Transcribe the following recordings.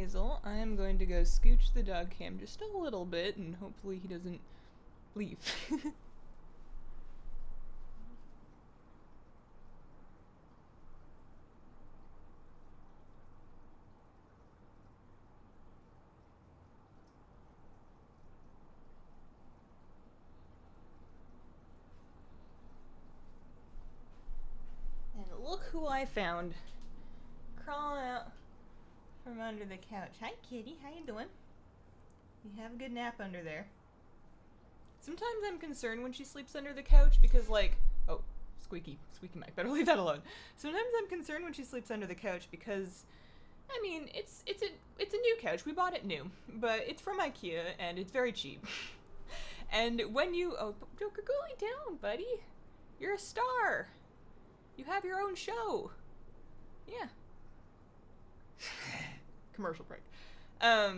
Hazel. I am going to go scooch the dog cam just a little bit, and hopefully he doesn't leave. And look who I found crawling out from under the couch. Hi, kitty. How you doing? You have a good nap under there. Sometimes I'm concerned when she sleeps under the couch because, like, oh, squeaky mic. Better leave that alone. Sometimes I'm concerned when she sleeps under the couch because, I mean, it's a new couch. We bought it new, but it's from IKEA and it's very cheap. And when you Joker, go lay down, buddy. You're a star. You have your own show. Yeah. Commercial break. Yeah,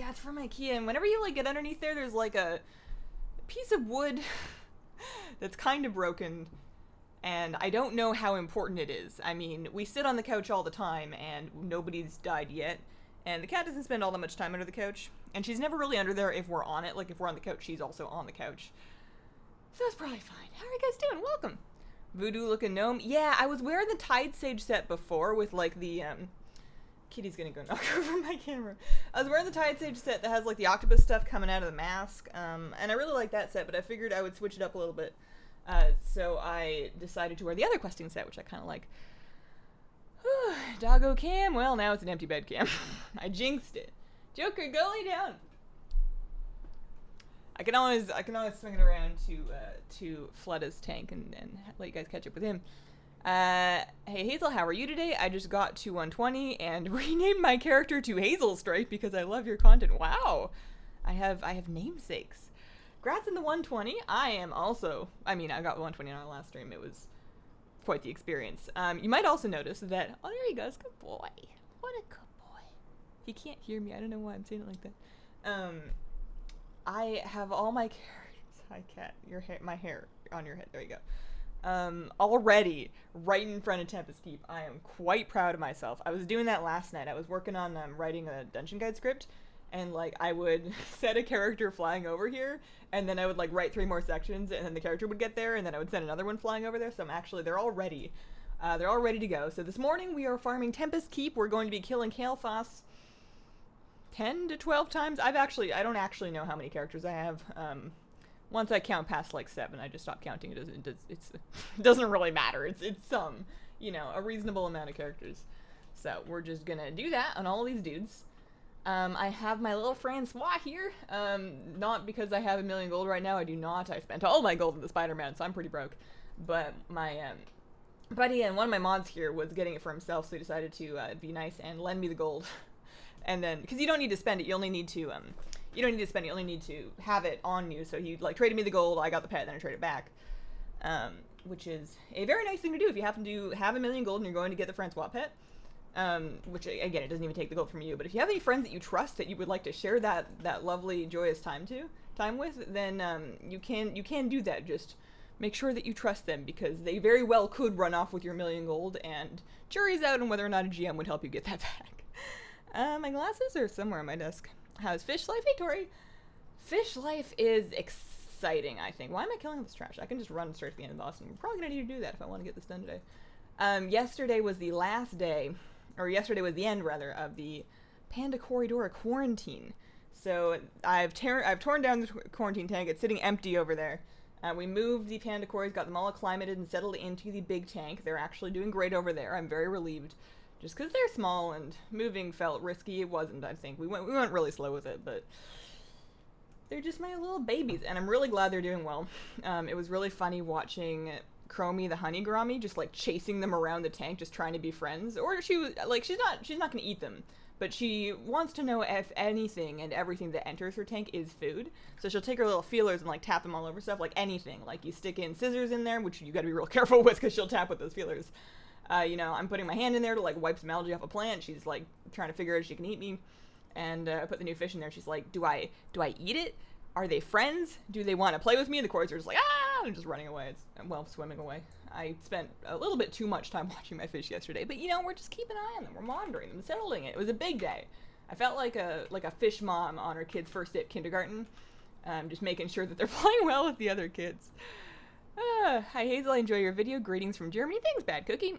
it's from IKEA, and whenever you like get underneath there, there's like a piece of wood that's kind of broken, and I don't know how important it is. I mean, we sit on the couch all the time, and nobody's died yet, and the cat doesn't spend all that much time under the couch, and she's never really under there if we're on it. Like, if we're on the couch, she's also on the couch. So it's probably fine. How are you guys doing? Welcome. Voodoo looking gnome. Yeah, I was wearing the Tide Sage set before with like the kitty's gonna go knock over my camera. I was wearing the Tide Sage set that has like the octopus stuff coming out of the mask, and I really like that set, but I figured I would switch it up a little bit. So I decided to wear the other questing set, which I kind of like. Doggo cam. Well, now it's an empty bed cam. I jinxed it. Joker, go lay down. I can always swing it around to Fleta's tank and let you guys catch up with him. Hey Hazel, how are you today? I just got to 120 and renamed my character to Hazel Strike because I love your content. Wow, I have namesakes. Congrats in the 120. I am also. I mean, I got 120 on our last stream. It was quite the experience. You might also notice that. Oh, there he goes. Good boy. What a good boy. He can't hear me. I don't know why I'm saying it like that. I have all my characters. Hi, cat. Your hair, my hair on your head. There you go. Already right in front of Tempest Keep. I am quite proud of myself. I was doing that last night. I was working on writing a dungeon guide script, and like I would set a character flying over here, and then I would like write 3 more sections, and then the character would get there, and then I would send another one flying over there. So they're all ready. They're all ready to go. So this morning we are farming Tempest Keep. We're going to be killing Kael'thas 10 to 12 times. I don't actually know how many characters I have. Once I count past like 7, I just stop counting. It doesn't really matter. It's some, a reasonable amount of characters. So we're just gonna do that on all these dudes. I have my little Francois here. Not because I have 1,000,000 gold right now. I do not. I spent all my gold in the Spider-Man, so I'm pretty broke. But my buddy and one of my mods here was getting it for himself, so he decided to be nice and lend me the gold. And then, because you don't need to spend it, you only need to, you don't need to spend it, you only need to have it on you. So he, like, traded me the gold, I got the pet, then I traded it back. Which is a very nice thing to do if you happen to have 1,000,000 gold and you're going to get the Francois pet. Which, again, it doesn't even take the gold from you. But if you have any friends that you trust that you would like to share that lovely, joyous time with, then you can do that. Just make sure that you trust them, because they very well could run off with your 1,000,000 gold, and jury's out on whether or not a GM would help you get that back. My glasses are somewhere on my desk. How's fish life? Hey, Tori. Fish life is exciting, I think. Why am I killing this trash? I can just run straight to the end of the boss, and we're probably going to need to do that if I want to get this done today. Yesterday was the last day, or yesterday was the end, rather, of the Panda Corridor quarantine. So I've torn down the quarantine tank. It's sitting empty over there. We moved the Panda Corys, got them all acclimated and settled into the big tank. They're actually doing great over there. I'm very relieved. Just because they're small and moving felt risky. It wasn't, I think. We went really slow with it, but they're just my little babies, and I'm really glad they're doing well. It was really funny watching Chromie the honey gourami just like chasing them around the tank, just trying to be friends. Or she was like, she's not gonna eat them, but she wants to know if anything and everything that enters her tank is food. So she'll take her little feelers and like tap them all over stuff, like anything. Like you stick in scissors in there, which you gotta be real careful with because she'll tap with those feelers. I'm putting my hand in there to like wipe some algae off a plant. She's like trying to figure out if she can eat me, and I put the new fish in there. She's like, do I eat it Are they friends? Do they want to play with me? The cords are just like, ah, and just running away. Well, swimming away. I spent a little bit too much time watching my fish yesterday, but you know, we're just keeping an eye on them. We're monitoring them, settling it. It was a big day. I felt like a fish mom on her kid's first day at kindergarten, just making sure that they're playing well with the other kids. Hi Hazel, I enjoy your video. Greetings from Germany. Thanks, Bad Cookie.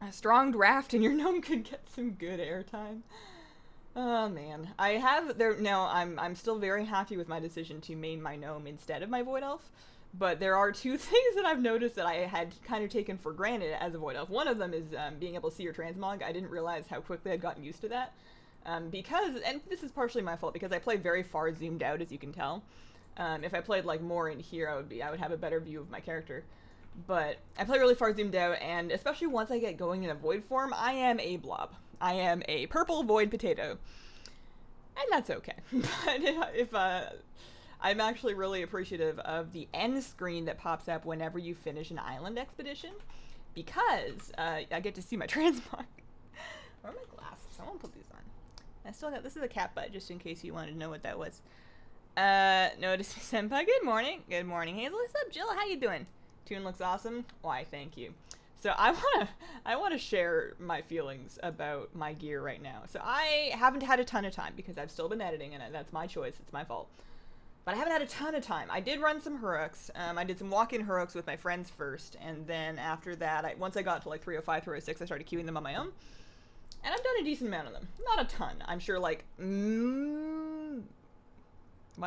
A strong draft and your gnome could get some good airtime. Oh man, I'm still very happy with my decision to main my gnome instead of my void elf. But there are two things that I've noticed that I had kind of taken for granted as a void elf. One of them is being able to see your transmog. I didn't realize how quickly I'd gotten used to that. Because, and this is partially my fault, because I play very far zoomed out, as you can tell. If I played like more in here, I would have a better view of my character. But I play really far zoomed out, and especially once I get going in a void form, I am a blob. I am a purple void potato. And that's okay. But I'm actually really appreciative of the end screen that pops up whenever you finish an island expedition, because I get to see my transmog. Where are my glasses? I won't put these on. I still got, this is a cat butt, just in case you wanted to know what that was. Notice Senpai, good morning. Good morning, Hazel. What's up, Jill? How you doing? Tune looks awesome. Why, thank you. So I wanna share my feelings about my gear right now. So I haven't had a ton of time because I've still been editing, and that's my choice. It's my fault. But I haven't had a ton of time. I did run some Heroics. I did some walk-in Heroics with my friends first, and then after that, once I got to like 305, 306, I started queuing them on my own. And I've done a decent amount of them. Not a ton. I'm sure like, why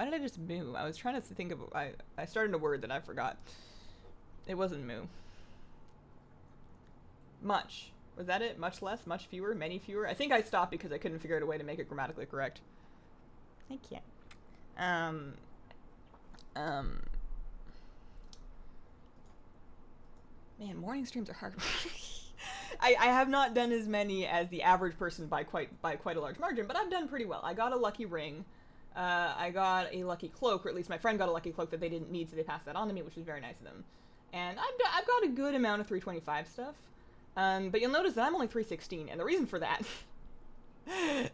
did I just moo? I was trying to think of, I started a word that I forgot. It wasn't moo. Much. Was that it? Much less? Much fewer? Many fewer? I think I stopped because I couldn't figure out a way to make it grammatically correct. I can't. Man, morning streams are hard. I have not done as many as the average person by quite a large margin, but I've done pretty well. I got a lucky ring. I got a lucky cloak, or at least my friend got a lucky cloak that they didn't need, so they passed that on to me, which was very nice of them. And I've got a good amount of 325 stuff. But you'll notice that I'm only 316, and the reason for that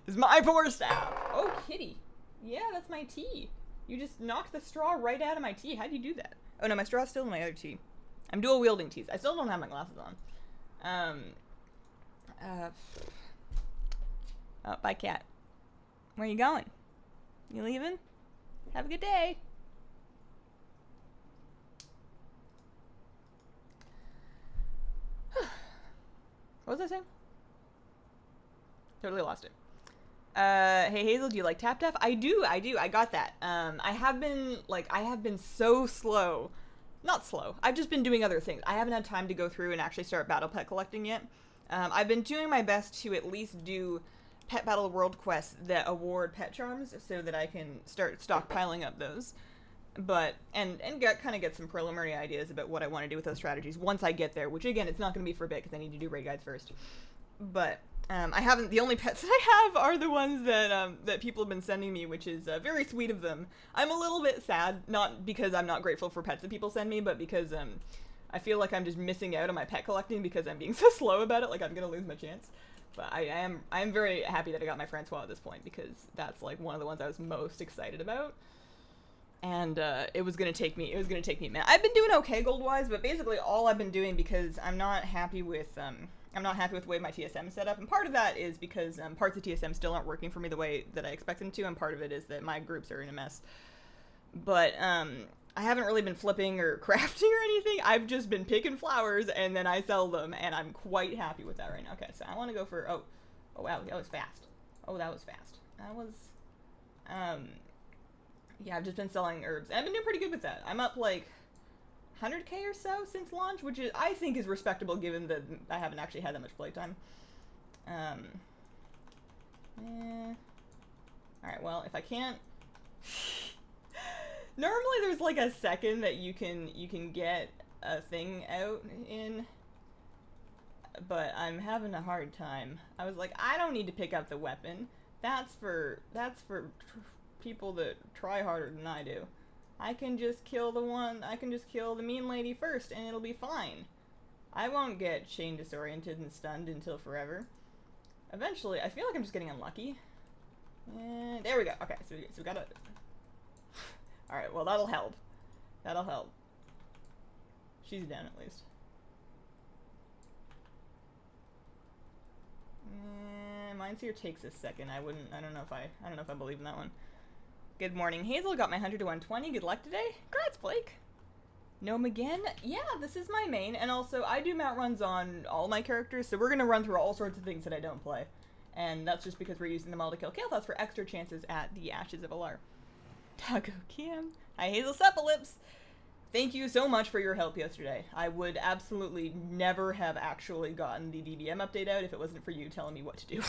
is my poor staff. Oh, kitty. Yeah, that's my tea. You just knocked the straw right out of my tea. How'd you do that? Oh no, my straw's still in my other tea. I'm dual wielding teas. I still don't have my glasses on. Oh, bye, cat. Where are you going? You leaving? Have a good day. What was I saying? Totally lost it. Hey Hazel, do you like tap tap? I do. I got that. I have been so slow. Not slow. I've just been doing other things. I haven't had time to go through and actually start battle pet collecting yet. I've been doing my best to at least do pet battle world quests that award pet charms so that I can start stockpiling up those. But, and get some preliminary ideas about what I want to do with those strategies once I get there, which again, it's not going to be for a bit because I need to do raid guides first. But, the only pets that I have are the ones that people have been sending me, which is very sweet of them. I'm a little bit sad, not because I'm not grateful for pets that people send me, but because I feel like I'm just missing out on my pet collecting because I'm being so slow about it, like I'm going to lose my chance. But I am very happy that I got my Francois at this point, because that's like one of the ones I was most excited about. And it was gonna take me a minute. I've been doing okay gold-wise, but basically all I've been doing, because I'm not happy with the way my TSM is set up, and part of that is because parts of TSM still aren't working for me the way that I expect them to, and part of it is that my groups are in a mess. But I haven't really been flipping or crafting or anything. I've just been picking flowers and then I sell them, and I'm quite happy with that right now. Okay, so I want to go for oh wow, that was fast. Oh, that was fast. That was yeah, I've just been selling herbs. I've been doing pretty good with that. I'm up like 100k or so since launch, which I think is respectable given that I haven't actually had that much playtime. Alright, well, if I can't... Normally there's like a second that you can get a thing out in, but I'm having a hard time. I was like, I don't need to pick up the weapon. That's for people that try harder than I do. I can just kill the mean lady first and it'll be fine. I won't get chain disoriented and stunned until forever. Eventually, I feel like I'm just getting unlucky. And there we go. Okay, so we got a... Alright, well, that'll help. That'll help. She's down, at least. Mine's here takes a second. I don't know if I believe in that one. Good morning, Hazel. Got my 100 to 120. Good luck today. Congrats, Blake. Gnome again? Yeah, this is my main, and also I do mount runs on all my characters, so we're gonna run through all sorts of things that I don't play. And that's just because we're using them all to kill Kael'thas for extra chances at the Ashes of Alar. Taco Cam. Hi, Hazel Sepalips. Thank you so much for your help yesterday. I would absolutely never have actually gotten the DBM update out if it wasn't for you telling me what to do.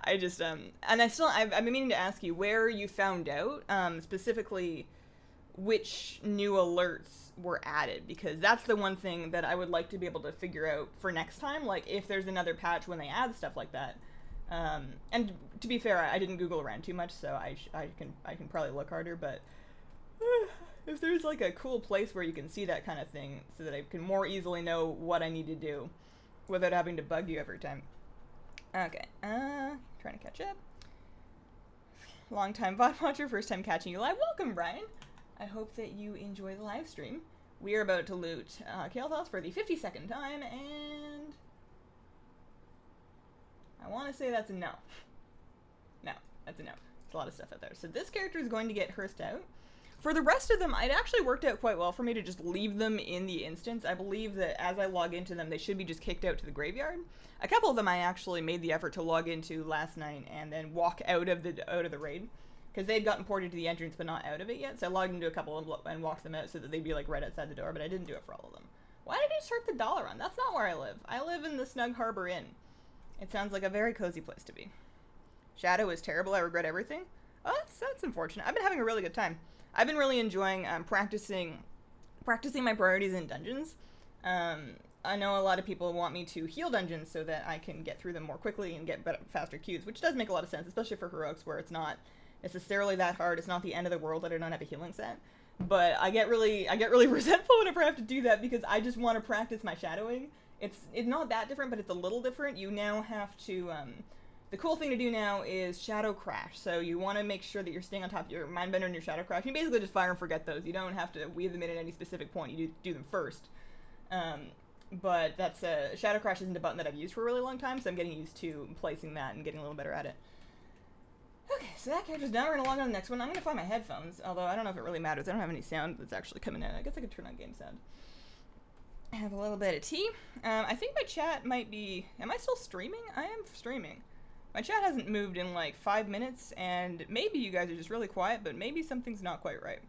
I just, and I've been meaning to ask you where you found out, specifically which new alerts were added, because that's the one thing that I would like to be able to figure out for next time, like if there's another patch when they add stuff like that. And to be fair, I didn't Google around too much, so I can probably look harder, but if there's like a cool place where you can see that kind of thing so that I can more easily know what I need to do without having to bug you every time. Okay, trying to catch up. Long time VoD watcher, first time catching you live. Welcome, Brian. I hope that you enjoy the live stream. We are about to loot Kael'thas for the 52nd time, and I want to say that's a no. No, that's a no. There's a lot of stuff out there. So this character is going to get hearsed out. For the rest of them, it actually worked out quite well for me to just leave them in the instance. I believe that as I log into them, they should be just kicked out to the graveyard. A couple of them I actually made the effort to log into last night and then walk out of the raid, because they'd gotten ported to the entrance but not out of it yet. So I logged into a couple of them and walked them out so that they'd be like right outside the door, but I didn't do it for all of them. Why did I start the dollar run? That's not where I live. I live in the Snug Harbor Inn. It sounds like a very cozy place to be. Shadow is terrible. I regret everything. Oh, that's unfortunate. I've been having a really good time. I've been really enjoying practicing my priorities in dungeons. I know a lot of people want me to heal dungeons so that I can get through them more quickly and get faster queues, which does make a lot of sense, especially for heroics where it's not necessarily that hard. It's not the end of the world that I don't have a healing set. But I get really resentful whenever I have to do that because I just want to practice my shadowing. It's not that different, but it's a little different. You now have to the cool thing to do now is Shadow Crash. So you want to make sure that you're staying on top of your Mindbender and your Shadow Crash. You basically just fire and forget those. You don't have to weave them in at any specific point. You do them first. But that's Shadow Crash isn't a button that I've used for a really long time, so I'm getting used to placing that and getting a little better at it. Okay, so that character's done. We're gonna log on to the next one. I'm gonna find my headphones, although I don't know if it really matters. I don't have any sound that's actually coming in. I guess I could turn on game sound. I have a little bit of tea. I think my chat might be... Am I still streaming? I am streaming. My chat hasn't moved in like 5 minutes, and maybe you guys are just really quiet, but maybe something's not quite right.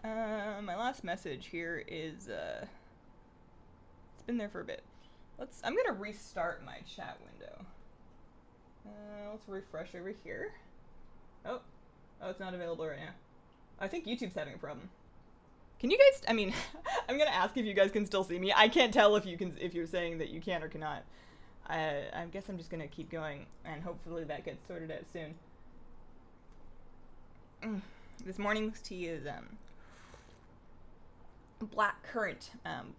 My last message here is, it's been there for a bit. I'm gonna restart my chat window. Let's refresh over here. Oh, it's not available right now. I think YouTube's having a problem. Can you guys, I mean, I'm gonna ask if you guys can still see me. I can't tell if you're saying that you can or cannot. I guess I'm just gonna keep going, and hopefully that gets sorted out soon. This morning's tea is, black currant.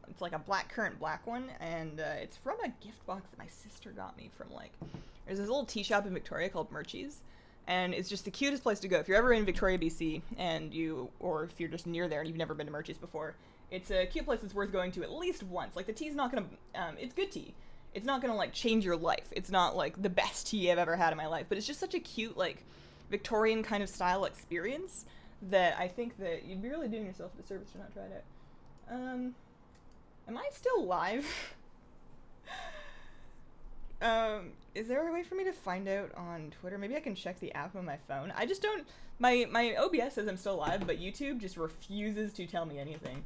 It's like a black currant black one, and it's from a gift box that my sister got me from, like, there's this little tea shop in Victoria called Murchie's, and it's just the cutest place to go. If you're ever in Victoria, BC, or if you're just near there and you've never been to Murchie's before, it's a cute place that's worth going to at least once. Like, the tea's not gonna, it's good tea. It's not gonna, like, change your life. It's not, like, the best tea I've ever had in my life, but it's just such a cute, like, Victorian kind of style experience that I think that you'd be really doing yourself a disservice to not try it out. Am I still live? Is there a way for me to find out on Twitter? Maybe I can check the app on my phone. I just don't, my OBS says I'm still live, but YouTube just refuses to tell me anything.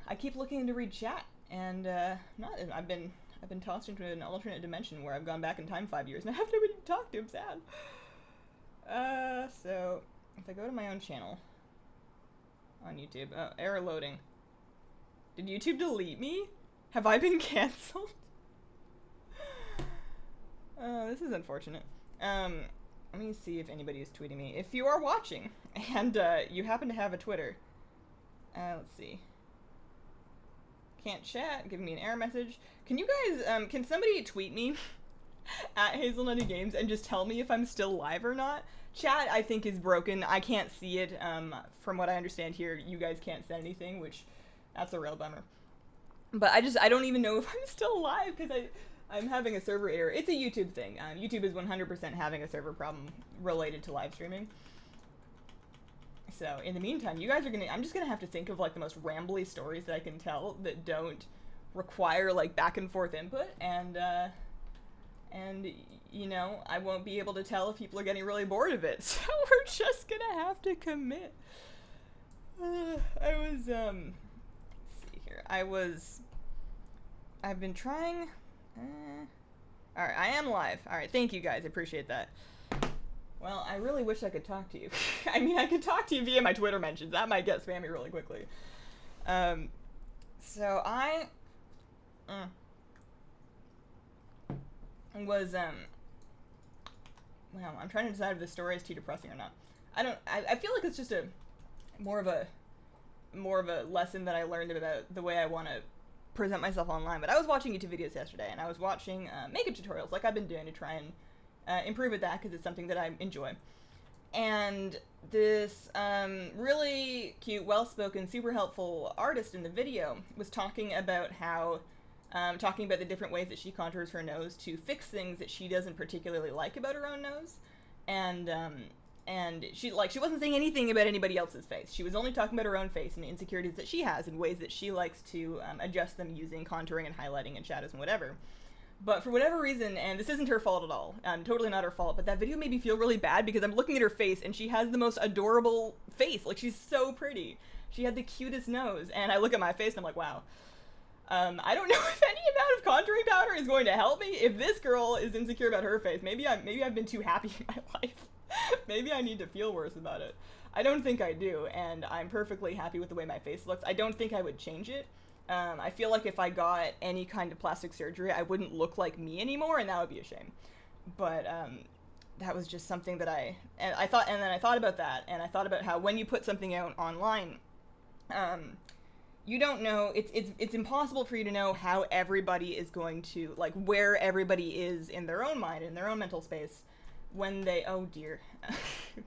I keep looking to read chat, and, I've been tossed into an alternate dimension where I've gone back in time 5 years, and I have nobody to talk to. I'm sad. So, if I go to my own channel on YouTube, error loading. Did YouTube delete me? Have I been cancelled? This is unfortunate. Let me see if anybody is tweeting me. If you are watching, and, you happen to have a Twitter, let's see. Can't chat, giving me an error message. Can you guys, can somebody tweet me? at Hazelnuttygames and just tell me if I'm still live or not. Chat, I think, is broken. I can't see it. From what I understand here, you guys can't send anything, which that's a real bummer. But I don't even know if I'm still live because I'm having a server error. It's a YouTube thing. YouTube is 100% having a server problem related to live streaming. So in the meantime, you guys are I'm just gonna have to think of like the most rambly stories that I can tell that don't require like back and forth input, and you know, I won't be able to tell if people are getting really bored of it. So we're just gonna have to commit. Let's see here. I've been trying. Alright, I am live. Alright, thank you guys. I appreciate that. Well, I really wish I could talk to you. I mean, I could talk to you via my Twitter mentions. That might get spammy really quickly. So I was, well, I'm trying to decide if this story is too depressing or not. I feel like it's just more of a lesson that I learned about the way I want to present myself online. But I was watching YouTube videos yesterday, and I was watching makeup tutorials like I've been doing to try and improve at that because it's something that I enjoy. And this really cute, well-spoken, super helpful artist in the video was talking about how, talking about the different ways that she contours her nose to fix things that she doesn't particularly like about her own nose. And she wasn't saying anything about anybody else's face. She was only talking about her own face and the insecurities that she has and ways that she likes to adjust them using contouring and highlighting and shadows and whatever. But for whatever reason, and this isn't her fault at all, totally not her fault, but that video made me feel really bad because I'm looking at her face and she has the most adorable face. Like, she's so pretty. She had the cutest nose, and I look at my face and I'm like, wow. I don't know if any amount of contouring powder is going to help me. If this girl is insecure about her face, maybe I've been too happy in my life. Maybe I need to feel worse about it. I don't think I do, and I'm perfectly happy with the way my face looks. I don't think I would change it. I feel like if I got any kind of plastic surgery, I wouldn't look like me anymore, and that would be a shame. But that was just something that then I thought about that, and I thought about how when you put something out online, you don't know, it's impossible for you to know how everybody is going to, like, where everybody is in their own mind, in their own mental space, when they, oh dear,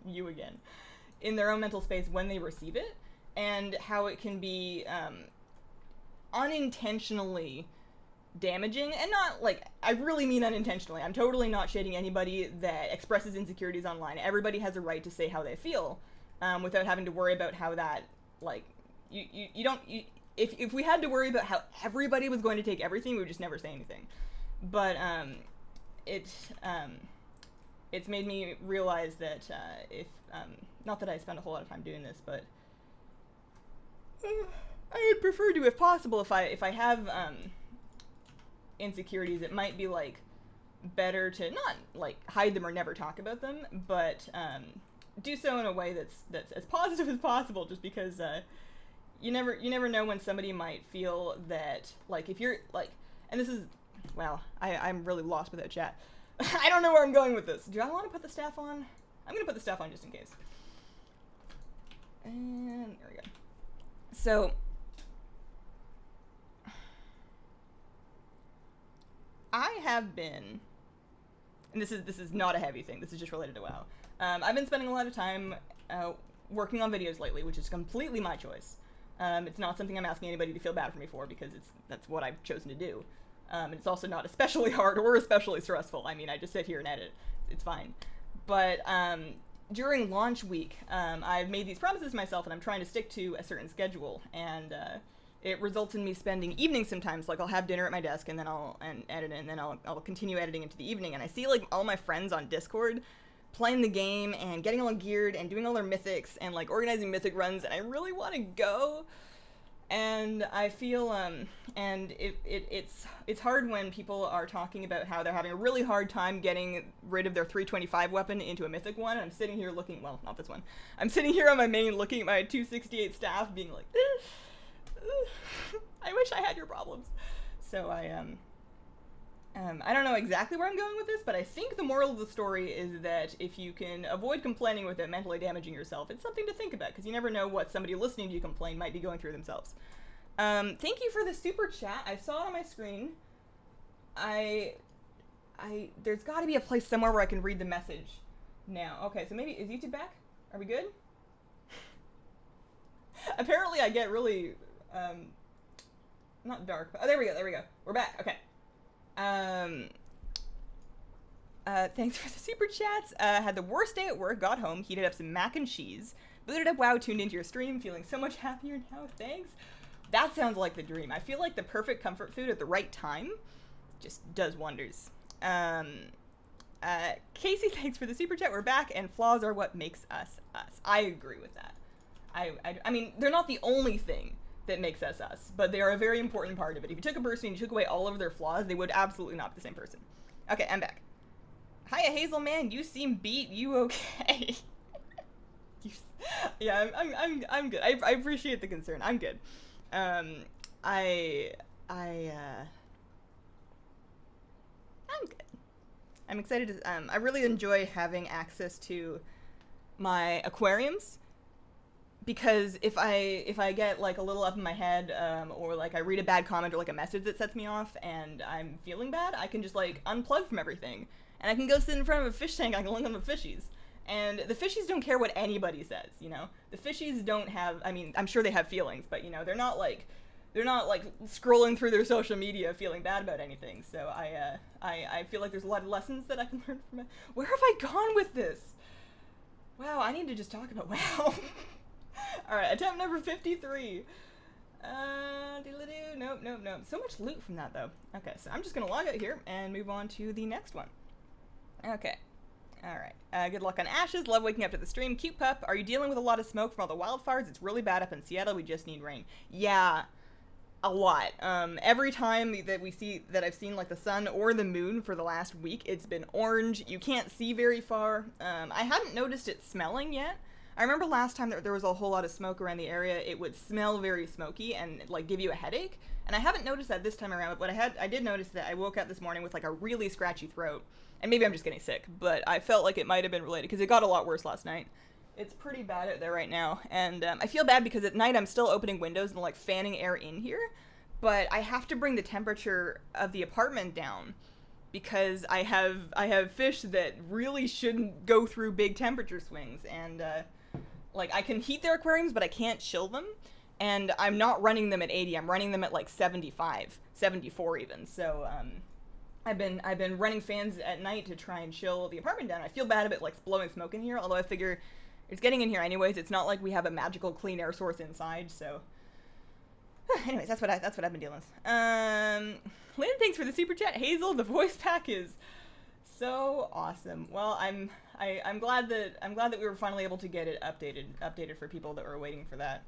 you again, in their own mental space when they receive it, and how it can be unintentionally damaging, and not, like, I really mean unintentionally. I'm totally not shading anybody that expresses insecurities online. Everybody has a right to say how they feel, without having to worry about how that, like, if we had to worry about how everybody was going to take everything, we would just never say anything. But, it's made me realize that, not that I spend a whole lot of time doing this, but I would prefer to, if possible, if I have, insecurities, it might be, like, better to not, like, hide them or never talk about them, but, do so in a way that's as positive as possible, just because, you never know when somebody might feel that, like, if you're, like, and this is, wow, I'm really lost without chat. I don't know where I'm going with this. Do I want to put the staff on? I'm gonna put the staff on just in case. And there we go. So, I have been, and this is not a heavy thing, this is just related to WoW. I've been spending a lot of time working on videos lately, which is completely my choice. It's not something I'm asking anybody to feel bad for me for, because that's what I've chosen to do. It's also not especially hard or especially stressful. I mean, I just sit here and edit. It's fine. But during launch week, I've made these promises to myself, and I'm trying to stick to a certain schedule. And it results in me spending evenings sometimes. Like, I'll have dinner at my desk, and then I'll edit it, and then I'll continue editing into the evening. And I see, like, all my friends on Discord playing the game and getting all geared and doing all their mythics and, like, organizing mythic runs, and I really want to go. And I feel, and it's hard when people are talking about how they're having a really hard time getting rid of their 325 weapon into a mythic one, and I'm sitting here looking, well, not this one. I'm sitting here on my main looking at my 268 staff being like, I wish I had your problems. So I don't know exactly where I'm going with this, but I think the moral of the story is that if you can avoid complaining without mentally damaging yourself, it's something to think about, because you never know what somebody listening to you complain might be going through themselves. Thank you for the super chat. I saw it on my screen. there's got to be a place somewhere where I can read the message now. Okay, so maybe, is YouTube back? Are we good? Apparently I get really, not dark, but, oh, there we go. We're back, okay. Thanks for the super chats. Had the worst day at work, got home, heated up some mac and cheese, booted up WoW, tuned into your stream, feeling so much happier now, thanks. That sounds like the dream. I feel like the perfect comfort food at the right time just does wonders. Casey, thanks for the super chat. We're back, and flaws are what makes us us. I agree with that. I mean, they're not the only thing that makes us us, but they are a very important part of it. If you took a person and you took away all of their flaws, they would absolutely not be the same person. Okay, I'm back. Hiya, Hazel man. You seem beat. You okay? Yeah, I'm good. I appreciate the concern. I'm good. I'm good. I'm excited to, I really enjoy having access to my aquariums, because if I get like a little up in my head, or like I read a bad comment or like a message that sets me off and I'm feeling bad, I can just like unplug from everything and I can go sit in front of a fish tank. I can look at the fishies. And the fishies don't care what anybody says, you know? The fishies don't have, I mean, I'm sure they have feelings, but, you know, they're not like scrolling through their social media feeling bad about anything. So I feel like there's a lot of lessons that I can learn from it. Where have I gone with this? Wow, I need to just talk about WoW. Alright, attempt number 53. Nope. So much loot from that, though. Okay, so I'm just gonna log out here and move on to the next one. Okay. Alright, good luck on Ashes. Love waking up to the stream. Cute pup, are you dealing with a lot of smoke from all the wildfires? It's really bad up in Seattle. We just need rain. Yeah, a lot. Every time that I've seen like the sun or the moon for the last week, it's been orange. You can't see very far. I hadn't noticed it smelling yet. I remember last time there was a whole lot of smoke around the area. It would smell very smoky and like give you a headache. And I haven't noticed that this time around, but I did notice that I woke up this morning with like a really scratchy throat. And maybe I'm just getting sick, but I felt like it might have been related because it got a lot worse last night. It's pretty bad out there right now. And I feel bad because at night I'm still opening windows and like fanning air in here, but I have to bring the temperature of the apartment down because I have fish that really shouldn't go through big temperature swings. And like I can heat their aquariums, but I can't chill them. And I'm not running them at 80. I'm running them at like 75, 74 even. So I've been running fans at night to try and chill the apartment down. I feel bad about like blowing smoke in here, although I figure it's getting in here anyways. It's not like we have a magical clean air source inside. So anyways, that's what I've been dealing with. Lynn, thanks for the super chat. Hazel, the voice pack is so awesome. Well, I'm glad that we were finally able to get it updated for people that were waiting for that.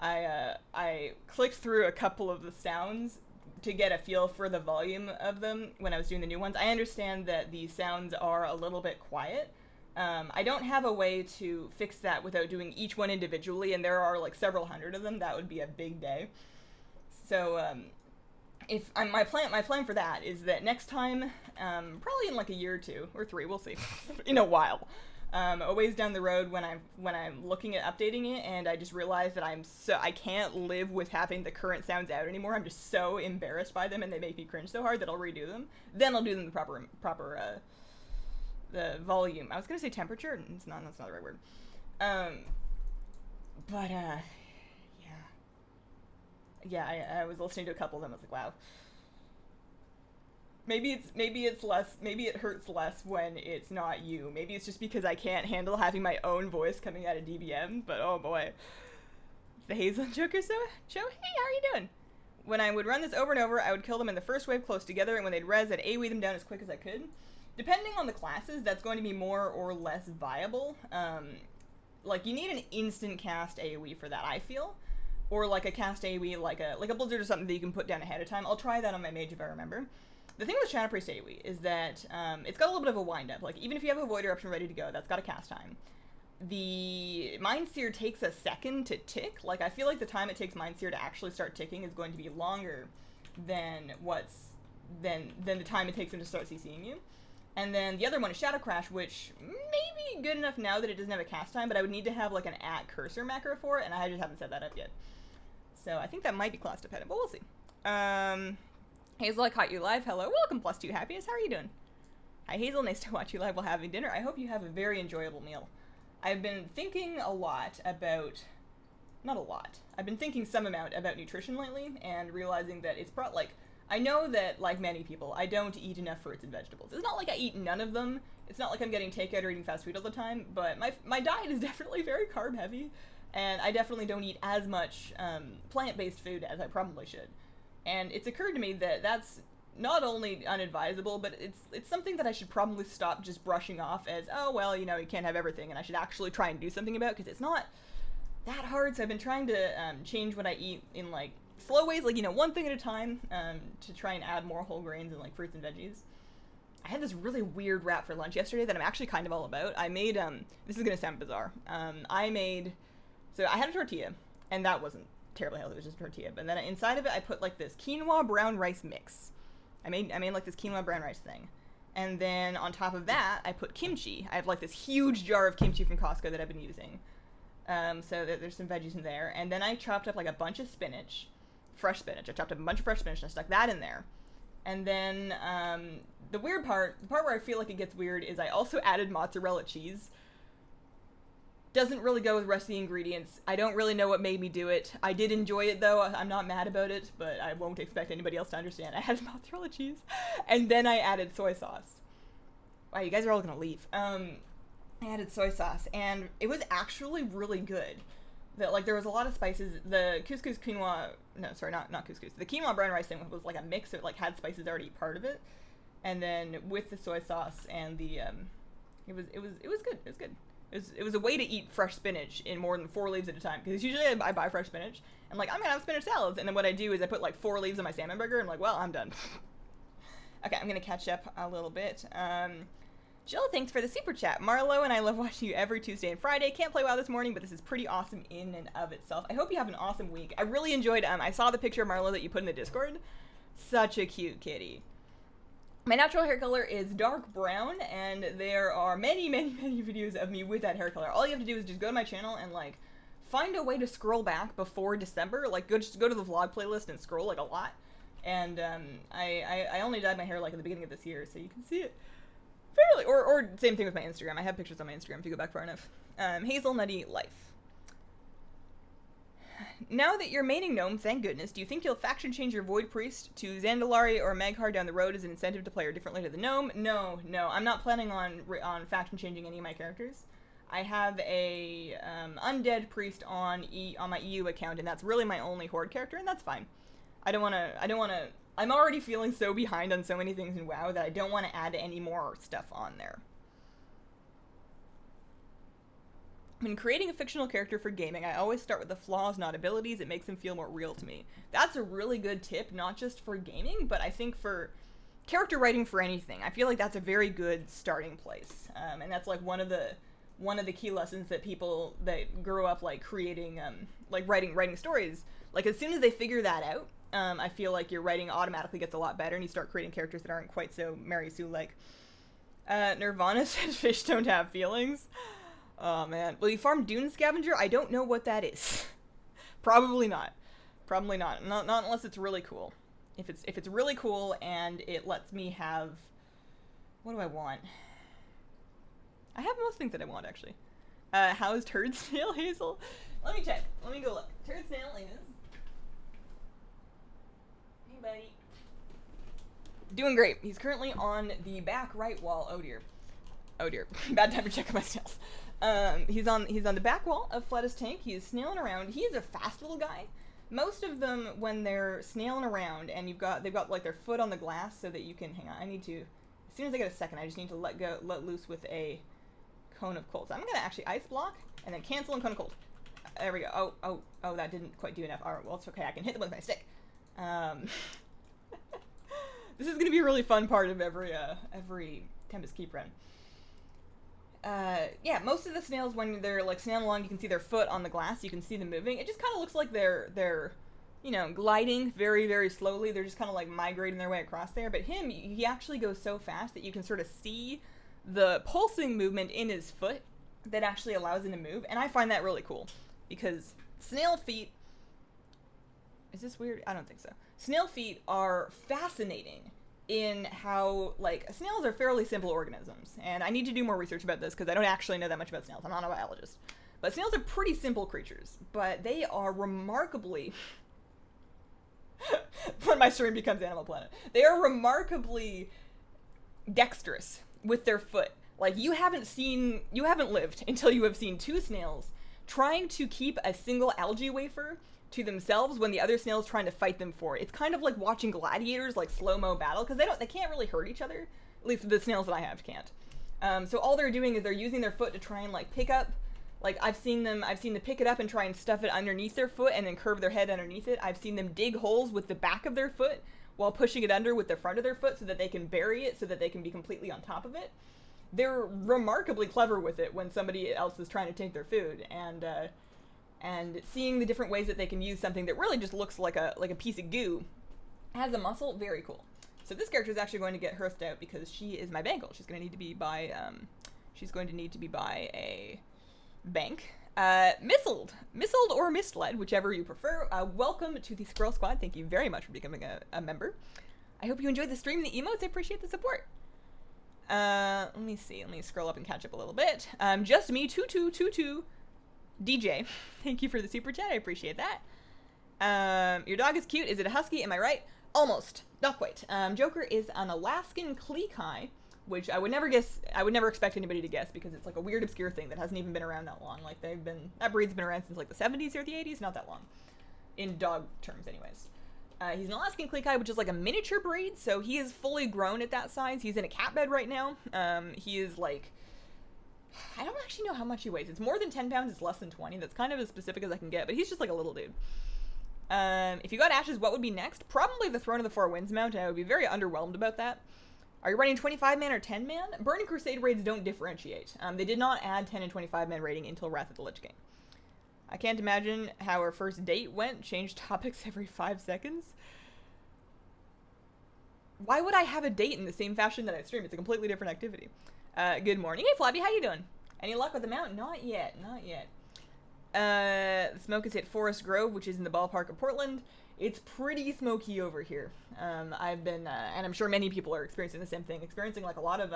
I clicked through a couple of the sounds to get a feel for the volume of them when I was doing the new ones. I understand that the sounds are a little bit quiet. I don't have a way to fix that without doing each one individually, and there are like several hundred of them. That would be a big day. So my plan for that is that next time, probably in like a year or two or three, we'll see, in a while, a ways down the road when I'm looking at updating it, and I just realize that I can't live with having the current sounds out anymore. I'm just so embarrassed by them, and they make me cringe so hard that I'll redo them. Then I'll do them the proper the volume. I was gonna say temperature. That's not the right word. Yeah. I was listening to a couple of them. I was like, wow. Maybe it's less. Maybe it hurts less when it's not you. Maybe it's just because I can't handle having my own voice coming out of DBM. But oh boy, the Hazel Joker show. Hey, how are you doing? When I would run this over and over, I would kill them in the first wave close together, and when they'd res, I'd AoE them down as quick as I could. Depending on the classes, that's going to be more or less viable. Like you need an instant cast AoE for that, I feel, or like a cast AoE like a blizzard or something that you can put down ahead of time. I'll try that on my mage if I remember. The thing with Shadow Priest AoE is that it's got a little bit of a wind-up. Like, even if you have a Void Eruption ready to go, that's got a cast time. The Mind Seer takes a second to tick. Like, I feel like the time it takes Mind Seer to actually start ticking is going to be longer than the time it takes him to start CCing you. And then the other one is Shadow Crash, which may be good enough now that it doesn't have a cast time, but I would need to have, like, an @cursor macro for it, and I just haven't set that up yet. So I think that might be class dependent, but we'll see. Hazel, I caught you live. Hello. Welcome, +2 Happiness. How are you doing? Hi Hazel, nice to watch you live while having dinner. I hope you have a very enjoyable meal. I've been thinking a lot about, not a lot, I've been thinking some amount about nutrition lately and realizing that it's like, I know that, like many people, I don't eat enough fruits and vegetables. It's not like I eat none of them. It's not like I'm getting takeout or eating fast food all the time, but my diet is definitely very carb heavy, and I definitely don't eat as much plant-based food as I probably should. And it's occurred to me that that's not only unadvisable, but it's something that I should probably stop just brushing off as, oh, well, you know, you can't have everything, and I should actually try and do something about it, because it's not that hard. So I've been trying to change what I eat in, like, slow ways, like, you know, one thing at a time, to try and add more whole grains and, like, fruits and veggies. I had this really weird wrap for lunch yesterday that I'm actually kind of all about. I made, this is gonna sound bizarre, so I had a tortilla, and that wasn't terribly healthy, it was just a tortilla, but then inside of it I put, like, this quinoa brown rice mix. I made like this quinoa brown rice thing. And then on top of that, I put kimchi. I have like this huge jar of kimchi from Costco that I've been using. So there's some veggies in there. And then I chopped up like a bunch of spinach, fresh spinach. I chopped up a bunch of fresh spinach and I stuck that in there. And then the part where I feel like it gets weird is I also added mozzarella cheese. Doesn't really go with the rest of the ingredients. I don't really know what made me do it. I did enjoy it though. I'm not mad about it, but I won't expect anybody else to understand. I added mozzarella cheese, and then I added soy sauce. Wow, you guys are all gonna leave. I added soy sauce, and it was actually really good. Like, there was a lot of spices. The couscous quinoa, no, sorry, not couscous. The quinoa brown rice thing was like a mix. It like had spices already part of it, and then with the soy sauce and the it was good. It was good. It was a way to eat fresh spinach in more than 4 leaves at a time, because usually I buy fresh spinach, and like, I'm gonna have spinach salads, and then what I do is I put like 4 leaves on my salmon burger, and I'm like, well, I'm done. Okay, I'm gonna catch up a little bit. Jill, thanks for the super chat. Marlo and I love watching you every Tuesday and Friday. Can't play WoW this morning, but this is pretty awesome in and of itself. I hope you have an awesome week. I really enjoyed, I saw the picture of Marlo that you put in the Discord. Such a cute kitty. My natural hair color is dark brown, and there are many, many, many videos of me with that hair color. All you have to do is just go to my channel and, like, find a way to scroll back before December. Like, just go to the vlog playlist and scroll, like, a lot. And, I only dyed my hair, like, at the beginning of this year, so you can see it fairly. Or same thing with my Instagram. I have pictures on my Instagram if you go back far enough. Hazelnutty Life. Now that you're maining Gnome, thank goodness, do you think you'll faction change your Void Priest to Zandalari or Maghar down the road as an incentive to play her differently to the Gnome? No, I'm not planning on faction changing any of my characters. I have a Undead Priest on my EU account, and that's really my only Horde character, and that's fine. I'm already feeling so behind on so many things in WoW that I don't want to add any more stuff on there. When creating a fictional character for gaming, I always start with the flaws, not abilities. It makes them feel more real to me. That's a really good tip, not just for gaming, but I think for character writing for anything. I feel like that's a very good starting place. And that's like one of the key lessons that people that grew up like creating, like writing stories, like as soon as they figure that out, I feel like your writing automatically gets a lot better, and you start creating characters that aren't quite so Mary Sue-like. Nirvana says fish don't have feelings. Oh man. Will you farm Dune Scavenger? I don't know what that is. Probably not. Probably not. Not unless it's really cool. If it's really cool and it lets me have, what do I want? I have most things that I want, actually. How's Turd Snail, Hazel? Let me check. Let me go look. Turd Snail is, hey buddy, doing great. He's currently on the back right wall. Oh dear. Oh dear. Bad time to check on my snails. He's on the back wall of Fletta's tank. He's snailing around. He's a fast little guy. Most of them, when they're snailing around and they've got like their foot on the glass so that you can, hang on, I need to, as soon as I get a second, I just need to let loose with a cone of cold. So I'm gonna actually ice block and then cancel and cone of cold. There we go. Oh, that didn't quite do enough. All right, well, it's okay. I can hit them with my stick. This is gonna be a really fun part of every Tempest Keep run. Yeah, most of the snails, when they're like snailing along, you can see their foot on the glass, you can see them moving. It just kind of looks like they're, you know, gliding very, very slowly. They're just kind of like migrating their way across there. But him, he actually goes so fast that you can sort of see the pulsing movement in his foot that actually allows him to move. And I find that really cool, because snail feet, is this weird? I don't think so. Snail feet are fascinating in how, like, snails are fairly simple organisms. And I need to do more research about this because I don't actually know that much about snails. I'm not a biologist. But snails are pretty simple creatures. But they are remarkably... when my stream becomes Animal Planet. They are remarkably dexterous with their foot. Like, you haven't lived until you have seen two snails trying to keep a single algae wafer to themselves when the other snail's trying to fight them for it. It's kind of like watching gladiators, like slow-mo battle, because they can't really hurt each other. At least the snails that I have can't. So all they're doing is they're using their foot to try and, like, pick up. Like, I've seen them pick it up and try and stuff it underneath their foot and then curve their head underneath it. I've seen them dig holes with the back of their foot while pushing it under with the front of their foot so that they can bury it, so that they can be completely on top of it. They're remarkably clever with it when somebody else is trying to take their food, and seeing the different ways that they can use something that really just looks like a piece of goo as a muscle, very cool. So this character is actually going to get hearthed out because she is my bangle. She's going to need to be by a bank. Mistled or mistled, whichever you prefer. Welcome to the Squirrel Squad. Thank you very much for becoming a member. I hope you enjoyed the stream and the emotes. I appreciate the support. Let me see. Let me scroll up and catch up a little bit. Just me, 2222 DJ. Thank you for the super chat. I appreciate that. Your dog is cute. Is it a husky? Am I right? Almost. Not quite. Joker is an Alaskan Kleekai, which I would never guess. I would never expect anybody to guess because it's like a weird, obscure thing that hasn't even been around that long. Like that breed's been around since like the 70s or the 80s. Not that long, in dog terms, anyways. He's an Alaskan Kleekai, which is like a miniature breed, so he is fully grown at that size. He's in a cat bed right now. He is like, I don't actually know how much he weighs. It's more than 10 pounds, it's less than 20. That's kind of as specific as I can get, but he's just like a little dude. If you got ashes, what would be next? Probably the Throne of the Four Winds mount, and I would be very underwhelmed about that. Are you running 25-man or 10-man? Burning Crusade raids don't differentiate. They did not add 10 and 25-man raiding until Wrath of the Lich King. I can't imagine how our first date went. Change topics every 5 seconds. Why would I have a date in the same fashion that I stream? It's a completely different activity. Good morning. Hey, Flabby, how you doing? Any luck with the mount? Not yet. Not yet. The smoke has hit Forest Grove, which is in the ballpark of Portland. It's pretty smoky over here. I've been, and I'm sure many people are experiencing the same thing, experiencing like a lot of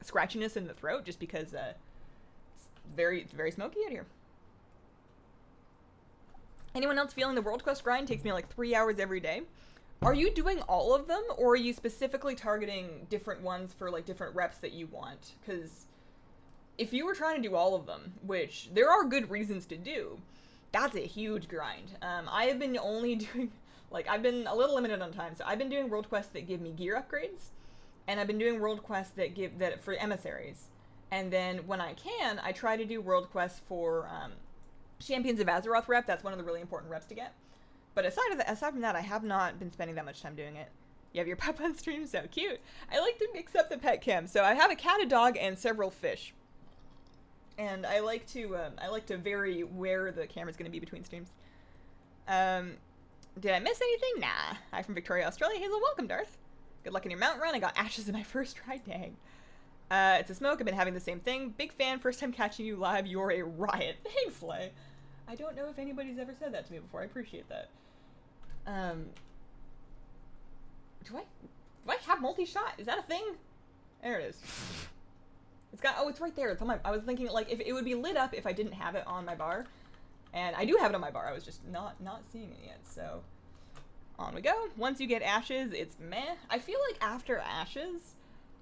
scratchiness in the throat just because it's very smoky out here. Anyone else feeling the World Quest grind? Takes me like 3 hours every day. Are you doing all of them, or are you specifically targeting different ones for like different reps that you want? Because if you were trying to do all of them, which there are good reasons to do, that's a huge grind. I have been only doing, like, I've been a little limited on time, so I've been doing world quests that give me gear upgrades, and I've been doing world quests that give that for emissaries, and then when I can, I try to do world quests for Champions of Azeroth rep. That's one of the really important reps to get. But aside from that, I have not been spending that much time doing it. You have your pup on stream, so cute. I like to mix up the pet cam. So I have a cat, a dog, and several fish. And I like to vary where the camera's going to be between streams. Did I miss anything? Nah. Hi from Victoria, Australia. Hazel, welcome, Darth. Good luck in your mountain run. I got ashes in my first try. Dang. It's a smoke. I've been having the same thing. Big fan. First time catching you live. You're a riot. Thanks, Slay. I don't know if anybody's ever said that to me before. I appreciate that. Do I have multi-shot? Is that a thing? There it is. It's got, oh, it's right there. It's on my, I was thinking, like, if it would be lit up if I didn't have it on my bar. And I do have it on my bar. I was just not seeing it yet, so. On we go. Once you get ashes, it's meh. I feel like after ashes,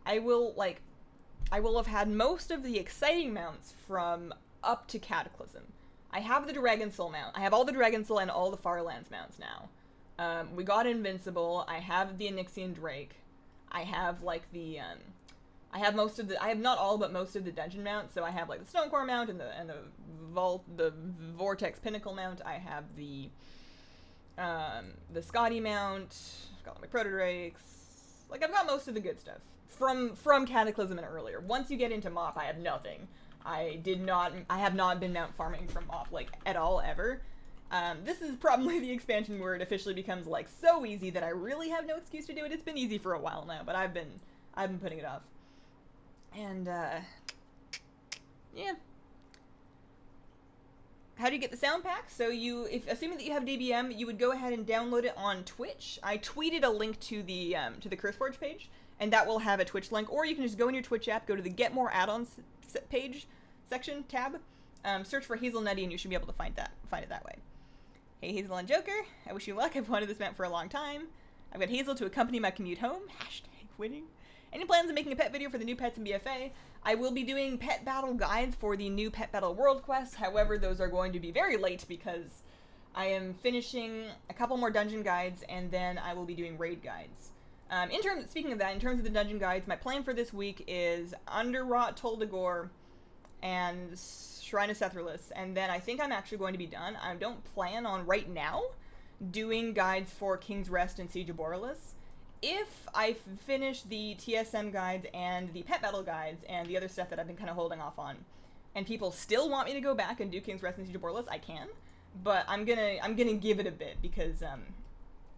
I will have had most of the exciting mounts from up to Cataclysm. I have the Dragon Soul mount. I have all the Dragon Soul and all the Farlands mounts now. We got Invincible. I have the Onyxian Drake. I have like the I have most of the, I have not all but most of the dungeon mounts. So I have like the Stonecore mount and the Vortex Pinnacle mount. I have the Scotty mount. I've got my Proto Drakes. Like I've got most of the good stuff from Cataclysm and earlier. Once you get into MoP, I have nothing. I have not been mount farming from MoP like at all ever. This is probably the expansion where it officially becomes like so easy that I really have no excuse to do it. It's been easy for a while now, but I've been putting it off. And yeah. how do you get the sound pack? So assuming that you have DBM, you would go ahead and download it on Twitch. I tweeted a link to the CurseForge page, and that will have a Twitch link. Or you can just go in your Twitch app, go to the Get More Add-ons section tab, search for Hazelnutty, and you should be able to find it that way. Hey Hazel and Joker, I wish you luck. I've wanted this mount for a long time. I've got Hazel to accompany my commute home. #winning. Any plans on making a pet video for the new pets in BFA? I will be doing pet battle guides for the new pet battle world quest. However, those are going to be very late because I am finishing a couple more dungeon guides, and then I will be doing raid guides. Speaking of that, in terms of the dungeon guides, my plan for this week is Underrot, Toldagor, and Shrine of Sethralus, and then I think I'm actually going to be done. I don't plan on right now doing guides for King's Rest and Siege of Boralus. If I finish the TSM guides and the pet battle guides and the other stuff that I've been kind of holding off on, and people still want me to go back and do King's Rest and Siege of Boralus, I can. But I'm gonna give it a bit because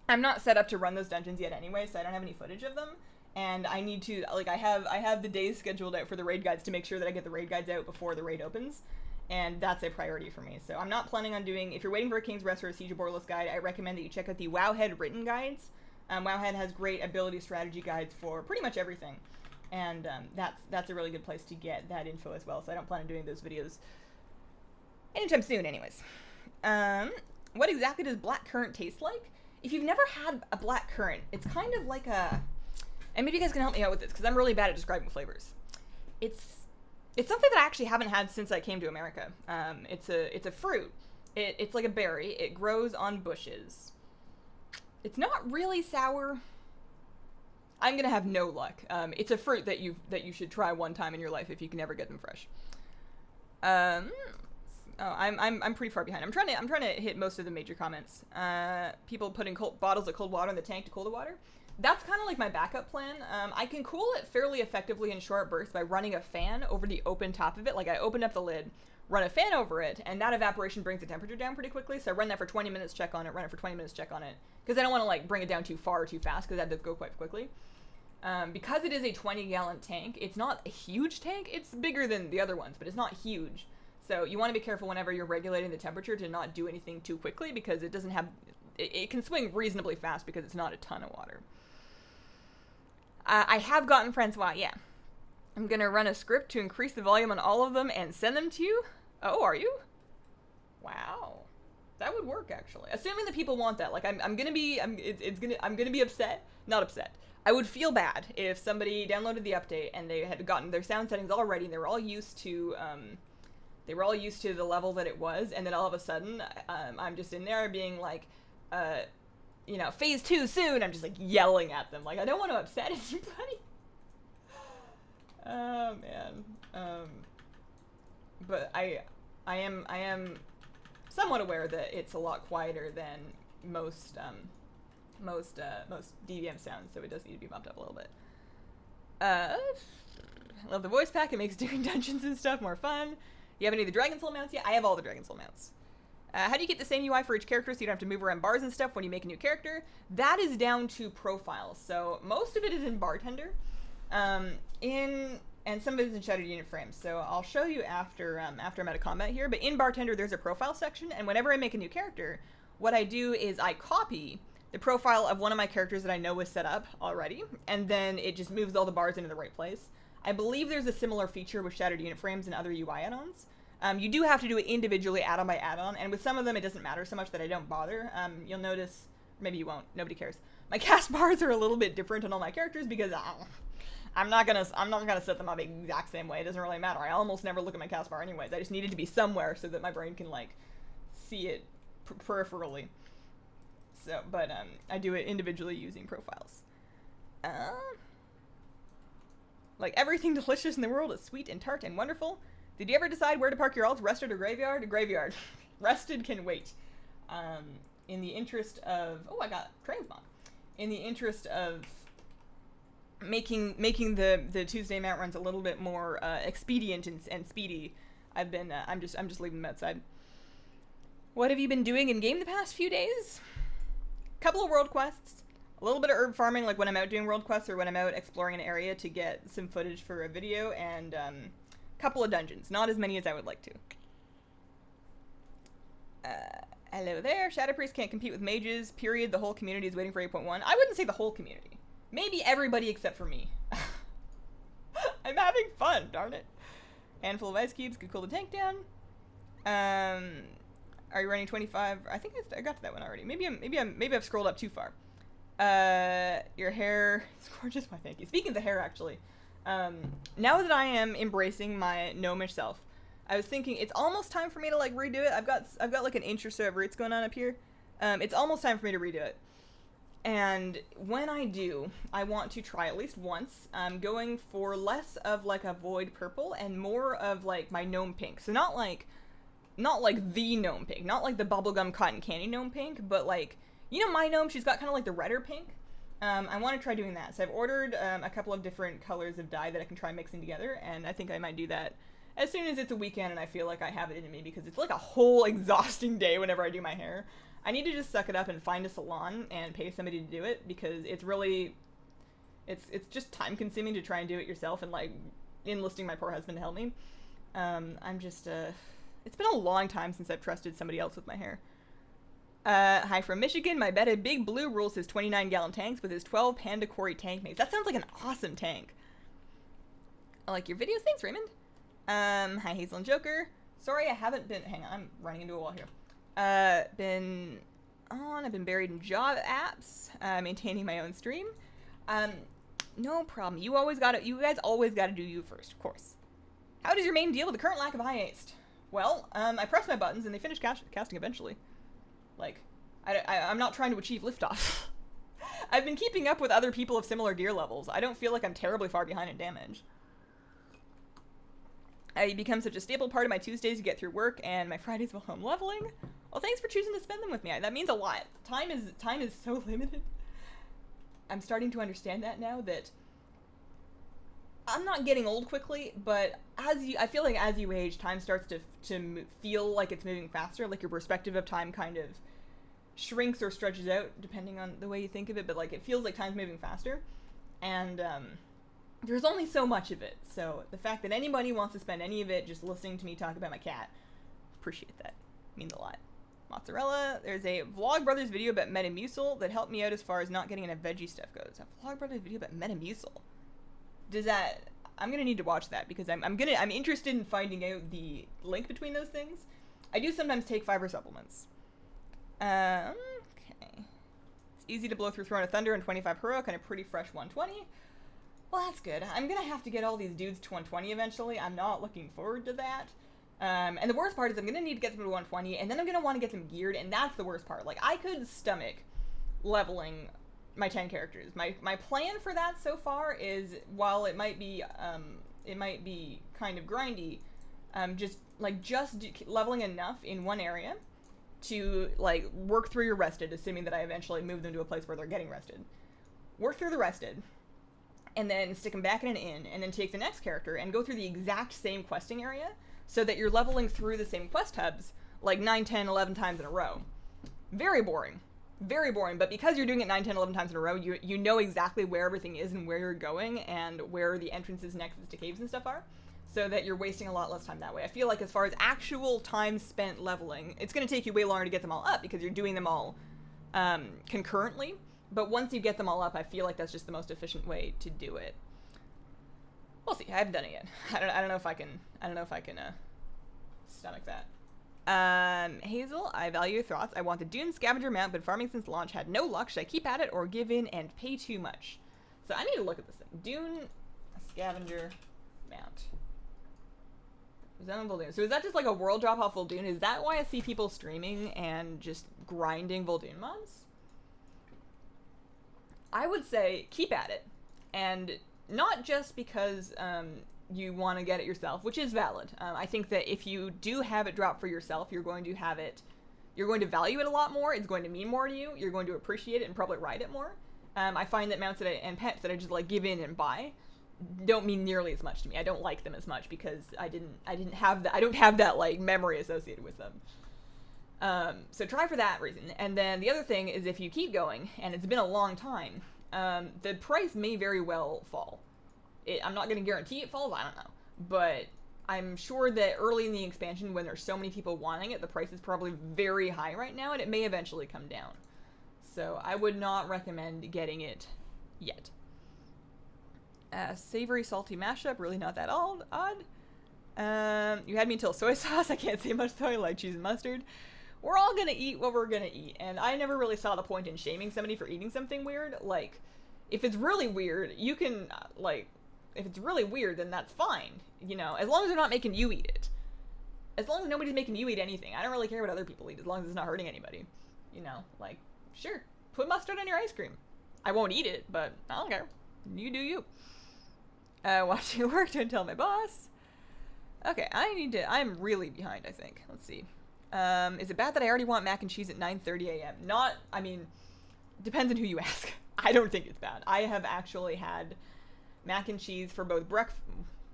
I'm not set up to run those dungeons yet anyway, so I don't have any footage of them. And I need to, like, I have the days scheduled out for the raid guides to make sure that I get the raid guides out before the raid opens. And that's a priority for me. So I'm not planning on doing, if you're waiting for a King's Rest or a Siege of Boralus guide, I recommend that you check out the Wowhead written guides. Wowhead has great ability strategy guides for pretty much everything. And that's a really good place to get that info as well. So I don't plan on doing those videos anytime soon anyways. What exactly does black currant taste like? If you've never had a black currant, it's kind of like a, and maybe you guys can help me out with this because I'm really bad at describing flavors. It's something that I actually haven't had since I came to America. It's a fruit. It's like a berry. It grows on bushes. It's not really sour. I'm gonna have no luck. It's a fruit that you should try one time in your life if you can never get them fresh. I'm pretty far behind. I'm trying to hit most of the major comments. People putting bottles of cold water in the tank to cool the water. That's kind of like my backup plan. I can cool it fairly effectively in short bursts by running a fan over the open top of it. Like I open up the lid, run a fan over it, and that evaporation brings the temperature down pretty quickly. So I run that for 20 minutes, check on it, run it for 20 minutes, check on it. Because I don't want to like bring it down too far or too fast because that does go quite quickly. Because it is a 20-gallon tank, it's not a huge tank. It's bigger than the other ones, but it's not huge. So you want to be careful whenever you're regulating the temperature to not do anything too quickly because it doesn't have, it can swing reasonably fast because it's not a ton of water. I have gotten Francois, yeah. I'm going to run a script to increase the volume on all of them and send them to you. Oh, are you? Wow. That would work actually. Assuming that people want that. Like I'm going to be upset, not upset. I would feel bad if somebody downloaded the update and they had gotten their sound settings already and they were all used to the level that it was, and then all of a sudden I'm just in there being like phase 2 soon. I'm just like yelling at them. Like I don't want to upset anybody. Oh man. But I am somewhat aware that it's a lot quieter than most DVM sounds, so it does need to be bumped up a little bit. I love the voice pack. It makes doing dungeons and stuff more fun. You have any of the Dragon Soul mounts? Yeah, I have all the Dragon Soul mounts. How do you get the same UI for each character so you don't have to move around bars and stuff when you make a new character? That is down to profiles. So most of it is in Bartender, and some of it is in Shattered Unit Frames. So I'll show you after I'm out of combat here. But in Bartender, there's a profile section, and whenever I make a new character, what I do is I copy the profile of one of my characters that I know is set up already, and then it just moves all the bars into the right place. I believe there's a similar feature with Shattered Unit Frames and other UI add-ons. You do have to do it individually add-on by add-on, and with some of them it doesn't matter so much that I don't bother. You'll notice, maybe you won't, nobody cares. My cast bars are a little bit different on all my characters because I'm not gonna set them up the exact same way. It doesn't really matter. I almost never look at my cast bar anyways. I just need it to be somewhere so that my brain can like see it peripherally. So, but I do it individually using profiles. Like everything delicious in the world is sweet and tart and wonderful. Did you ever decide where to park your alts, Rested or Graveyard? Graveyard. Rested can wait. In the interest of, I got Transmon. In the interest of making the Tuesday mount runs a little bit more expedient and speedy, I'm just leaving them outside. What have you been doing in game the past few days? Couple of world quests, a little bit of herb farming, like when I'm out doing world quests or when I'm out exploring an area to get some footage for a video, and couple of dungeons, not as many as I would like to. Hello there. Shadow Priest can't compete with mages, period. The whole community is waiting for 8.1. I wouldn't say the whole community. Maybe everybody except for me. I'm having fun, darn it. Handful of ice cubes could cool the tank down. Are you running 25? I think I got to that one already. Maybe I've scrolled up too far. Your hair is gorgeous. Why, thank you. Speaking of the hair, actually, now that I am embracing my gnomish self, I was thinking it's almost time for me to like redo it. I've got like an inch or so of roots going on up here. It's almost time for me to redo it. And when I do, I want to try at least once. I'm going for less of like a void purple and more of like my gnome pink. So not like the gnome pink, not like the bubblegum cotton candy gnome pink, but like, you know, my gnome, she's got kind of like the redder pink. I want to try doing that. So I've ordered a couple of different colors of dye that I can try mixing together, and I think I might do that as soon as it's a weekend and I feel like I have it in me, because it's like a whole exhausting day whenever I do my hair. I need to just suck it up and find a salon and pay somebody to do it, because it's really, it's just time consuming to try and do it yourself, and like enlisting my poor husband to help me. I'm just, it's been a long time since I've trusted somebody else with my hair. Hi from Michigan. My beta Big Blue rules his 29-gallon tanks with his 12 Panda Quarry tank mates. That sounds like an awesome tank. I like your videos. Thanks, Raymond. Hi, Hazel and Joker. Sorry, I haven't been, hang on, I'm running into a wall here. I've been buried in job apps, maintaining my own stream. No problem. You guys always gotta do you first, of course. How does your main deal with the current lack of high aced? Well, I press my buttons and they finish casting eventually. Like, I'm not trying to achieve liftoff. I've been keeping up with other people of similar gear levels. I don't feel like I'm terribly far behind in damage. You become such a staple part of my Tuesdays to get through work and my Fridays while home leveling. Well, thanks for choosing to spend them with me. That means a lot. Time is so limited. I'm starting to understand that now, that I'm not getting old quickly, but I feel like as you age, time starts to feel like it's moving faster. Like your perspective of time kind of shrinks or stretches out depending on the way you think of it, but like it feels like time's moving faster. And there's only so much of it. So the fact that anybody wants to spend any of it just listening to me talk about my cat, appreciate that. Means a lot. Mozzarella. There's a Vlogbrothers video about Metamucil that helped me out as far as not getting into veggie stuff goes. A Vlogbrothers video about Metamucil. Does that... I'm gonna need to watch that, because I'm interested in finding out the link between those things. I do sometimes take fiber supplements. Okay. It's easy to blow through Throne of Thunder and 25 heroic and a pretty fresh 120. Well, that's good. I'm gonna have to get all these dudes to 120 eventually. I'm not looking forward to that. And the worst part is I'm gonna need to get them to 120, and then I'm gonna want to get them geared, and that's the worst part. Like, I could stomach leveling my 10 characters. My plan for that so far is, while it might be kind of grindy, just leveling enough in one area to like work through your rested, assuming that I eventually move them to a place where they're getting rested. Work through the rested, and then stick them back in an inn, and then take the next character and go through the exact same questing area, so that you're leveling through the same quest hubs like 9, 10, 11 times in a row. Very boring. Very boring, but because you're doing it 9, 10, 11 times in a row, you know exactly where everything is and where you're going and where the entrances and exits to caves and stuff are, so that you're wasting a lot less time that way. I feel like as far as actual time spent leveling, it's going to take you way longer to get them all up because you're doing them all concurrently, but once you get them all up, I feel like that's just the most efficient way to do it. We'll see. I haven't done it yet. I don't know if I can stomach that. Hazel, I value your thoughts. I want the Dune Scavenger mount, but farming since launch had no luck. Should I keep at it or give in and pay too much? So I need to look at this thing. Dune Scavenger mount. So is that just like a world drop off Vol'dun? Is that why I see people streaming and just grinding Vol'dun mobs? I would say keep at it. And not just because you want to get it yourself, which is valid. I think that if you do have it drop for yourself, you're going to value it a lot more. It's going to mean more to you. You're going to appreciate it and probably ride it more. I find that mounts and pets that I just like give in and buy don't mean nearly as much to me. I don't like them as much because I don't have that like memory associated with them. So try for that reason. And then the other thing is, if you keep going and it's been a long time, the price may very well fall. I'm not going to guarantee it falls, I don't know. But I'm sure that early in the expansion, when there's so many people wanting it, the price is probably very high right now, and it may eventually come down. So I would not recommend getting it yet. Savory salty mashup, really not that odd. You had me until soy sauce. I can't say much though. I like cheese and mustard. We're all gonna eat what we're gonna eat, and I never really saw the point in shaming somebody for eating something weird. Like, if it's really weird, you can, like, if it's really weird, then that's fine, you know, as long as they're not making you eat it. As long as nobody's making you eat anything. I don't really care what other people eat, as long as it's not hurting anybody. You know, like, sure, put mustard on your ice cream. I won't eat it, but I don't care. You do you. Watching work, don't tell my boss. Okay, I'm really behind, I think. Let's see. Is it bad that I already want mac and cheese at 9:30 a.m.? Not, I mean, depends on who you ask. I don't think it's bad. I have actually had mac and cheese for both breakfast.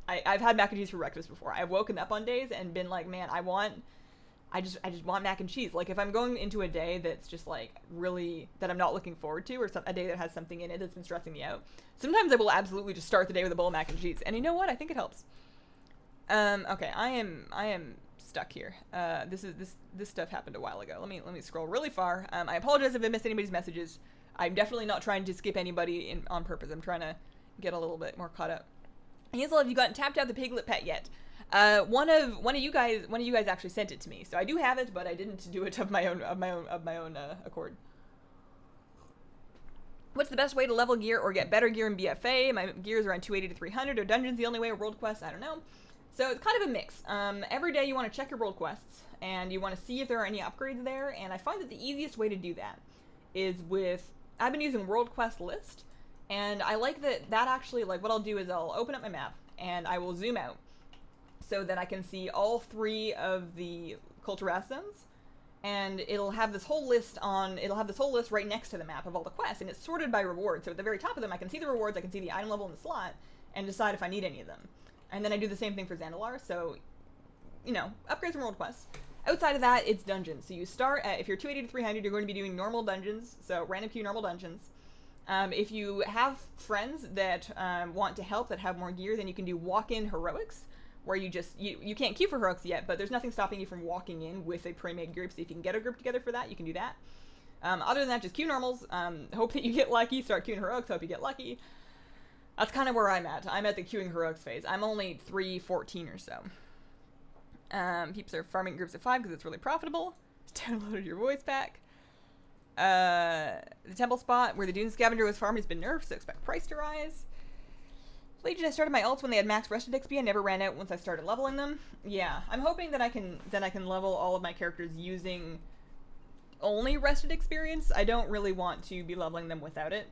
I've had mac and cheese for breakfast before. I've woken up on days and been like, man, I just want mac and cheese. Like, if I'm going into a day that's just like really, that I'm not looking forward to, or a day that has something in it that's been stressing me out, sometimes I will absolutely just start the day with a bowl of mac and cheese. And you know what? I think it helps. Okay, I am stuck here. This stuff happened a while ago. Let me scroll really far. I apologize if I missed anybody's messages. I'm definitely not trying to skip anybody on purpose. I'm trying to get a little bit more caught up. Hazel, have you gotten tapped out the piglet pet yet? One of you guys actually sent it to me, so I do have it, but I didn't do it of my own accord. What's the best way to level gear or get better gear in BFA? My gear is around 280 to 300. Are dungeons the only way, or world quests? I don't know. So it's kind of a mix. Every day you want to check your world quests, and you want to see if there are any upgrades there, and I find that the easiest way to do that is with, I've been using World Quest List, and I like that actually, like, what I'll do is I'll open up my map, and I will zoom out, so that I can see all 3 of the Culturas zones, and it'll have this whole list right next to the map of all the quests, and it's sorted by reward, so at the very top of them I can see the rewards, I can see the item level in the slot, and decide if I need any of them. And then I do the same thing for Zandalar, so, you know, upgrades from world quests. Outside of that, it's dungeons. So you start at, if you're 280 to 300, you're going to be doing normal dungeons, so random queue normal dungeons. If you have friends that want to help, that have more gear, then you can do walk-in heroics, where you just, you can't queue for heroics yet, but there's nothing stopping you from walking in with a pre-made group, so if you can get a group together for that, you can do that. Other than that, just queue normals, hope that you get lucky, start queuing heroics, hope you get lucky. That's kind of where I'm at. I'm at the queuing heroics phase. I'm only 314 or so. Peeps are farming groups of 5 because it's really profitable. Downloaded your voice pack. The temple spot where the Dune Scavenger was farmed has been nerfed, so expect price to rise. Legion, I started my ults when they had max rested XP and never ran out once I started leveling them. Yeah, I'm hoping that I can level all of my characters using only rested experience. I don't really want to be leveling them without it.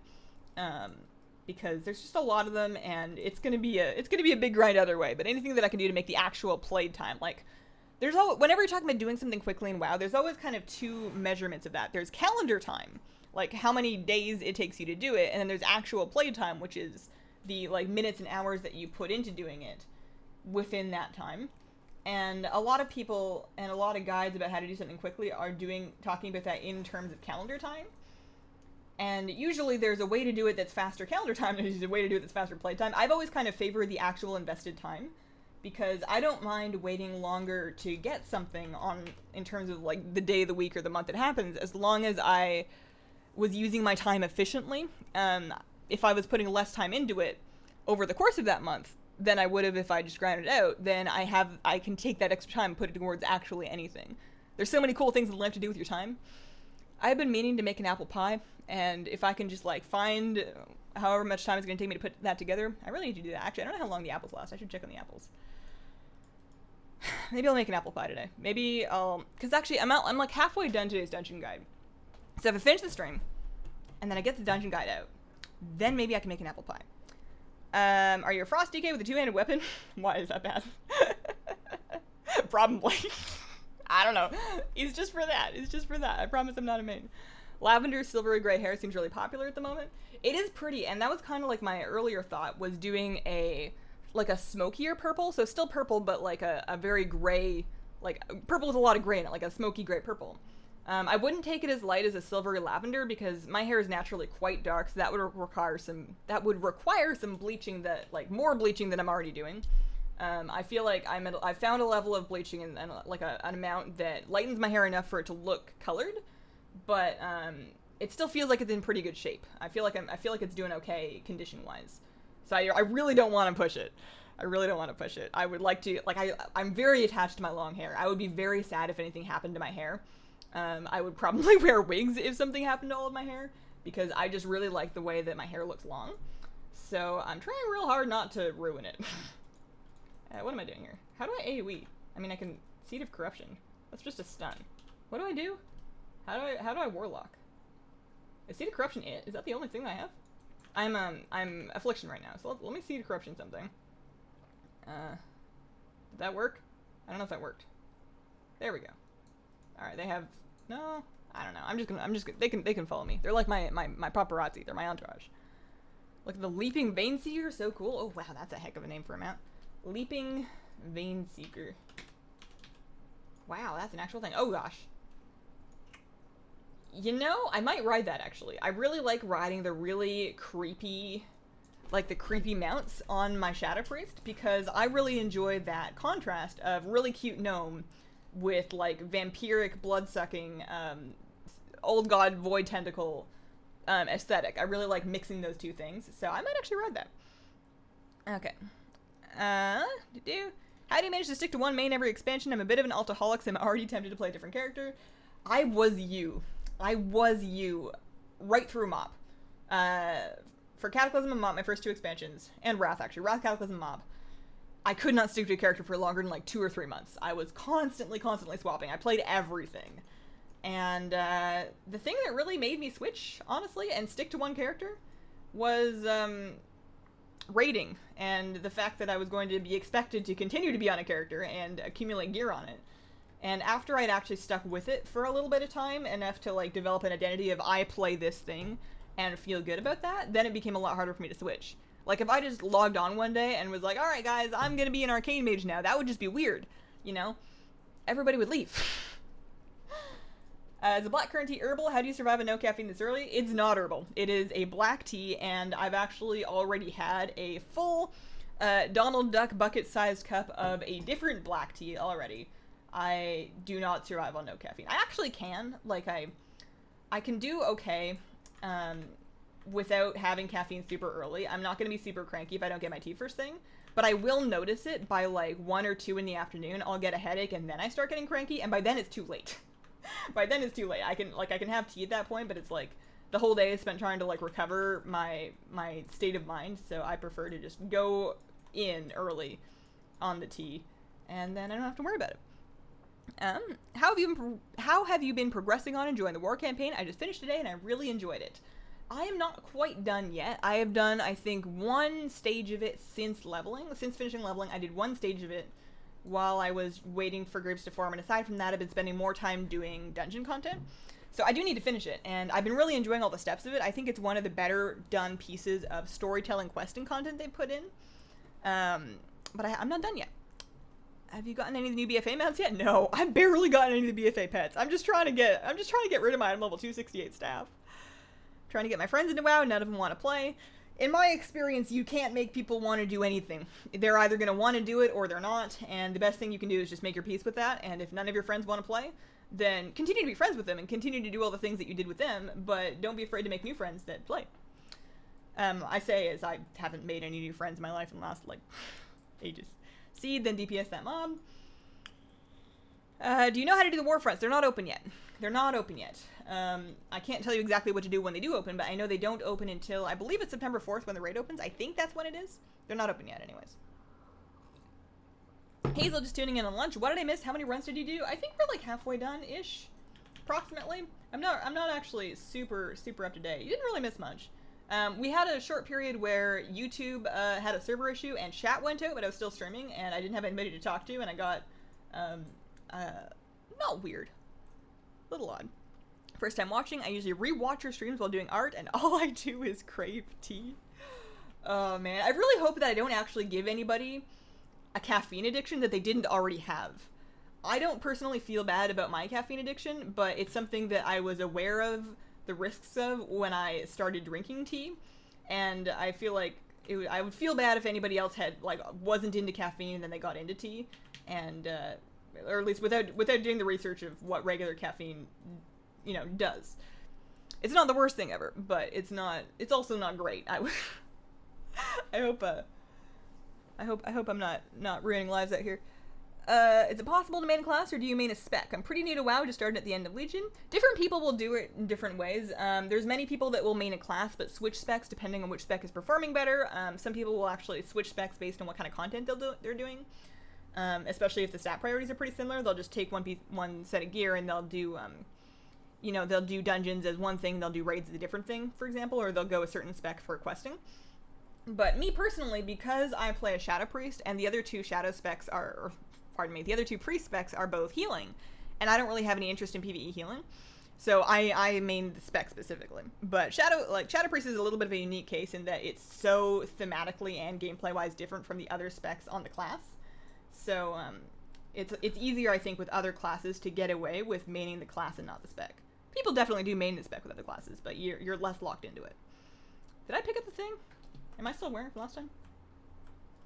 Because there's just a lot of them, and it's gonna be a big grind either way. But anything that I can do to make the actual played time, like, there's whenever you're talking about doing something quickly in WoW, there's always kind of 2 measurements of that. There's calendar time, like how many days it takes you to do it, and then there's actual played time, which is the like minutes and hours that you put into doing it within that time. And a lot of people and a lot of guides about how to do something quickly are talking about that in terms of calendar time. And usually there's a way to do it that's faster calendar time, and there's a way to do it that's faster playtime. I've always kind of favored the actual invested time, because I don't mind waiting longer to get something in terms of like the day, the week, or the month it happens, as long as I was using my time efficiently. If I was putting less time into it over the course of that month than I would have if I just grinded it out, then I can take that extra time and put it towards actually anything. There's so many cool things in life to do with your time. I've been meaning to make an apple pie, and if I can just like find however much time it's going to take me to put that together, I really need to do that. Actually, I don't know how long the apples last. I should check on the apples. Maybe I'll make an apple pie today. Maybe I'll, because actually I'm like halfway done today's dungeon guide. So if I finish the stream, and then I get the dungeon guide out, then maybe I can make an apple pie. Are you a Frost DK with a 2-handed weapon? Why is that bad? Probably. I don't know. It's just for that. I promise I'm not a main. Lavender, silvery gray hair seems really popular at the moment. It is pretty, and that was kind of like my earlier thought, was doing a smokier purple. So still purple, but like a very gray, like purple with a lot of gray in it, like a smoky gray purple. I wouldn't take it as light as a silvery lavender because my hair is naturally quite dark, so that would require some bleaching, more bleaching than I'm already doing. I feel like I've found a level of bleaching and like an amount that lightens my hair enough for it to look colored, but it still feels like it's in pretty good shape. I feel like it's doing okay condition wise. So I really don't want to push it. I really don't want to push it. I would like to, like, I'm very attached to my long hair. I would be very sad if anything happened to my hair. I would probably wear wigs if something happened to all of my hair, because I just really like the way that my hair looks long. So I'm trying real hard not to ruin it. What am I doing here? How do I AoE? I mean, I can Seed of Corruption. That's just a stun. What do I do? How do I Warlock? Is Seed of Corruption it? Is that the only thing that I have? I'm Affliction right now, so let me Seed of Corruption something. Did that work? I don't know if that worked. There we go. Alright, they have, no, I don't know. I'm just gonna, they can follow me. They're like my paparazzi. They're my entourage. Look at the Leaping Vein Seeker, so cool. Oh wow, that's a heck of a name for a mount. Leaping Vein Seeker. Wow, that's an actual thing. Oh gosh. You know, I might ride that actually. I really like riding the really creepy, like the creepy mounts on my Shadow Priest, because I really enjoy that contrast of really cute gnome with like vampiric, blood-sucking, old god void tentacle aesthetic. I really like mixing those two things, so I might actually ride that. Okay. How do you manage to stick to one main every expansion? I'm a bit of an alcoholic, so I'm already tempted to play a different character. I was you right through Mob. For Cataclysm and Mob, my first two expansions, and Wrath actually, Wrath, Cataclysm, Mob, I could not stick to a character for longer than like 2 or 3 months. I was constantly swapping. I played everything. And the thing that really made me switch, honestly, and stick to one character was raiding, and the fact that I was going to be expected to continue to be on a character and accumulate gear on it. And after I'd actually stuck with it for a little bit of time, enough to like develop an identity of I play this thing and feel good about that, then it became a lot harder for me to switch. Like if I just logged on one day and was like, alright guys, I'm gonna be an arcane mage now, that would just be weird, you know? Everybody would leave. As a black currant tea herbal, how do you survive a no caffeine this early? It's not herbal. It is a black tea, and I've actually already had a full Donald Duck bucket-sized cup of a different black tea already. I do not survive on no caffeine. I actually can. Like, I can do okay without having caffeine super early. I'm not going to be super cranky if I don't get my tea first thing, but I will notice it by like 1 or 2 in the afternoon. I'll get a headache, and then I start getting cranky, and by then it's too late. By then it's too late. I can have tea at that point, but it's like the whole day is spent trying to like recover my state of mind, so I prefer to just go in early on the tea, and then I don't have to worry about it. How have you been progressing on enjoying the war campaign? I just finished today and I really enjoyed it. I am not quite done yet. I have done, I think, 1 stage of it since finishing leveling. I did 1 stage of it while I was waiting for groups to form, and aside from that, I've been spending more time doing dungeon content. So I do need to finish it, and I've been really enjoying all the steps of it. I think it's one of the better done pieces of storytelling questing content they've put in. But I'm not done yet. Have you gotten any of the new BFA mounts yet? No, I've barely gotten any of the BFA pets. I'm just trying to get rid of my item level 268 staff. Trying to get my friends into WoW, none of them want to play. In my experience, you can't make people want to do anything. They're either going to want to do it or they're not, and the best thing you can do is just make your peace with that, and if none of your friends want to play, then continue to be friends with them and continue to do all the things that you did with them, but don't be afraid to make new friends that play. I say as I haven't made any new friends in my life in the last, like, ages. Seed, then DPS that mob. Do you know how to do the war fronts? They're not open yet. I can't tell you exactly what to do when they do open, but I know they don't open until, I believe it's September 4th when the raid opens. I think that's when it is. They're not open yet anyways. Hazel just tuning in on lunch. What did I miss? How many runs did you do? I think we're like halfway done-ish, approximately. I'm not actually super up to date. You didn't really miss much. We had a short period where YouTube had a server issue and chat went out, but I was still streaming and I didn't have anybody to talk to, and I got not weird, a little odd. First time watching, I usually re-watch your streams while doing art, and all I do is crave tea. Oh man, I really hope that I don't actually give anybody a caffeine addiction that they didn't already have. I don't personally feel bad about my caffeine addiction, but it's something that I was aware of the risks of when I started drinking tea, and I feel like I would feel bad if anybody else had like wasn't into caffeine and then they got into tea, and or at least without doing the research of what regular caffeine, does. It's not the worst thing ever, but it's also not great. I hope I'm not ruining lives out here. Is it possible to main a class, or do you main a spec? I'm pretty new to WoW, just started at the end of Legion. Different people will do it in different ways. There's many people that will main a class, but switch specs depending on which spec is performing better. Some people will actually switch specs based on what kind of content they're doing. Especially if the stat priorities are pretty similar, they'll just take one set of gear and they'll do, they'll do dungeons as one thing, they'll do raids as a different thing, for example, or they'll go a certain spec for questing. But me personally, because I play a Shadow Priest, and the other two Shadow specs the other two Priest specs are both healing, and I don't really have any interest in PvE healing, so I main the spec specifically. But Shadow Priest is a little bit of a unique case in that it's so thematically and gameplay-wise different from the other specs on the class. So it's easier, I think, with other classes to get away with maining the class and not the spec. People definitely do main the spec with other classes, but you're less locked into it. Did I pick up the thing? Am I still wearing it from last time?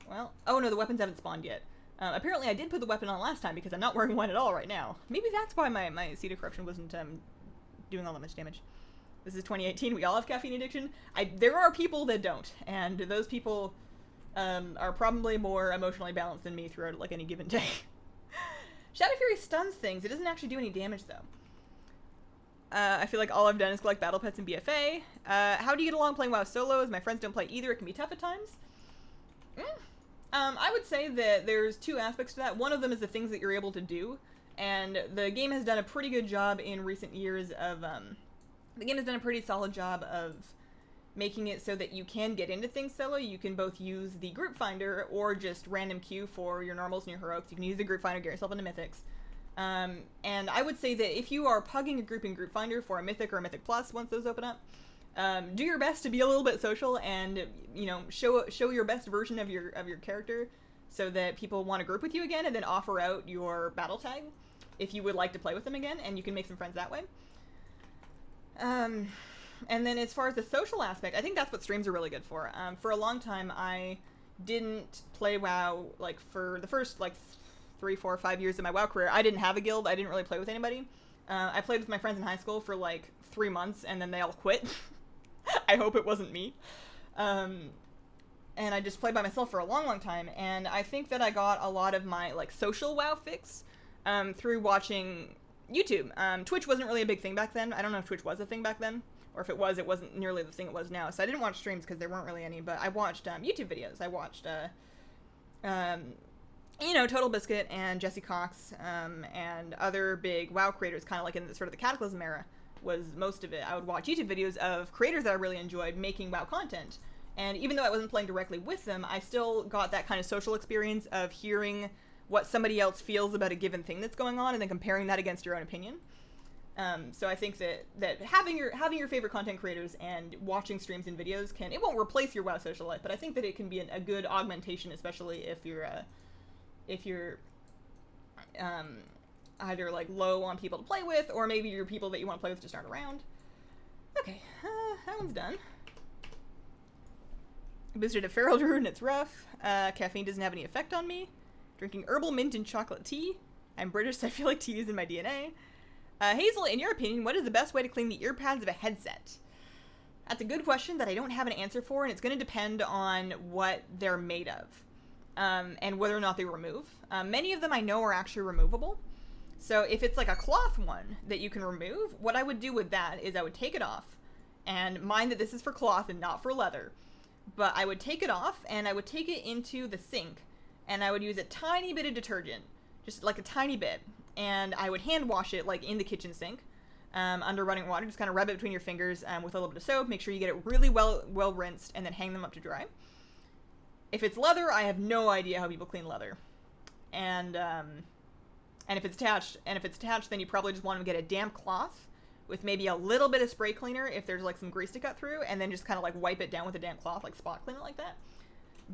Well, oh no, the weapons haven't spawned yet. Apparently I did put the weapon on last time because I'm not wearing one at all right now. Maybe that's why my Seed of Corruption wasn't doing all that much damage. This is 2018, we all have caffeine addiction. There are people that don't, and those people are probably more emotionally balanced than me throughout like any given day. Shadow Fury stuns things. It doesn't actually do any damage though. I feel like all I've done is collect battle pets in BFA. How do you get along playing WoW solos? My friends don't play either. It can be tough at times. I would say that there's two aspects to that. One of them is the things that you're able to do, and the game has done a pretty good job in recent years of, the game has done a pretty solid job of making it so that you can get into things solo. You can both use the group finder or just random queue for your normals and your heroics. You can use the group finder, get yourself into mythics. And I would say that if you are pugging a group in group finder for a mythic or a mythic plus once those open up, do your best to be a little bit social and, show your best version of your character so that people want to group with you again, and then offer out your battle tag if you would like to play with them again, and you can make some friends that way. And then as far as the social aspect, I think that's what streams are really good for. For a long time, I didn't play WoW, like, for the first, 3, 4, 5 years of my WoW career. I didn't have a guild. I didn't really play with anybody. I played with my friends in high school for, 3 months, and then they all quit. I hope it wasn't me. And I just played by myself for a long, long time, and I think that I got a lot of my, social WoW fix through watching YouTube. Twitch wasn't really a big thing back then. I don't know if Twitch was a thing back then, or if it wasn't nearly the thing it was now. So I didn't watch streams because there weren't really any, but I watched YouTube videos. I watched, Total Biscuit and Jesse Cox, and other big WoW creators, kind of like in the sort of the Cataclysm era was most of it. I would watch YouTube videos of creators that I really enjoyed making WoW content. And even though I wasn't playing directly with them, I still got that kind of social experience of hearing what somebody else feels about a given thing that's going on and then comparing that against your own opinion. So I think that having your favorite content creators and watching streams and videos it won't replace your WoW social life, but I think that it can be a good augmentation, especially if you're either low on people to play with, or maybe your people that you want to play with just aren't around. Okay, that one's done. Boosted a feral druid and it's rough. Caffeine doesn't have any effect on me. Drinking herbal mint and chocolate tea. I'm British, so I feel like tea is in my DNA. Hazel, in your opinion, what is the best way to clean the ear pads of a headset? That's a good question that I don't have an answer for, and it's going to depend on what they're made of, and whether or not they remove. Many of them I know are actually removable. So if it's a cloth one that you can remove, what I would do with that is I would take it off, and mind that this is for cloth and not for leather, but I would take it off and I would take it into the sink, and I would use a tiny bit of detergent, just a tiny bit, and I would hand wash it in the kitchen sink, under running water. Just kind of rub it between your fingers with a little bit of soap. Make sure you get it really well rinsed, and then hang them up to dry. If it's leather, I have no idea how people clean leather, and if it's attached, then you probably just want to get a damp cloth with maybe a little bit of spray cleaner if there's some grease to cut through, and then just kind of wipe it down with a damp cloth, spot clean it like that.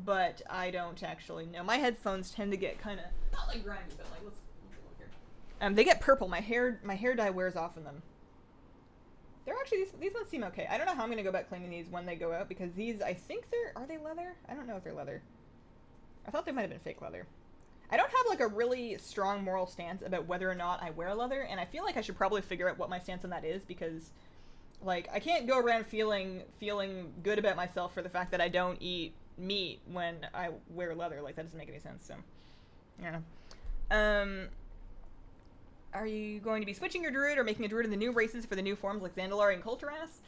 But I don't actually know. My headphones tend to get kind of not grimy, but let's look here. They get purple. My hair dye wears off in them. They're actually, these ones seem okay. I don't know how I'm going to go about cleaning these when they go out, because these, I think are they leather? I don't know if they're leather. I thought they might have been fake leather. I don't have like a really strong moral stance about whether or not I wear leather, and I feel like I should probably figure out what my stance on that is, because like I can't go around feeling good about myself for the fact that I don't eat meat when I wear leather. Like, that doesn't make any sense. So, yeah. Are you going to be switching your druid or making a druid in the new races for the new forms like Zandalari and Kulturas?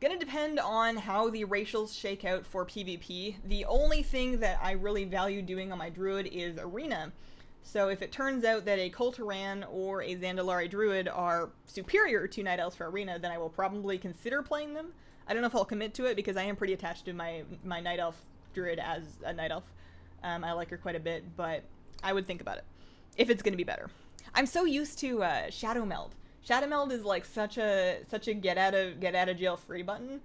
Gonna depend on how the racials shake out for PvP. The only thing that I really value doing on my druid is arena. So if it turns out that a Kulturan or a Zandalari druid are superior to Night Elves for arena, then I will probably consider playing them. I don't know if I'll commit to it, because I am pretty attached to my Night Elf druid as a Night Elf. I like her quite a bit, but I would think about it if it's gonna be better. I'm so used to Shadow Meld. Shadow Meld is like such a get out of jail free button.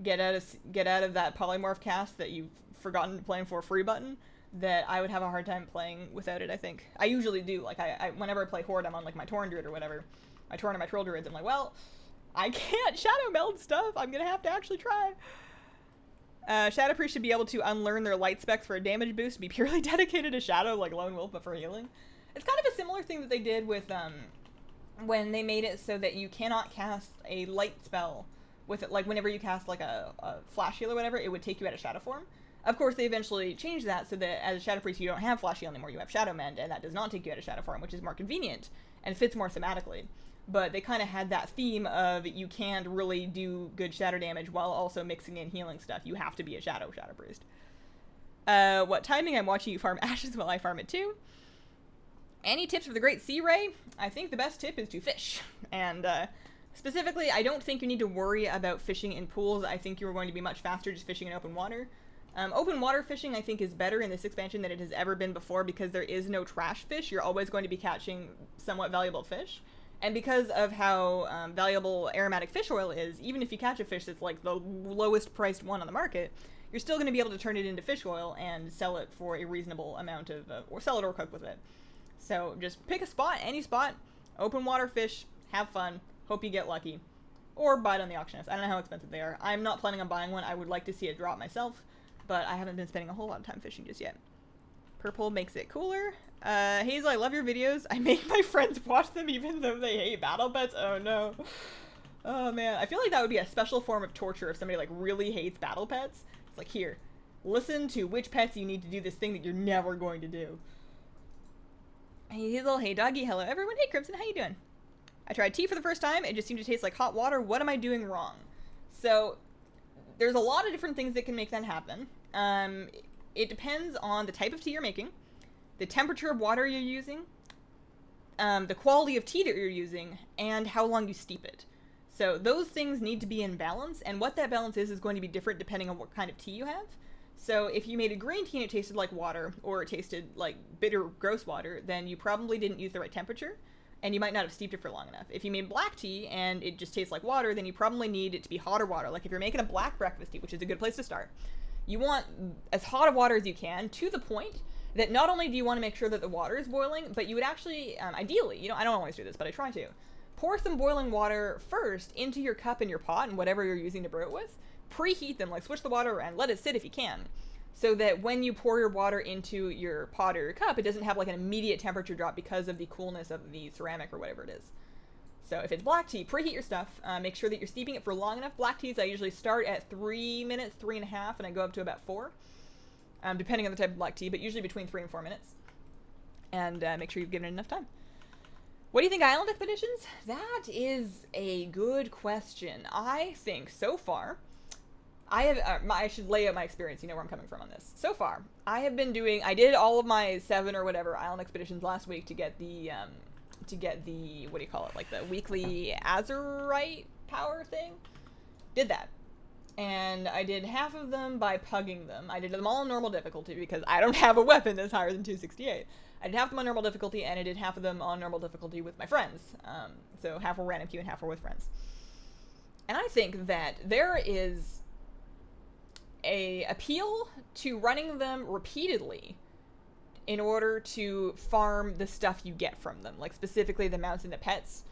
Get out of that polymorph cast that you've forgotten playing for free button, that I would have a hard time playing without it, I think. I usually do. Like, I whenever I play Horde, I'm on like my Tauren druid or whatever. My Tauren or my Troll druids, I'm like, well, I can't Shadow Meld stuff. I'm gonna have to actually try. Shadow Priest should be able to unlearn their light specs for a damage boost, be purely dedicated to Shadow, like Lone Wolf, but for healing. It's kind of a similar thing that they did with, when they made it so that you cannot cast a light spell with it. Like, whenever you cast, like, a Flash Heal or whatever, it would take you out of Shadow form. Of course, they eventually changed that so that as a Shadow Priest, you don't have Flash Heal anymore, you have Shadow Mend, and that does not take you out of Shadow form, which is more convenient, and fits more thematically. But they kind of had that theme of you can't really do good shadow damage while also mixing in healing stuff. You have to be a Shadow Priest. What timing? I'm watching you farm ashes while I farm it too. Any tips for the Great Sea Ray? I think the best tip is to fish. And specifically, I don't think you need to worry about fishing in pools. I think you're going to be much faster just fishing in open water. Open water fishing, I think, is better in this expansion than it has ever been before, because there is no trash fish. You're always going to be catching somewhat valuable fish. And because of how valuable aromatic fish oil is, even if you catch a fish that's like the lowest priced one on the market, you're still going to be able to turn it into fish oil and sell it for a reasonable amount of, or sell it or cook with it. So just pick a spot, any spot, open water fish, have fun, hope you get lucky, or buy it on the auction house. I don't know how expensive they are. I'm not planning on buying one. I would like to see it drop myself, but I haven't been spending a whole lot of time fishing just yet. Purple makes it cooler. Hazel, I love your videos. I make my friends watch them even though they hate battle pets. Oh no. Oh man, I feel like that would be a special form of torture if somebody like really hates battle pets. It's like, here, listen to which pets you need to do this thing that you're never going to do. Hey Hazel, hey doggy, hello everyone. Hey Crimson, how you doing? I tried tea for the first time. It just seemed to taste like hot water. What am I doing wrong? So there's a lot of different things that can make that happen. It depends on the type of tea you're making, the temperature of water you're using, the quality of tea that you're using, and how long you steep it. So those things need to be in balance, and what that balance is going to be different depending on what kind of tea you have. So if you made a green tea and it tasted like water, or it tasted like bitter, gross water, then you probably didn't use the right temperature, and you might not have steeped it for long enough. If you made black tea and it just tastes like water, then you probably need it to be hotter water. Like if you're making a black breakfast tea, which is a good place to start, you want as hot of water as you can, to the point that not only do you want to make sure that the water is boiling, but you would actually, ideally, you know, I don't always do this, but I try to, pour some boiling water first into your cup and your pot and whatever you're using to brew it with. Preheat them, like switch the water and let it sit if you can, so that when you pour your water into your pot or your cup, it doesn't have like an immediate temperature drop because of the coolness of the ceramic or whatever it is. So if it's black tea, preheat your stuff. Make sure that you're steeping it for long enough. Black teas, I usually start at 3 minutes, 3.5, and I go up to about 4, depending on the type of black tea, but usually between 3 and 4 minutes. And make sure you've given it enough time. What do you think, Island Expeditions? That is a good question. I think so far, I should lay out my experience. You know where I'm coming from on this. So far, I did all of my 7 or whatever Island Expeditions last week to get the, what do you call it? Like the weekly Azerite power thing. Did that. And I did half of them by pugging them. I did them all on normal difficulty because I don't have a weapon that's higher than 268. I did half of them on normal difficulty, and I did half of them on normal difficulty with my friends. So half were random queue and half were with friends. And I think that there is a appeal to running them repeatedly in order to farm the stuff you get from them, like specifically the mounts and the pets.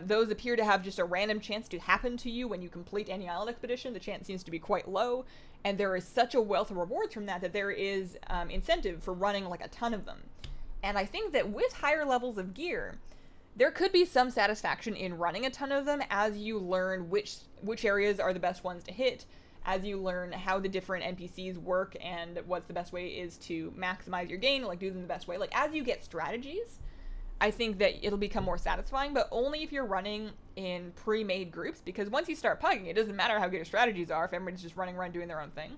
Those appear to have just a random chance to happen to you when you complete any island expedition. The chance seems to be quite low, and there is such a wealth of rewards from that there is incentive for running like a ton of them. And I think that with higher levels of gear, there could be some satisfaction in running a ton of them as you learn which areas are the best ones to hit, as you learn how the different NPCs work and what's the best way is to maximize your gain, like do them the best way. Like as you get strategies, I think that it'll become more satisfying, but only if you're running in pre-made groups, because once you start pugging, it doesn't matter how good your strategies are if everybody's just running around doing their own thing.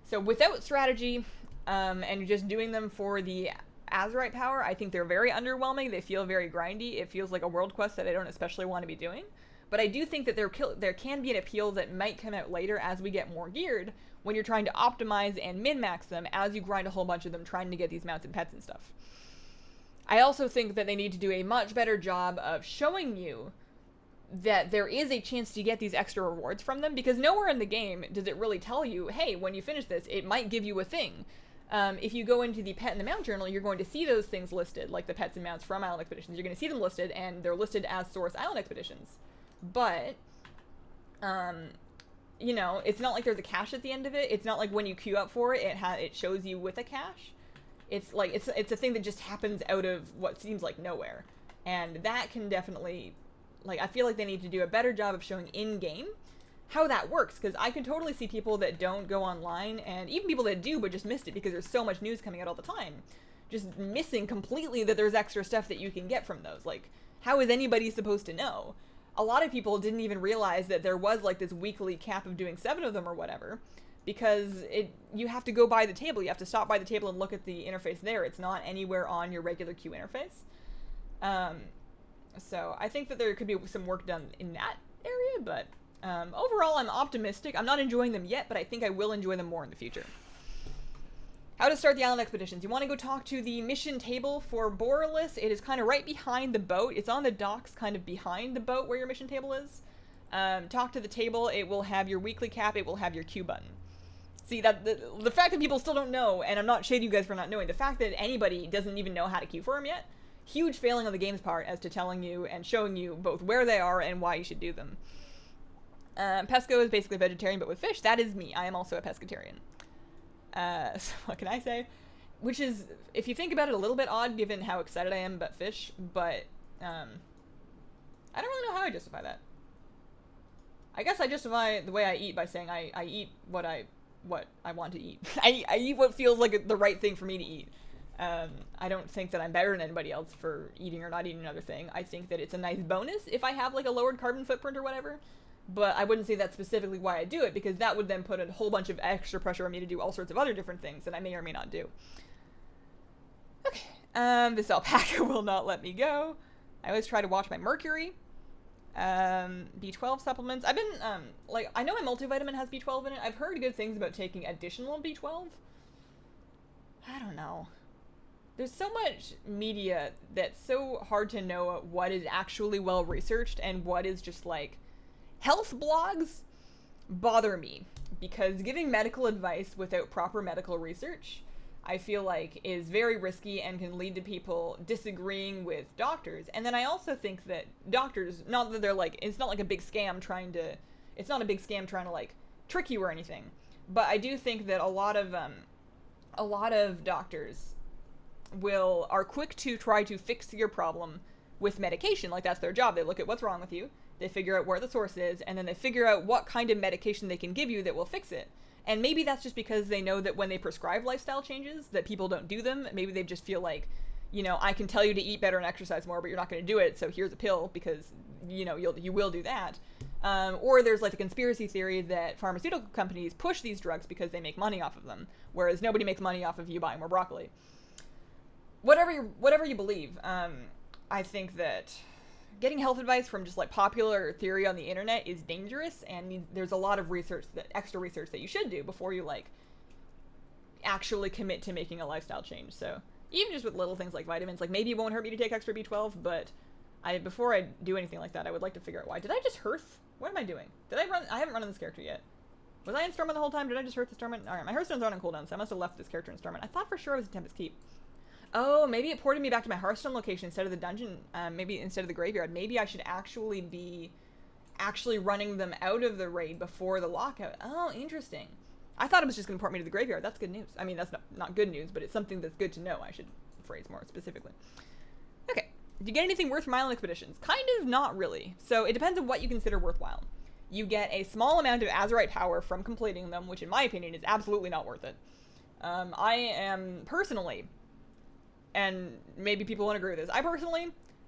So without strategy, and just doing them for the Azerite power, I think they're very underwhelming. They feel very grindy. It feels like a world quest that I don't especially want to be doing. But I do think that there can be an appeal that might come out later as we get more geared, when you're trying to optimize and min-max them as you grind a whole bunch of them trying to get these mounts and pets and stuff. I also think that they need to do a much better job of showing you that there is a chance to get these extra rewards from them, because nowhere in the game does it really tell you, hey, when you finish this, it might give you a thing. If you go into the pet and the mount journal, you're going to see those things listed, like the pets and mounts from island expeditions. You're going to see them listed, and they're listed as source island expeditions. But, you know, it's not like there's a cache at the end of it. It's not like when you queue up for it, it shows you with a cache. It's like, it's a thing that just happens out of what seems like nowhere. And that can definitely, like, I feel like they need to do a better job of showing in-game how that works, because I can totally see people that don't go online, and even people that do but just missed it because there's so much news coming out all the time, just missing completely that there's extra stuff that you can get from those. Like, how is anybody supposed to know? A lot of people didn't even realize that there was like this weekly cap of doing 7 of them or whatever, because you have to go by the table. You have to stop by the table and look at the interface there. It's not anywhere on your regular queue interface. So I think that there could be some work done in that area, but overall I'm optimistic. I'm not enjoying them yet, but I think I will enjoy them more in the future. How to start the island expeditions. You want to go talk to the mission table for Borealis. It is kind of right behind the boat. It's on the docks kind of behind the boat where your mission table is. Talk to the table. It will have your weekly cap. It will have your queue button. See, that the fact that people still don't know, and I'm not shading you guys for not knowing, the fact that anybody doesn't even know how to queue for them yet, huge failing on the game's part as to telling you and showing you both where they are and why you should do them. Pesco is basically vegetarian, but with fish. That is me. I am also a pescatarian. So what can I say? Which is, if you think about it, a little bit odd given how excited I am about fish, but I don't really know how I justify that. I guess I justify the way I eat by saying I eat what I want to eat. I eat what feels like the right thing for me to eat. I don't think that I'm better than anybody else for eating or not eating another thing. I think that it's a nice bonus if I have like a lowered carbon footprint or whatever. But I wouldn't say that's specifically why I do it, because that would then put a whole bunch of extra pressure on me to do all sorts of other different things that I may or may not do. Okay, this alpaca will not let me go. I always try to watch my mercury. B12 supplements. I've been, like, I know my multivitamin has B12 in it. I've heard good things about taking additional B12. I don't know. There's so much media that's so hard to know what is actually well researched and what is just like, health blogs bother me, because giving medical advice without proper medical research, I feel like, is very risky and can lead to people disagreeing with doctors. And then I also think that doctors, not that they're like, it's not like a big scam trying to like trick you or anything, but I do think that a lot of doctors are quick to try to fix your problem with medication. Like, that's their job. They look at what's wrong with you, they figure out where the source is, and then they figure out what kind of medication they can give you that will fix it. And maybe that's just because they know that when they prescribe lifestyle changes, that people don't do them. Maybe they just feel like, you know, I can tell you to eat better and exercise more, but you're not going to do it, so here's a pill because, you know, you will do that. Or there's like the conspiracy theory that pharmaceutical companies push these drugs because they make money off of them, whereas nobody makes money off of you buying more broccoli. Whatever you believe, I think that getting health advice from just like popular theory on the internet is dangerous, and there's a lot of extra research that you should do before you like actually commit to making a lifestyle change. So even just with little things like vitamins, like maybe it won't hurt me to take extra B12, but before I do anything like that, I would like to figure out why. Did I just hearth? What am I doing? I haven't run on this character yet. Was I in Stormwind the whole time? Did I just hearth the Stormwind? Alright, my Hearthstones aren't on cooldown, so I must have left this character in Stormwind. I thought for sure I was in Tempest Keep. Oh, maybe it ported me back to my Hearthstone location instead of the dungeon, maybe instead of the graveyard. Maybe I should actually be running them out of the raid before the lockout. Oh, interesting. I thought it was just going to port me to the graveyard. That's good news. I mean, that's not good news, but it's something that's good to know. I should phrase more specifically. Okay. Do you get anything worth from island expeditions? Kind of not really. So it depends on what you consider worthwhile. You get a small amount of Azerite power from completing them, which in my opinion is absolutely not worth it. I am personally, and maybe people won't agree with this, I personally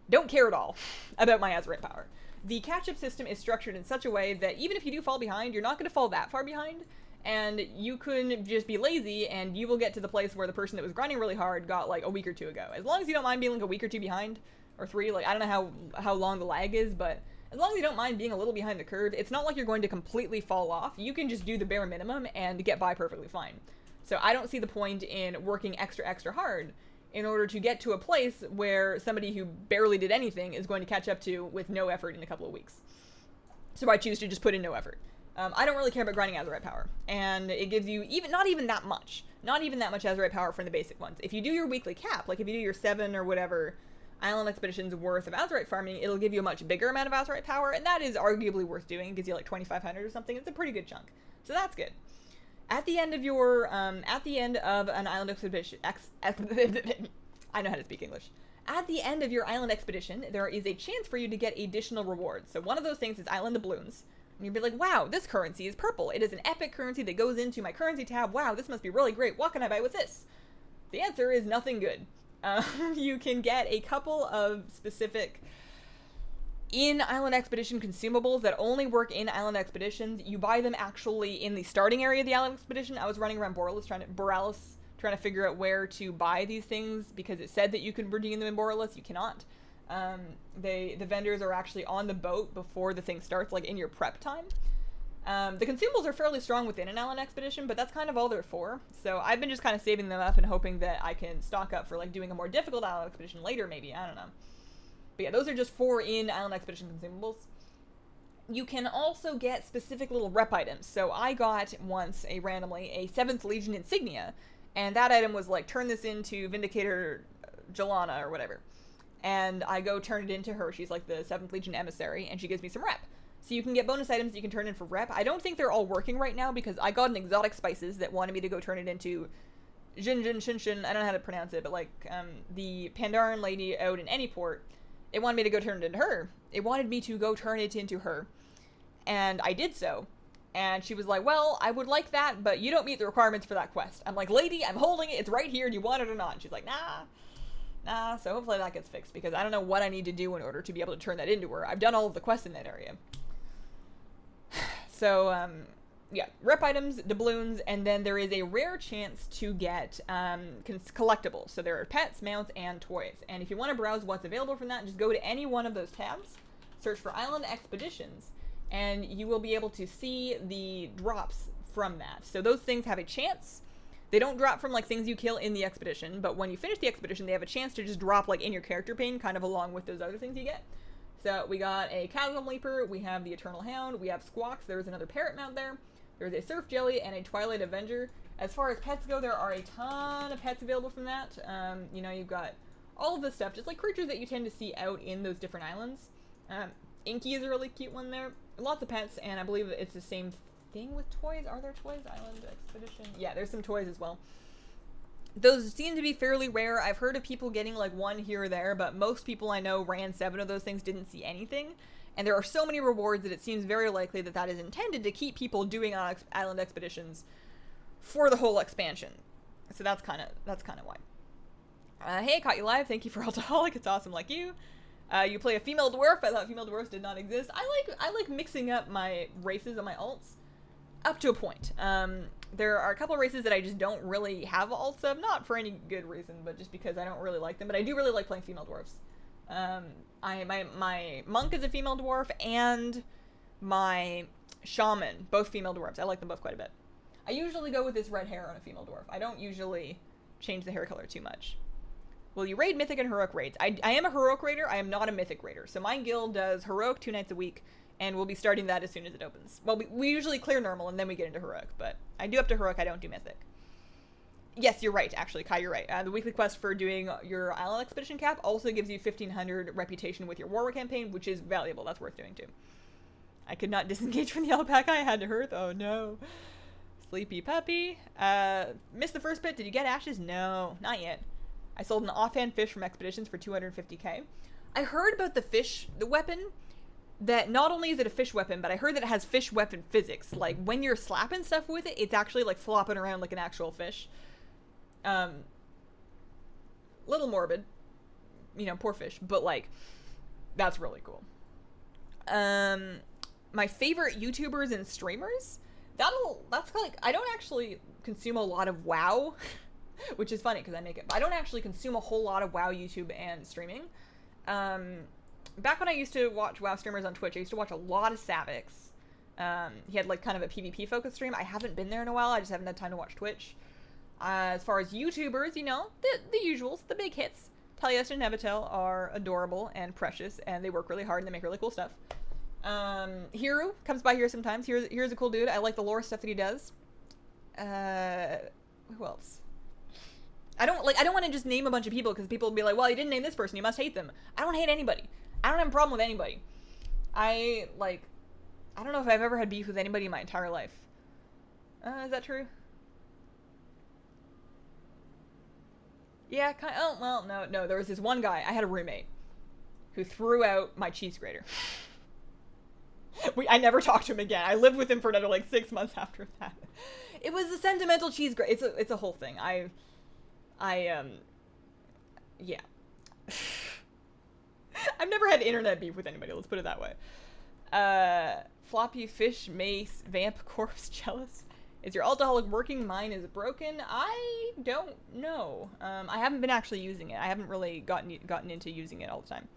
don't care at all about my Azerite power. The catch-up system is structured in such a way that even if you do fall behind, you're not going to fall that far behind, and you can just be lazy, and you will get to the place where the person that was grinding really hard got, like, a week or two ago. As long as you don't mind being, like, a week or two behind, or 3, like, I don't know how long the lag is, but as long as you don't mind being a little behind the curve, it's not like you're going to completely fall off. You can just do the bare minimum and get by perfectly fine. So I don't see the point in working extra hard in order to get to a place where somebody who barely did anything is going to catch up to with no effort in a couple of weeks. So I choose to just put in no effort. I don't really care about grinding Azerite power, and it gives you not even that much Azerite power from the basic ones. If you do your weekly cap, like if you do your 7 or whatever island expeditions worth of Azerite farming, it'll give you a much bigger amount of Azerite power, and that is arguably worth doing. It gives you like 2,500 or something. It's a pretty good chunk, so that's good. At the end of your, at the end of an island expedition, I know how to speak English. At the end of your island expedition, there is a chance for you to get additional rewards. So one of those things is island doubloons. And you'd be like, wow, this currency is purple. It is an epic currency that goes into my currency tab. Wow, this must be really great. What can I buy with this? The answer is nothing good. You can get a couple of specific in-island expedition consumables that only work in island expeditions. You buy them actually in the starting area of the island expedition. I was running around Borealis trying to figure out where to buy these things because it said that you could redeem them in Borealis. You cannot. The vendors are actually on the boat before the thing starts, like in your prep time. The consumables are fairly strong within an island expedition, but that's kind of all they're for. So I've been just kind of saving them up and hoping that I can stock up for like doing a more difficult island expedition later, maybe. I don't know. But yeah, those are just 4 in-island expedition consumables. You can also get specific little rep items. So I got once, randomly, a 7th Legion insignia, and that item was like, turn this into Vindicator Jelana or whatever. And I go turn it into her. She's like the 7th Legion emissary, and she gives me some rep. So you can get bonus items that you can turn in for rep. I don't think they're all working right now because I got an exotic spices that wanted me to go turn it into Jinjin Shinshin. I don't know how to pronounce it, but like the Pandaren lady out in Anyport. It wanted me to go turn it into her. It wanted me to go turn it into her. And I did so. And she was like, well, I would like that, but you don't meet the requirements for that quest. I'm like, lady, I'm holding it. It's right here. Do you want it or not? And she's like, nah. So hopefully that gets fixed because I don't know what I need to do in order to be able to turn that into her. I've done all of the quests in that area. So, yeah, rep items, doubloons, and then there is a rare chance to get collectibles. So there are pets, mounts, and toys. And if you want to browse what's available from that, just go to any one of those tabs, search for Island Expeditions, and you will be able to see the drops from that. So those things have a chance. They don't drop from, like, things you kill in the expedition, but when you finish the expedition, they have a chance to just drop, like, in your character pane, kind of along with those other things you get. So we got a Chasm Leaper, we have the Eternal Hound, we have Squawks, there's another Parrot Mount there, there's a Surf Jelly, and a Twilight Avenger. As far as pets go, there are a ton of pets available from that. You know, you've got all of this stuff, just like creatures that you tend to see out in those different islands. Inky is a really cute one there. Lots of pets, and I believe it's the same thing with toys. Are there toys? Island Expedition? Yeah, there's some toys as well. Those seem to be fairly rare. I've heard of people getting like 1 here or there, but most people I know ran 7 of those things, didn't see anything. And there are so many rewards that it seems very likely that that is intended to keep people doing island expeditions for the whole expansion. So that's kind of why. Hey, I caught you live. Thank you for Alcoholic. It's awesome like you. You play a female dwarf. I thought female dwarfs did not exist. I like mixing up my races and my alts up to a point. There are a couple of races that I just don't really have alts of, not for any good reason, but just because I don't really like them. But I do really like playing female dwarfs. My monk is a female dwarf, and my shaman, both female dwarfs. I like them both quite a bit. I usually go with this red hair on a female dwarf. I don't usually change the hair color too much. Will you raid Mythic and Heroic raids? I am a Heroic raider. I am not a Mythic raider. So my guild does Heroic 2 nights a week, and we'll be starting that as soon as it opens. Well, we usually clear normal, and then we get into Heroic, but I do up to Heroic. I don't do Mythic. Yes, you're right, actually, Kai, you're right. The weekly quest for doing your island expedition cap also gives you 1500 reputation with your war campaign, which is valuable. That's worth doing, too. I could not disengage from the alpaca. I had to hurt. Oh, no. Sleepy puppy. Missed the first bit. Did you get ashes? No, not yet. I sold an offhand fish from expeditions for 250k. I heard about the weapon, that not only is it a fish weapon, but I heard that it has fish weapon physics. Like, when you're slapping stuff with it, it's actually, like, flopping around like an actual fish. Little morbid. You know, poor fish. But, like, that's really cool. My favorite YouTubers and streamers? That's like, I don't actually consume a lot of WoW, which is funny because I make it, but I don't actually consume a whole lot of WoW YouTube and streaming. Back when I used to watch WoW streamers on Twitch, I used to watch a lot of Savix. He had like kind of a PvP focused stream. I haven't been there in a while. I just haven't had time to watch Twitch. As far as YouTubers, you know, the usuals, the big hits. Taliesta and Nevatel are adorable and precious, and they work really hard and they make really cool stuff. Hiru comes by here sometimes. Here's a cool dude. I like the lore stuff that he does. Who else? I don't want to just name a bunch of people because people will be like, well, you didn't name this person, you must hate them. I don't hate anybody. I don't have a problem with anybody. I don't know if I've ever had beef with anybody in my entire life. Is that true? Yeah, oh, well, no, there was this one guy, I had a roommate, who threw out my cheese grater. I never talked to him again. I lived with him for another, like, 6 months after that. It was a sentimental cheese grater. It's a whole thing. Yeah. I've never had internet beef with anybody, let's put it that way. Floppy fish, mace, vamp, corpse, jealous. Is your alcoholic working? Mine is broken. I don't know. I haven't been actually using it. I haven't really gotten into using it all the time.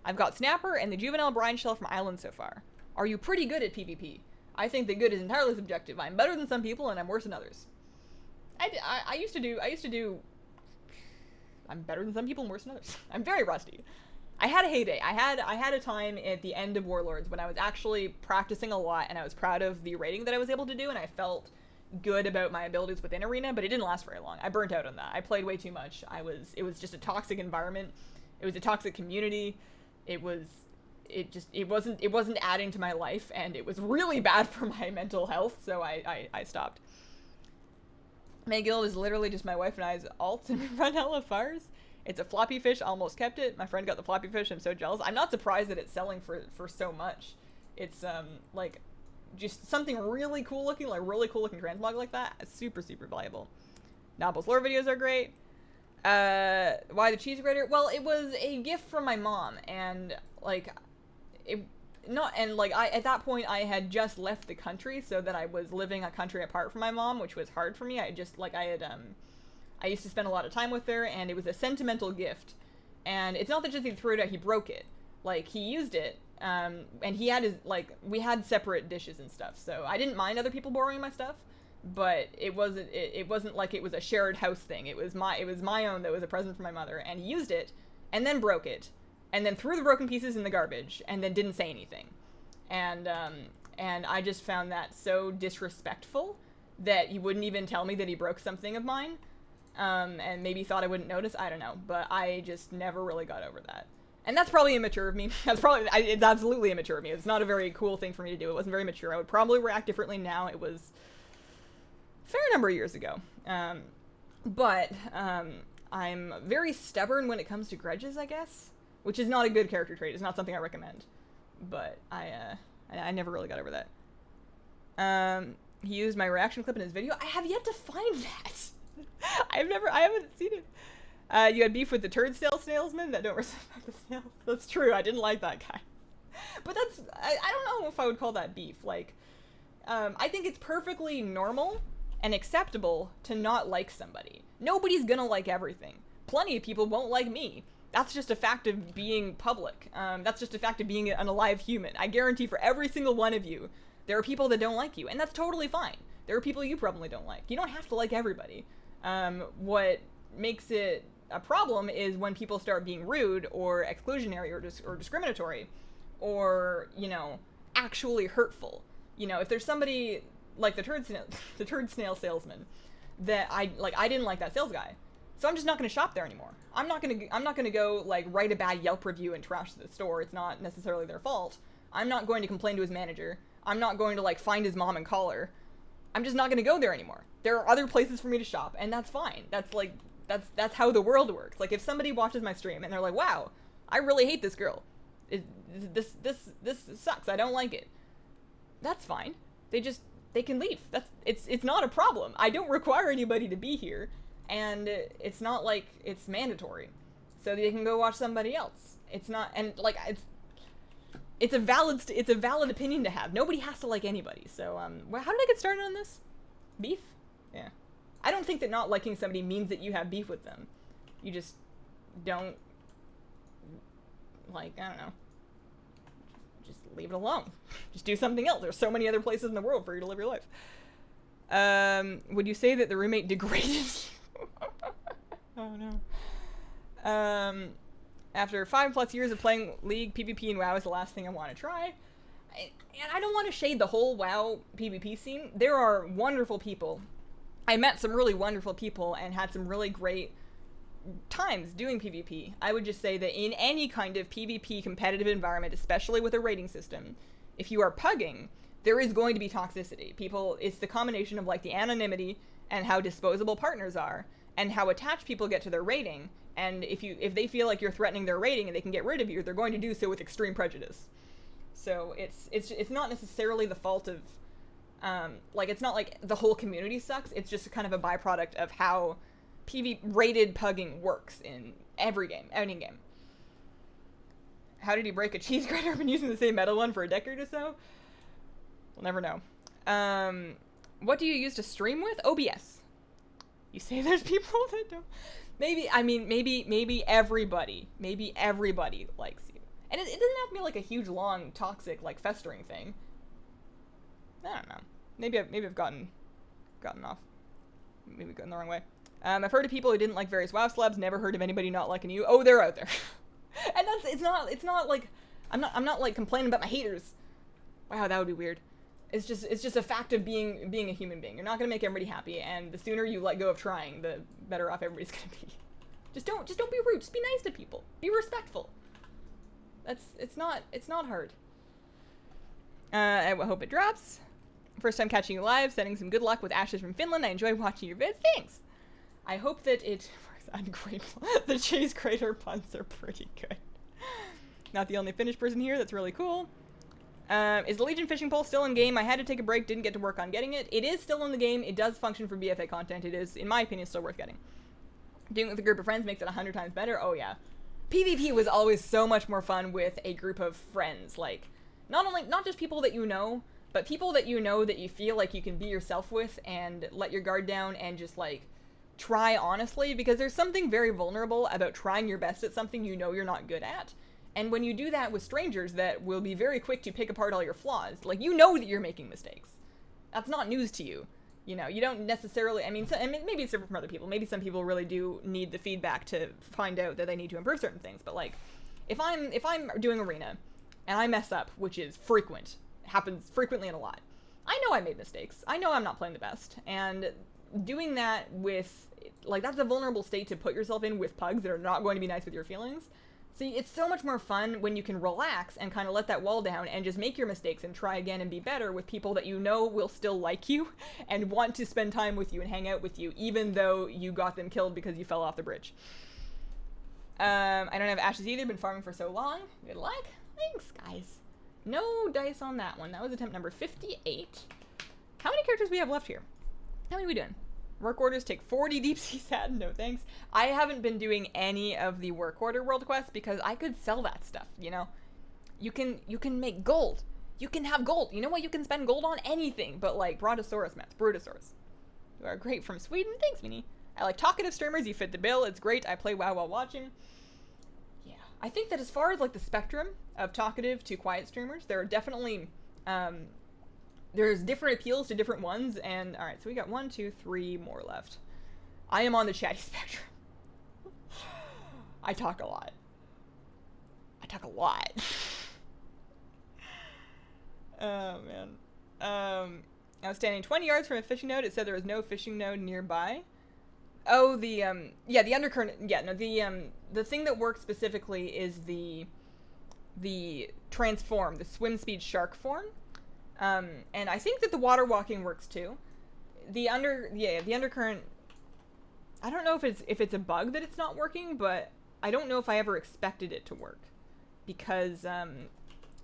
I've got Snapper and the juvenile brine shell from Island so far. Are you pretty good at PvP? I think the good is entirely subjective. I'm better than some people and I'm worse than others. I used to do. I'm better than some people and worse than others. I'm very rusty. I had a heyday. I had a time at the end of Warlords when I was actually practicing a lot and I was proud of the rating that I was able to do and I felt good about my abilities within Arena, but it didn't last very long. I burnt out on that. I played way too much. It was just a toxic environment. It was a toxic community. It wasn't adding to my life and it was really bad for my mental health, so I stopped. My guild is literally just my wife and I's alt and we run hella fires. It's a floppy fish, almost kept it. My friend got the floppy fish, I'm so jealous. I'm not surprised that it's selling for so much. It's like just something really cool looking, like really cool looking transmog like that. It's super, super valuable. Nobbles lore videos are great. Why the cheese grater? Well, it was a gift from my mom and like at that point I had just left the country, so that I was living a country apart from my mom, which was hard for me. I used to spend a lot of time with her, and it was a sentimental gift. And it's not that just he threw it out, he broke it. Like, he used it, and he had we had separate dishes and stuff, so I didn't mind other people borrowing my stuff, but it wasn't like it was a shared house thing. It was my own that was a present from my mother, and he used it, and then broke it, and then threw the broken pieces in the garbage, and then didn't say anything. And I just found that so disrespectful that he wouldn't even tell me that he broke something of mine. And maybe thought I wouldn't notice, I don't know, but I just never really got over that. And that's probably immature of me. It's absolutely immature of me. It's not a very cool thing for me to do. It wasn't very mature. I would probably react differently now. It was a fair number of years ago. But I'm very stubborn when it comes to grudges, I guess, which is not a good character trait. It's not something I recommend, but I never really got over that. He used my reaction clip in his video. I have yet to find that. I haven't seen it. You had beef with the turd salesman that don't respect the snails. That's true. I didn't like that guy. But I don't know if I would call that beef. Like, I think it's perfectly normal and acceptable to not like somebody. Nobody's gonna like everything. Plenty of people won't like me. That's just a fact of being public. That's just a fact of being an alive human. I guarantee for every single one of you, there are people that don't like you, and that's totally fine. There are people you probably don't like. You don't have to like everybody. What makes it a problem is when people start being rude or exclusionary or discriminatory or, you know, actually hurtful. You know, if there's somebody like the turd snail salesman, that I didn't like that sales guy. So I'm just not going to shop there anymore. I'm not going to go like write a bad Yelp review and trash the store. It's not necessarily their fault. I'm not going to complain to his manager. I'm not going to like find his mom and call her. I'm just not going to go there anymore. There are other places for me to shop, and that's fine. That's how the world works. Like if somebody watches my stream and they're like, "Wow, I really hate this girl. This sucks. I don't like it." That's fine. They can leave. It's not a problem. I don't require anybody to be here, and it's not like it's mandatory. So they can go watch somebody else. It's not, and like it's a valid opinion to have. Nobody has to like anybody. So how did I get started on this? Beef? Yeah. I don't think that not liking somebody means that you have beef with them. You just don't, like, I don't know. Just leave it alone. Just do something else. There's so many other places in the world for you to live your life. Would you say that the roommate degraded you? Oh no. After 5+ years of playing League, PvP and WoW is the last thing I want to try. And I don't want to shade the whole WoW PvP scene. There are wonderful people. I met some really wonderful people and had some really great times doing PvP. I would just say that in any kind of PvP competitive environment, especially with a rating system, if you are pugging, there is going to be toxicity. It's the combination of like the anonymity and how disposable partners are and how attached people get to their rating. And if they feel like you're threatening their rating and they can get rid of you, they're going to do so with extreme prejudice. So it's not necessarily the fault of like, it's not like the whole community sucks. It's just kind of a byproduct of how rated pugging works in every game, any game. How did he break a cheese grater? I've been using the same metal one for a decade or so. We'll never know. What do you use to stream with? OBS. You say there's people that don't. Maybe everybody likes you. And it doesn't have to be like a huge, long, toxic, like festering thing. I don't know. Maybe I've gotten off. Maybe gotten the wrong way. I've heard of people who didn't like various WoW celebs. Never heard of anybody not liking you. Oh, they're out there. And it's not like I'm not like complaining about my haters. Wow, that would be weird. It's just a fact of being a human being. You're not gonna make everybody happy, and the sooner you let go of trying, the better off everybody's gonna be. Just don't be rude. Just be nice to people. Be respectful. It's not hard. I hope it drops. First time catching you live. Sending some good luck with Ashes from Finland. I enjoy watching your vids. Thanks. I hope that it works. Ungrateful. The cheese grater puns are pretty good. Not the only Finnish person here. That's really cool. Is the Legion fishing pole still in game? I had to take a break. Didn't get to work on getting it. It is still in the game. It does function for BFA content. It is, in my opinion, still worth getting. Doing it with a group of friends makes it 100 times better. Oh yeah. PvP was always so much more fun with a group of friends. Like, not just people that you know, but people that you know that you feel like you can be yourself with and let your guard down and just like try honestly, because there's something very vulnerable about trying your best at something you know you're not good at. And when you do that with strangers that will be very quick to pick apart all your flaws, like, you know that you're making mistakes. That's not news to you. You know, you don't necessarily, I mean, maybe it's different from other people. Maybe some people really do need the feedback to find out that they need to improve certain things. But like, if I'm doing arena and I mess up, which is frequent, happens frequently and a lot, I know I made mistakes. I know I'm not playing the best. And doing that with, like, that's a vulnerable state to put yourself in with pugs that are not going to be nice with your feelings. See, it's so much more fun when you can relax and kind of let that wall down and just make your mistakes and try again and be better with people that you know will still like you and want to spend time with you and hang out with you, even though you got them killed because you fell off the bridge. I don't have ashes either, been farming for so long. Good luck. Thanks, guys. No dice on that one. That was attempt number 58. How many characters do we have left here? How many are we doing? Work orders take 40 deep sea sad. No thanks. I haven't been doing any of the work order world quests because I could sell that stuff, you know? You can make gold. You can have gold. You know what? You can spend gold on anything but like Brontosaurus mats. Brutosaurus. You are great from Sweden. Thanks, Minnie. I like talkative streamers. You fit the bill. It's great. I play WoW while watching. Yeah. I think that as far as like the spectrum of talkative to quiet streamers, there are definitely there's different appeals to different ones, and alright, so we got 1, 2, 3 more left. I am on the chatty spectrum. I talk a lot. Oh, man. I was standing 20 yards from a fishing node. It said there was no fishing node nearby. Oh, the undercurrent. Yeah, no, the thing that works specifically is the transform, the swim speed shark form. And I think that the water walking works too. The undercurrent, I don't know if it's a bug that it's not working, but I don't know if I ever expected it to work. Because,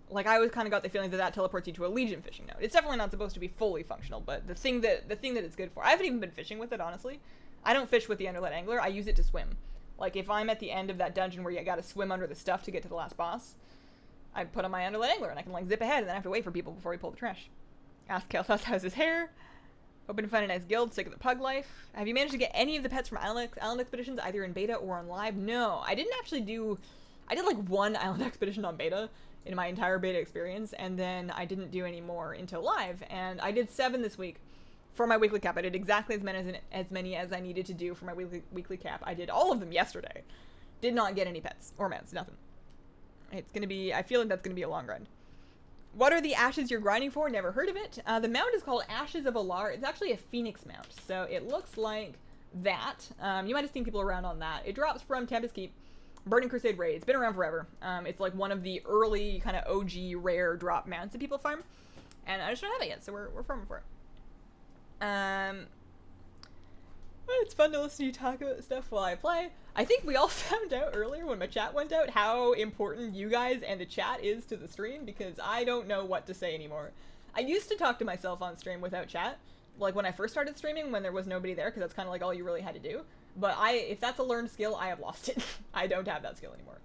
like, I always kind of got the feeling that teleports you to a Legion fishing node. It's definitely not supposed to be fully functional, but the thing that it's good for, I haven't even been fishing with it, honestly. I don't fish with the Underlet Angler, I use it to swim. Like, if I'm at the end of that dungeon where you gotta swim under the stuff to get to the last boss, I put on my Underlet Angler and I can, like, zip ahead and then I have to wait for people before we pull the trash. Ask Kalesos how's his hair. Hoping to find a nice guild, sick of the pug life. Have you managed to get any of the pets from Island Expeditions, either in beta or on live? No, I didn't actually do... I did, like, one Island Expedition on beta in my entire beta experience, and then I didn't do any more until live, and I did 7 this week. For my weekly cap, I did exactly as many as I needed to do for my weekly cap. I did all of them yesterday. Did not get any pets or mounts, nothing. It's gonna be, I feel like that's gonna be a long run. What are the ashes you're grinding for? Never heard of it. The mount is called Ashes of Alar. It's actually a phoenix mount, so it looks like that. You might have seen people around on that. It drops from Tempest Keep, Burning Crusade raid. It's been around forever. It's like one of the early kind of OG rare drop mounts that people farm, and I just don't have it yet, so we're farming for it. It's fun to listen to you talk about stuff while I play. I think we all found out earlier when my chat went out how important you guys and the chat is to the stream, because I don't know what to say anymore. I used to talk to myself on stream without chat, like when I first started streaming when there was nobody there, because that's kind of like all you really had to do. But if that's a learned skill, I have lost it. I don't have that skill anymore.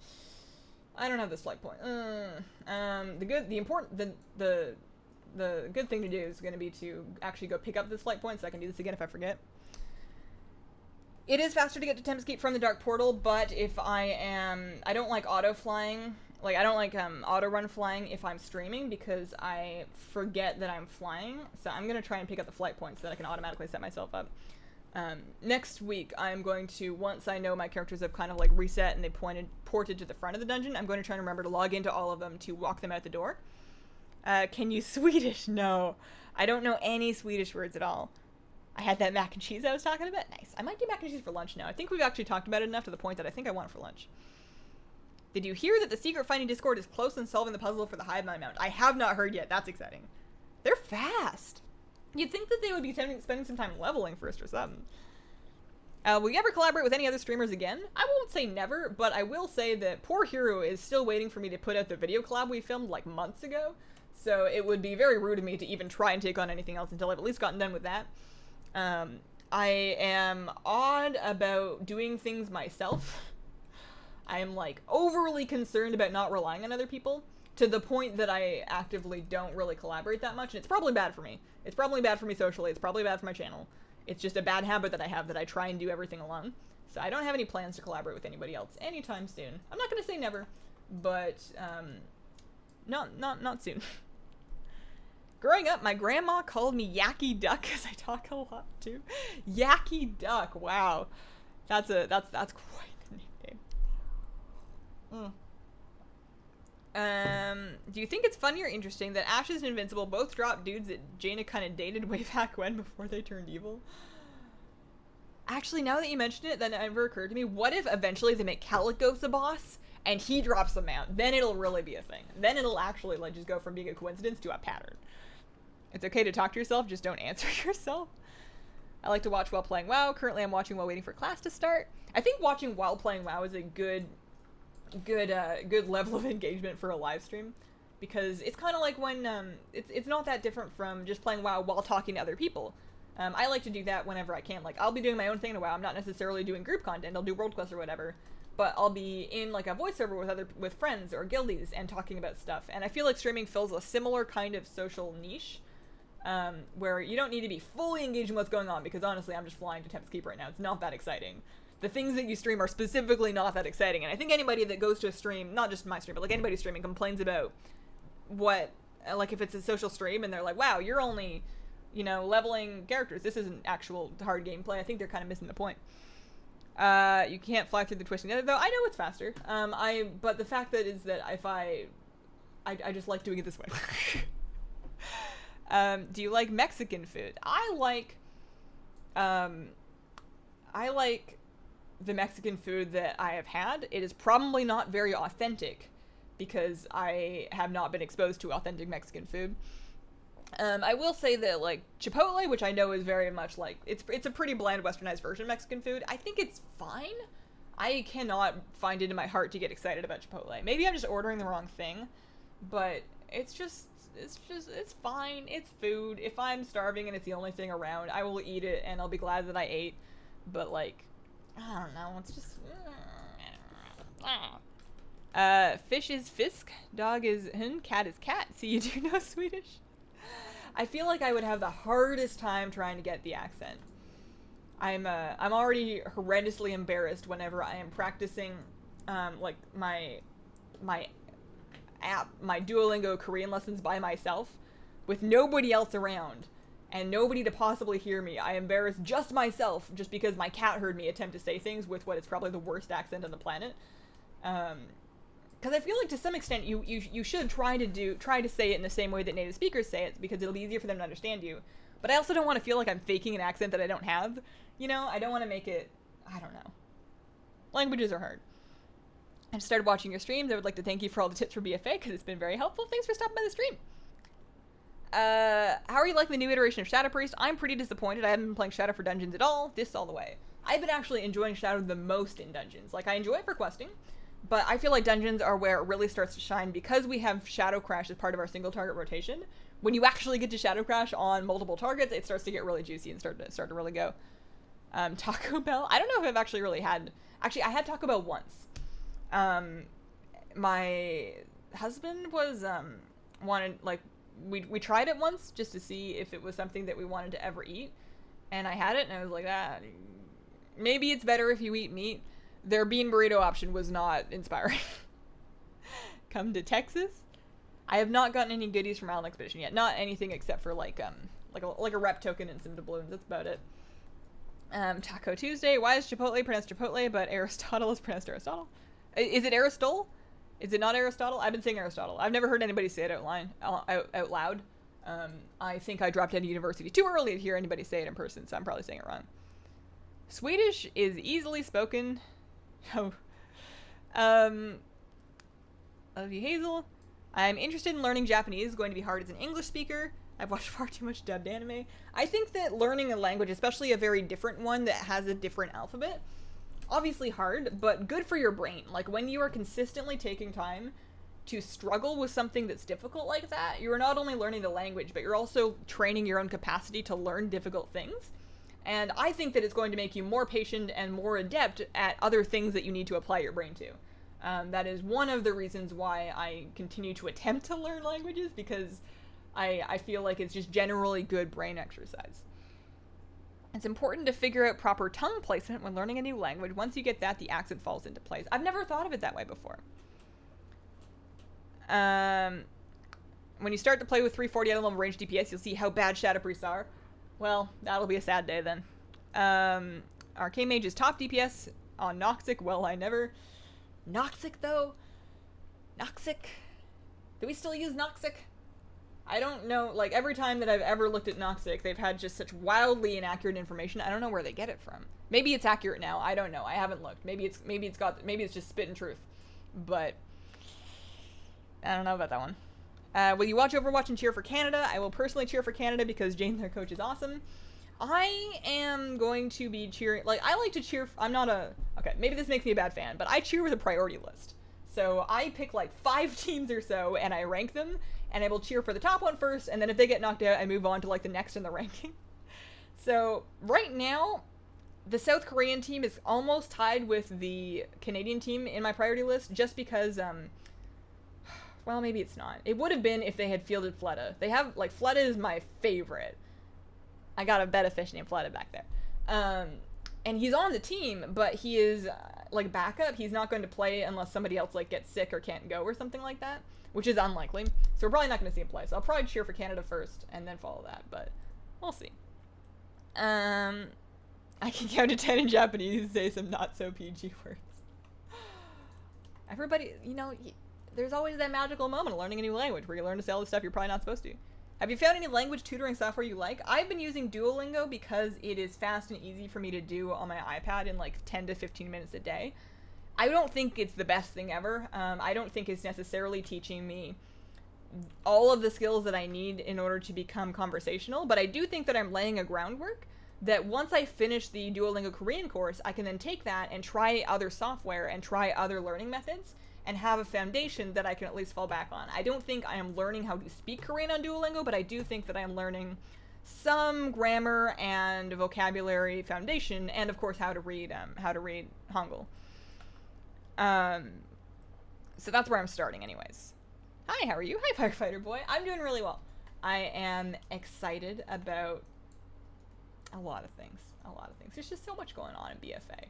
I don't have this flight point. The good thing to do is going to be to actually go pick up this flight point so I can do this again if I forget. It is faster to get to Tempest Keep from the Dark Portal, but if I don't like auto flying. Like, I don't like auto run flying if I'm streaming because I forget that I'm flying. So I'm going to try and pick up the flight point so that I can automatically set myself up. Next week, I'm going to, once I know my characters have kind of like reset and they ported to the front of the dungeon, I'm going to try and remember to log into all of them to walk them out the door. Can you Swedish? No, I don't know any Swedish words at all. I had that mac and cheese I was talking about. Nice. I might do mac and cheese for lunch now. I think we've actually talked about it enough to the point that I think I want it for lunch. Did you hear that the secret finding Discord is close in solving the puzzle for the hive mind mount? I have not heard yet. That's exciting. They're fast. You'd think that they would be spending some time leveling first or something. Will you ever collaborate with any other streamers again? I won't say never, but I will say that Poor Hero is still waiting for me to put out the video collab we filmed like months ago. So it would be very rude of me to even try and take on anything else until I've at least gotten done with that. I am odd about doing things myself. I am like overly concerned about not relying on other people to the point that I actively don't really collaborate that much. And it's probably bad for me. It's probably bad for me socially. It's probably bad for my channel. It's just a bad habit that I have that I try and do everything alone. So I don't have any plans to collaborate with anybody else anytime soon. I'm not going to say never, but not soon. Growing up, my grandma called me Yacky Duck because I talk a lot too. Yacky Duck, wow, that's quite the nickname. Do you think it's funny or interesting that Ashes and Invincible both dropped dudes that Jaina kind of dated way back when before they turned evil? Actually, now that you mentioned it, that never occurred to me. What if eventually they make Calicos a boss and he drops them out? Then it'll really be a thing. Then it'll actually like just go from being a coincidence to a pattern. It's okay to talk to yourself, just don't answer yourself. I like to watch while playing WoW. Currently, I'm watching while waiting for class to start. I think watching while playing WoW is a good level of engagement for a live stream, because it's kind of like when it's not that different from just playing WoW while talking to other people. I like to do that whenever I can. Like, I'll be doing my own thing in WoW. I'm not necessarily doing group content. I'll do world quests or whatever, but I'll be in like a voiceover with friends or guildies and talking about stuff. And I feel like streaming fills a similar kind of social niche. Where you don't need to be fully engaged in what's going on, because honestly, I'm just flying to Tempest Keep right now. It's not that exciting. The things that you stream are specifically not that exciting, and I think anybody that goes to a stream, not just my stream, but like anybody streaming, complains about what, like if it's a social stream and they're like, wow, you're only, leveling characters. This isn't actual hard gameplay. I think they're kind of missing the point. You can't fly through the twisting nether, though. I know it's faster. But the fact that is that if I just like doing it this way. Do you like Mexican food? I like the Mexican food that I have had. It is probably not very authentic because I have not been exposed to authentic Mexican food. I will say that, like, Chipotle, which I know is very much like, it's a pretty bland westernized version of Mexican food. I think it's fine. I cannot find it in my heart to get excited about Chipotle. Maybe I'm just ordering the wrong thing, but it's fine. It's food. If I'm starving and it's the only thing around, I will eat it and I'll be glad that I ate. But, like, I don't know. It's just... Fish is fisk, dog is hun, cat is cat. See, you do know Swedish? I feel like I would have the hardest time trying to get the accent. I'm already horrendously embarrassed whenever I am practicing, like, my Duolingo Korean lessons by myself with nobody else around and nobody to possibly hear me. I embarrass just myself just because my cat heard me attempt to say things with what is probably the worst accent on the planet. Because I feel like to some extent you should try to say it in the same way that native speakers say it, because it'll be easier for them to understand you. But I also don't want to feel like I'm faking an accent that I don't have. You know, I don't want to make it, I don't know. Languages are hard. I just started watching your streams. I would like to thank you for all the tips for BFA because it's been very helpful. Thanks for stopping by the stream. How are you liking the new iteration of Shadow Priest? I'm pretty disappointed. I haven't been playing Shadow for Dungeons at all. This all the way. I've been actually enjoying Shadow the most in Dungeons. Like, I enjoy it for questing, but I feel like Dungeons are where it really starts to shine because we have Shadow Crash as part of our single target rotation. When you actually get to Shadow Crash on multiple targets, it starts to get really juicy and start to really go. Taco Bell? I don't know if I've actually really had... Actually, I had Taco Bell once. My husband was, wanted, like, we tried it once just to see if it was something that we wanted to ever eat. And I had it and I was like, maybe it's better if you eat meat. Their bean burrito option was not inspiring. Come to Texas? I have not gotten any goodies from Island Expedition yet. Not anything except for, like a rep token and some doubloons. That's about it. Taco Tuesday. Why is Chipotle pronounced Chipotle, but Aristotle is pronounced Aristotle? Is it Aristotle? Is it not Aristotle? I've been saying Aristotle. I've never heard anybody say it out loud. I think I dropped out of university too early to hear anybody say it in person, so I'm probably saying it wrong. Swedish is easily spoken. Oh. Love you, Hazel. I'm interested in learning Japanese. It's going to be hard as an English speaker. I've watched far too much dubbed anime. I think that learning a language, especially a very different one that has a different alphabet, obviously hard, but good for your brain. Like, when you are consistently taking time to struggle with something that's difficult like that, you're not only learning the language, but you're also training your own capacity to learn difficult things. And I think that it's going to make you more patient and more adept at other things that you need to apply your brain to. That is one of the reasons why I continue to attempt to learn languages, because I feel like it's just generally good brain exercise. It's important to figure out proper tongue placement when learning a new language. Once you get that, the accent falls into place. I've never thought of it that way before. When you start to play with 340 at level range DPS, you'll see how bad Shadow Priests are. Well, that'll be a sad day then. Arcane Mage is top DPS on Noxic. Well, I never... Noxic, though? Noxic? Do we still use Noxic? I don't know. Like, every time that I've ever looked at Noxic, they've had just such wildly inaccurate information. I don't know where they get it from. Maybe it's accurate now. I don't know. I haven't looked. Maybe it's just spit and truth. But I don't know about that one. Will you watch Overwatch and cheer for Canada? I will personally cheer for Canada because Jane, their coach, is awesome. I am going to be cheering... Like, I like to cheer... I'm not a... Okay, maybe this makes me a bad fan, but I cheer with a priority list. So I pick, like, 5 teams or so, and I rank them, and I will cheer for the top one first, and then if they get knocked out, I move on to, like, the next in the ranking. So, right now, the South Korean team is almost tied with the Canadian team in my priority list, just because, well, maybe it's not. It would have been if they had fielded Fleta. They have, like, Fleta is my favorite. I got a beta fish named Fleta back there. And he's on the team, but he is, like, backup. He's not going to play unless somebody else, like, gets sick or can't go or something like that, which is unlikely. So we're probably not going to see him play. So I'll probably cheer for Canada first and then follow that, but we'll see. I can count to 10 in Japanese and say some not-so-PG words. Everybody, you know, there's always that magical moment of learning a new language where you learn to say all the stuff you're probably not supposed to. Have you found any language tutoring software you like? I've been using Duolingo because it is fast and easy for me to do on my iPad in like 10 to 15 minutes a day. I don't think it's the best thing ever. I don't think it's necessarily teaching me all of the skills that I need in order to become conversational, but I do think that I'm laying a groundwork that once I finish the Duolingo Korean course, I can then take that and try other software and try other learning methods and have a foundation that I can at least fall back on. I don't think I am learning how to speak Korean on Duolingo, but I do think that I am learning some grammar and vocabulary foundation, and of course how to read Hangul. So that's where I'm starting anyways. Hi, how are you? Hi, Firefighter Boy. I'm doing really well. I am excited about a lot of things. There's just so much going on in BFA.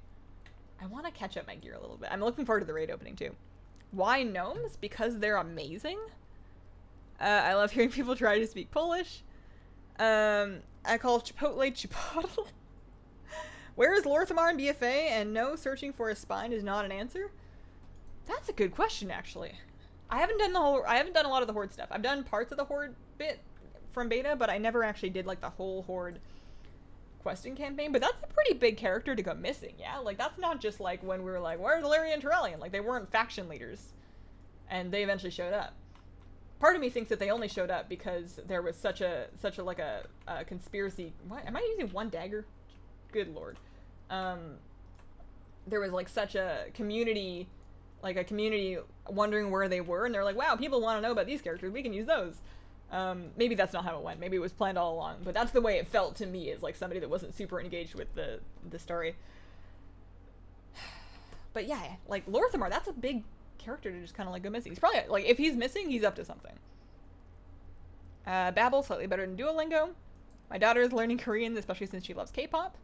I want to catch up my gear a little bit. I'm looking forward to the raid opening too. Why gnomes? Because they're amazing. I love hearing people try to speak Polish. I call Chipotle Chipotle. Where is Lorthamar in BFA? And no, searching for a spine is not an answer. That's a good question, actually. I haven't done a lot of the Horde stuff. I've done parts of the Horde bit from beta, but I never actually did like the whole Horde questing campaign. But that's a pretty big character to go missing, yeah? Like, that's not just like when we were like, where's Larry and Terrellian? Like, they weren't faction leaders. And they eventually showed up. Part of me thinks that they only showed up because there was such a conspiracy. What? Am I using one dagger? Good lord. There was like such a community wondering where they were, and they're like, wow, people want to know about these characters, we can use those. Maybe that's not how it went. Maybe it was planned all along, but that's the way it felt to me, as like somebody that wasn't super engaged with the story. But yeah, like Lorthamar, that's a big character to just kind of like go missing. He's probably like, if he's missing, he's up to something. Babbel, slightly better than Duolingo. My daughter is learning Korean, especially since she loves K-pop.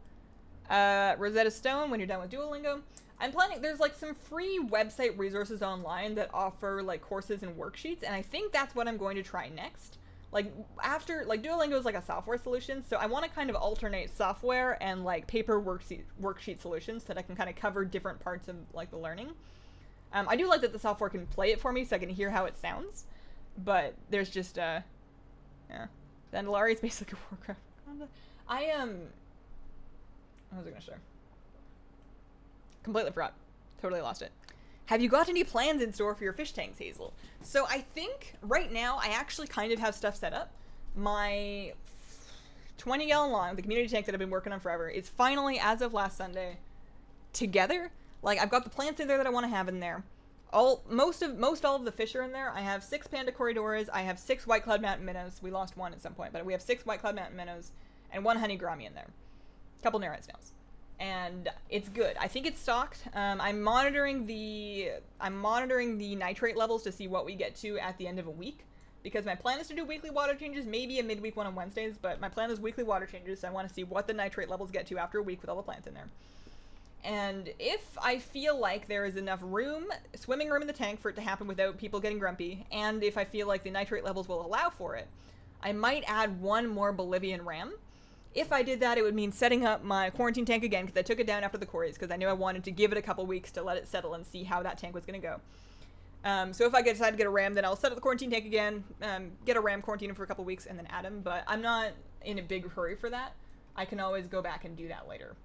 Rosetta Stone when you're done with Duolingo. I'm planning, there's like some free website resources online that offer like courses and worksheets, and I think that's what I'm going to try next. Like after, like Duolingo is like a software solution, so I want to kind of alternate software and like paper worksheet solutions so that I can kind of cover different parts of like the learning. I do like that the software can play it for me so I can hear how it sounds, but there's just, yeah. Zandalari is basically a Warcraft. What was I gonna share? Completely forgot. Totally lost it. Have you got any plans in store for your fish tanks, Hazel? So I think right now I actually kind of have stuff set up. My 20-gallon line, the community tank that I've been working on forever, is finally, as of last Sunday, together. Like, I've got the plants in there that I want to have in there. Most all of the fish are in there. I have 6 panda corridors. I have 6 white cloud mountain minnows. We lost one at some point, but we have 6 white cloud mountain minnows and 1 honey grommy in there. A couple narrow snails. And it's good. I think it's stocked. I'm monitoring the nitrate levels to see what we get to at the end of a week, because my plan is to do weekly water changes, maybe a midweek one on Wednesdays, but my plan is weekly water changes, so I want to see what the nitrate levels get to after a week with all the plants in there. And if I feel like there is enough swimming room in the tank for it to happen without people getting grumpy, and if I feel like the nitrate levels will allow for it, I might add 1 more Bolivian ram. If I did that, it would mean setting up my quarantine tank again, because I took it down after the quarries, because I knew I wanted to give it a couple weeks to let it settle and see how that tank was going to go. So if I decide to get a ram, then I'll set up the quarantine tank again, get a ram, quarantine him for a couple weeks, and then add him. But I'm not in a big hurry for that. I can always go back and do that later.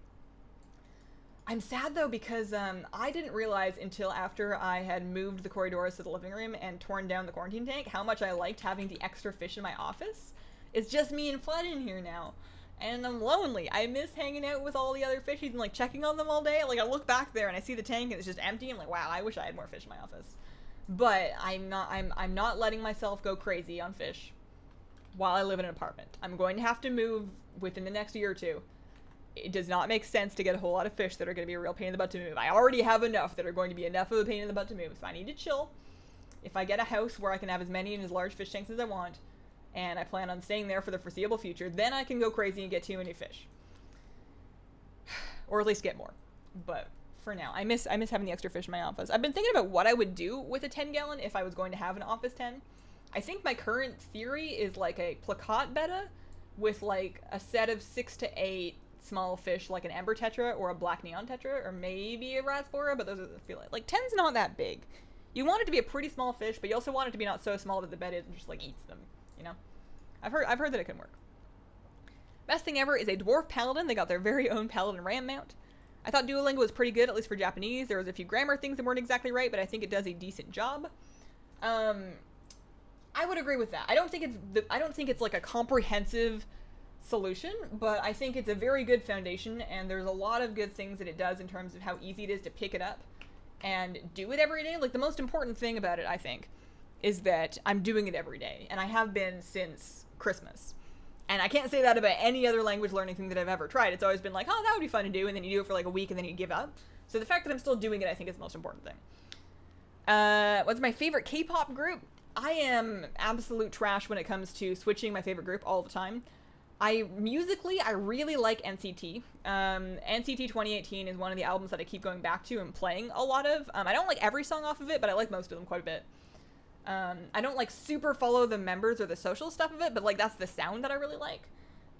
I'm sad, though, because I didn't realize until after I had moved the corridors to the living room and torn down the quarantine tank how much I liked having the extra fish in my office. It's just me and Flood in here now. And I'm lonely. I miss hanging out with all the other fishies and like checking on them all day. Like I look back there and I see the tank and it's just empty. I'm like, wow, I wish I had more fish in my office. But I'm not letting myself go crazy on fish while I live in an apartment. I'm going to have to move within the next year or two. It does not make sense to get a whole lot of fish that are going to be a real pain in the butt to move. I already have enough that are going to be enough of a pain in the butt to move. So I need to chill. If I get a house where I can have as many and as large fish tanks as I want, and I plan on staying there for the foreseeable future, then I can go crazy and get too many fish. Or at least get more. But for now, I miss having the extra fish in my office. I've been thinking about what I would do with a 10-gallon if I was going to have an office 10. I think my current theory is like a plakat betta with like a set of 6 to 8 small fish, like an ember tetra or a black neon tetra, or maybe a raspora, but those are the feel like 10's not that big. You want it to be a pretty small fish, but you also want it to be not so small that the betta just like eats them, you know? I've heard that it can work. Best thing ever is a dwarf paladin. They got their very own paladin ram mount. I thought Duolingo was pretty good, at least for Japanese. There was a few grammar things that weren't exactly right, but I think it does a decent job. I would agree with that. I don't think it's like a comprehensive solution, but I think it's a very good foundation, and there's a lot of good things that it does in terms of how easy it is to pick it up and do it every day. Like, the most important thing about it, I think, is that I'm doing it every day, and I have been since Christmas. And I can't say that about any other language learning thing that I've ever tried. It's always been like, oh, that would be fun to do, and then you do it for like a week, and then you give up. So the fact that I'm still doing it, I think, is the most important thing. What's my favorite K-pop group? I am absolute trash when it comes to switching my favorite group all the time. Musically, I really like NCT. NCT 2018 is one of the albums that I keep going back to and playing a lot of. I don't like every song off of it, but I like most of them quite a bit. I don't like super follow the members or the social stuff of it, but like that's the sound that I really like.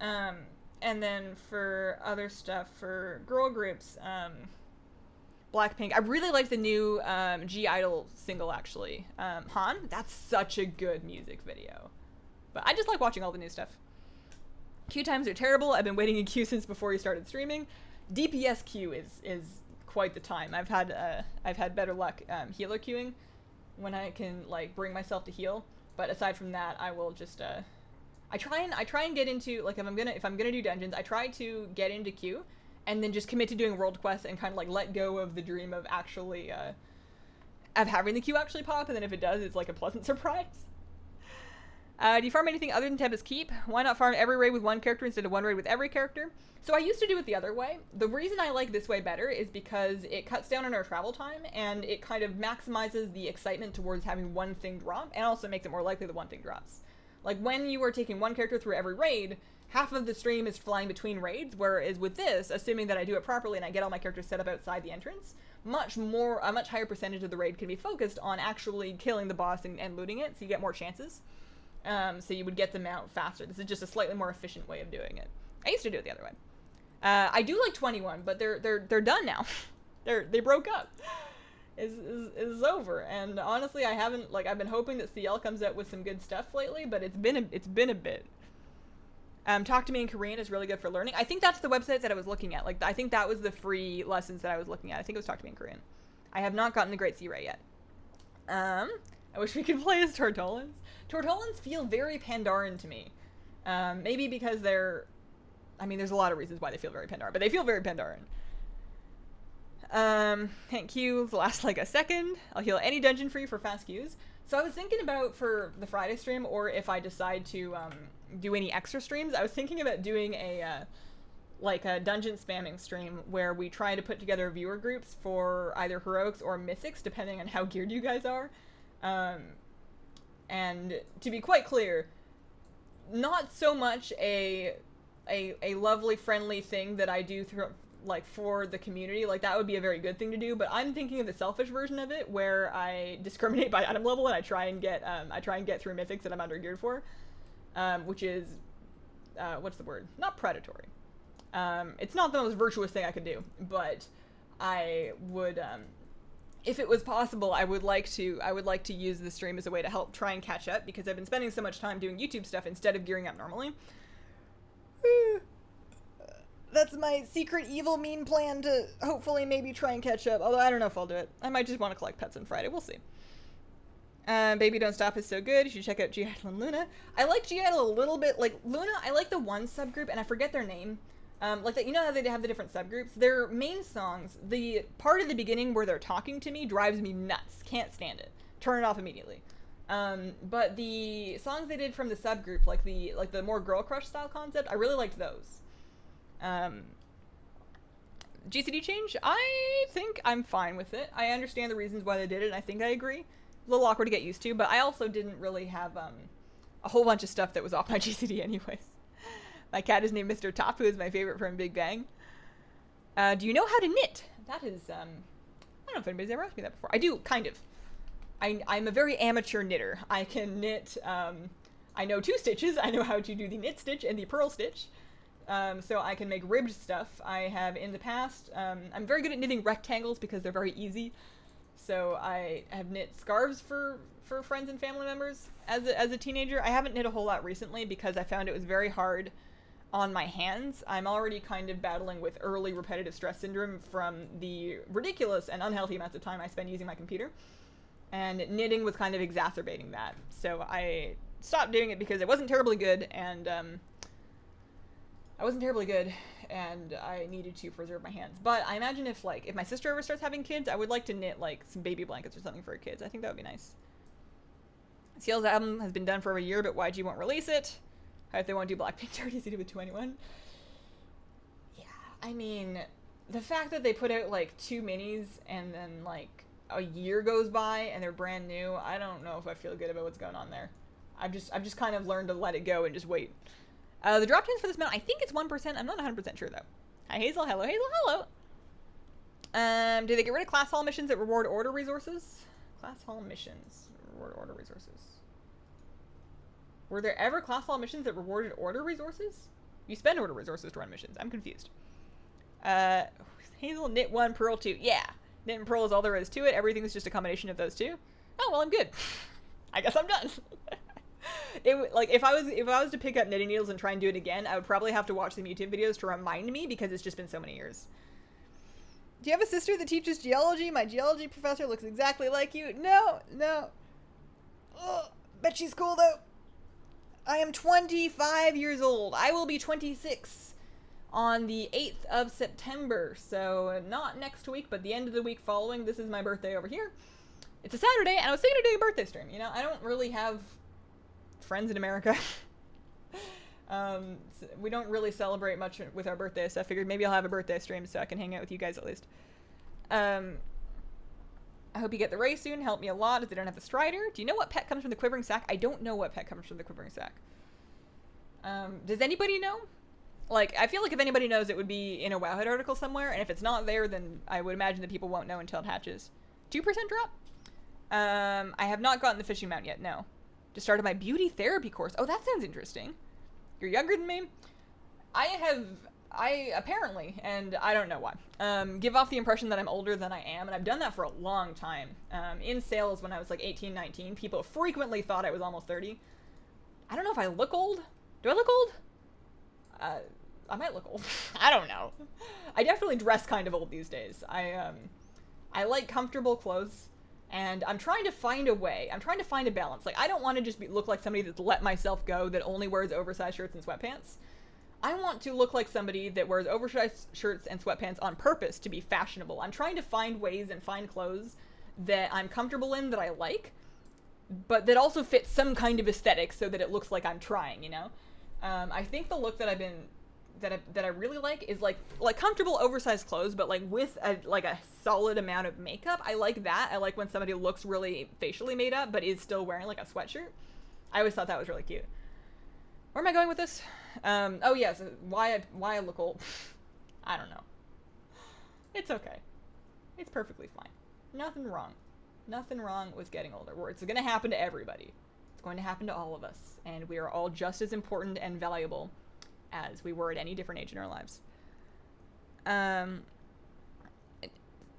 And then for other stuff, for girl groups, Blackpink. I really like the new G-Idol single, actually. Han, that's such a good music video. But I just like watching all the new stuff. Queue times are terrible. I've been waiting in queue since before you started streaming. DPS queue is quite the time. I've had better luck healer queuing when I can like bring myself to heal. But aside from that, I will just I try and get into, like, if I'm gonna do dungeons, I try to get into queue and then just commit to doing world quests and kind of like let go of the dream of actually of having the queue actually pop, and then if it does, it's like a pleasant surprise. Do you farm anything other than Tempest Keep? Why not farm every raid with one character instead of one raid with every character? So I used to do it the other way. The reason I like this way better is because it cuts down on our travel time, and it kind of maximizes the excitement towards having one thing drop, and also makes it more likely that one thing drops. Like, when you are taking one character through every raid, half of the stream is flying between raids, whereas with this, assuming that I do it properly and I get all my characters set up outside the entrance, a much higher percentage of the raid can be focused on actually killing the boss and looting it, so you get more chances. So you would get them out faster. This is just a slightly more efficient way of doing it. I used to do it the other way. I do like 21, but they're done now. They broke up. Is over. And honestly, I've been hoping that CL comes out with some good stuff lately, but it's been a bit. Talk to Me in Korean is really good for learning. I think that's the website that I was looking at. Like, I think that was the free lessons that I was looking at. I think it was Talk to Me in Korean. I have not gotten the Great Sea Ray yet. I wish we could play as Tortolans. Tortolans feel very Pandaren to me. Maybe because there's a lot of reasons why they feel very Pandaren, but they feel very Pandaren. Can't queue last like a second. I'll heal any dungeon for you for fast queues. So I was thinking about, for the Friday stream, or if I decide to do any extra streams, I was thinking about doing a dungeon spamming stream where we try to put together viewer groups for either heroics or mythics, depending on how geared you guys are. And to be quite clear, not so much a lovely, friendly thing that I do for the community. Like, that would be a very good thing to do, but I'm thinking of the selfish version of it, where I discriminate by item level and I try and get through mythics that I'm under geared for, which is what's the word? Not predatory. It's not the most virtuous thing I could do, but I would, if it was possible, I would like to use the stream as a way to help try and catch up, because I've been spending so much time doing YouTube stuff instead of gearing up normally. That's my secret evil mean plan to hopefully maybe try and catch up, although I don't know if I'll do it. I might just want to collect pets on Friday. We'll see. Baby Don't Stop is so good. You should check out G-Idol and Luna. I like G-Idol a little bit. Like, Luna, I like the one subgroup, and I forget their name. Like that, you know how they have the different subgroups? Their main songs, the part of the beginning where they're talking to me drives me nuts. Can't stand it. Turn it off immediately. But the songs they did from the subgroup, like the more girl crush style concept, I really liked those. GCD change? I think I'm fine with it. I understand the reasons why they did it, and I think I agree. A little awkward to get used to, but I also didn't really have a whole bunch of stuff that was off my GCD anyways. My cat is named Mr. Top, who is my favorite from Big Bang. Do you know how to knit? That is, I don't know if anybody's ever asked me that before. I do, kind of. I'm a very amateur knitter. I can knit, I know 2 stitches. I know how to do the knit stitch and the purl stitch. So I can make ribbed stuff. I have in the past, I'm very good at knitting rectangles because they're very easy. So I have knit scarves for friends and family members as a teenager. I haven't knit a whole lot recently because I found it was very hard on my hands. I'm already kind of battling with early repetitive stress syndrome from the ridiculous and unhealthy amounts of time I spend using my computer. And knitting was kind of exacerbating that. So I stopped doing it because it wasn't terribly good, and I needed to preserve my hands. But I imagine if my sister ever starts having kids, I would like to knit like some baby blankets or something for her kids. I think that would be nice. CL's album has been done for over a year, but YG won't release it. I hope they won't do Blackpink Dirty as they did with 2NE1. Yeah, I mean, the fact that they put out like 2 minis and then like a year goes by and they're brand new, I don't know if I feel good about what's going on there. I've just kind of learned to let it go and just wait. The drop chance for this mount, I think it's 1%. I'm not 100% sure though. Hi Hazel, hello Hazel, hello. Do they get rid of class hall missions that reward order resources? Class hall missions reward order resources. Were there ever class hall missions that rewarded order resources? You spend order resources to run missions. I'm confused. Hazel, knit 1, purl 2. Yeah. Knit and purl is all there is to it. Everything's just a combination of those two. Oh, well, I'm good. I guess I'm done. If I was to pick up knitting needles and try and do it again, I would probably have to watch some YouTube videos to remind me because it's just been so many years. Do you have a sister that teaches geology? My geology professor looks exactly like you. No. Oh, bet she's cool though. I am 25 years old. I will be 26 on the 8th of September. So not next week, but the end of the week following. This is my birthday over here. It's a Saturday, and I was thinking of doing a birthday stream. You know, I don't really have friends in America. We don't really celebrate much with our birthdays, so I figured maybe I'll have a birthday stream so I can hang out with you guys at least. I hope you get the ray soon. Help me a lot if they don't have the Strider. Do you know what pet comes from the quivering sack? I don't know what pet comes from the quivering sack. Does anybody know? Like, I feel like if anybody knows, it would be in a Wowhead article somewhere, and if it's not there, then I would imagine that people won't know until it hatches. 2% drop? I have not gotten the fishing mount yet, no. Just started my beauty therapy course. Oh, that sounds interesting. You're younger than me? I apparently, and I don't know why, give off the impression that I'm older than I am, and I've done that for a long time. In sales when I was like 18, 19, people frequently thought I was almost 30. I don't know if I look old. Do I look old? I might look old. I don't know. I definitely dress kind of old these days. I like comfortable clothes, and I'm trying to find a way. I'm trying to find a balance. Like, I don't want to just look like somebody that's let myself go, that only wears oversized shirts and sweatpants. I want to look like somebody that wears oversized shirts and sweatpants on purpose to be fashionable. I'm trying to find ways and find clothes that I'm comfortable in, that I like, but that also fit some kind of aesthetic so that it looks like I'm trying, you know? I think the look that I really like is like comfortable oversized clothes, but like with a solid amount of makeup. I like that. I like when somebody looks really facially made up, but is still wearing like a sweatshirt. I always thought that was really cute. Where am I going with this? Oh yes, why I look old. I don't know. It's okay. It's perfectly fine. Nothing wrong. Nothing wrong with getting older. It's going to happen to everybody. It's going to happen to all of us, and we are all just as important and valuable as we were at any different age in our lives.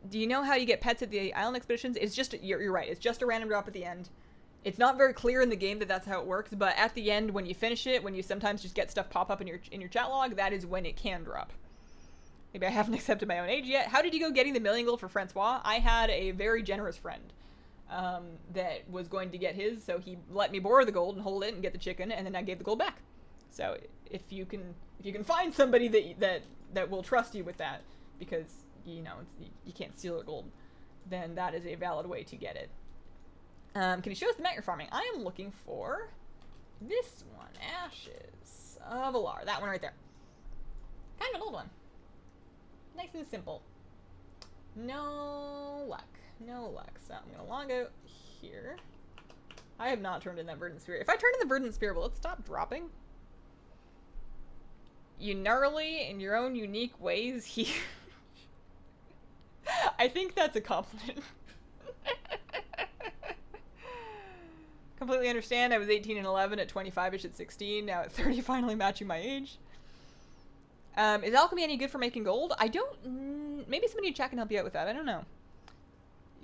Do you know how you get pets at the island expeditions? It's just, you're right, it's just a random drop at the end. It's not very clear in the game that that's how it works, but at the end, when you finish it, when you sometimes just get stuff pop up in your chat log, that is when it can drop. Maybe I haven't accepted my own age yet. How did you go getting the million gold for Francois? I had a very generous friend that was going to get his, so he let me borrow the gold and hold it and get the chicken, and then I gave the gold back. So if you can find somebody that will trust you with that, because you know you can't steal their gold, then that is a valid way to get it. Can you show us the mount you're farming? I am looking for this one, Ashes of Alar. That one right there. Kind of an old one. Nice and simple. No luck. No luck. So I'm going to log out here. I have not turned in that Verdant Spear. If I turn in the Verdant Spear, will it stop dropping? You gnarly in your own unique ways. I think that's a compliment. Completely understand. I was 18 and 11 at 25ish at 16. Now at 30, finally matching my age. Is alchemy any good for making gold? I don't... Maybe somebody in chat can help you out with that. I don't know.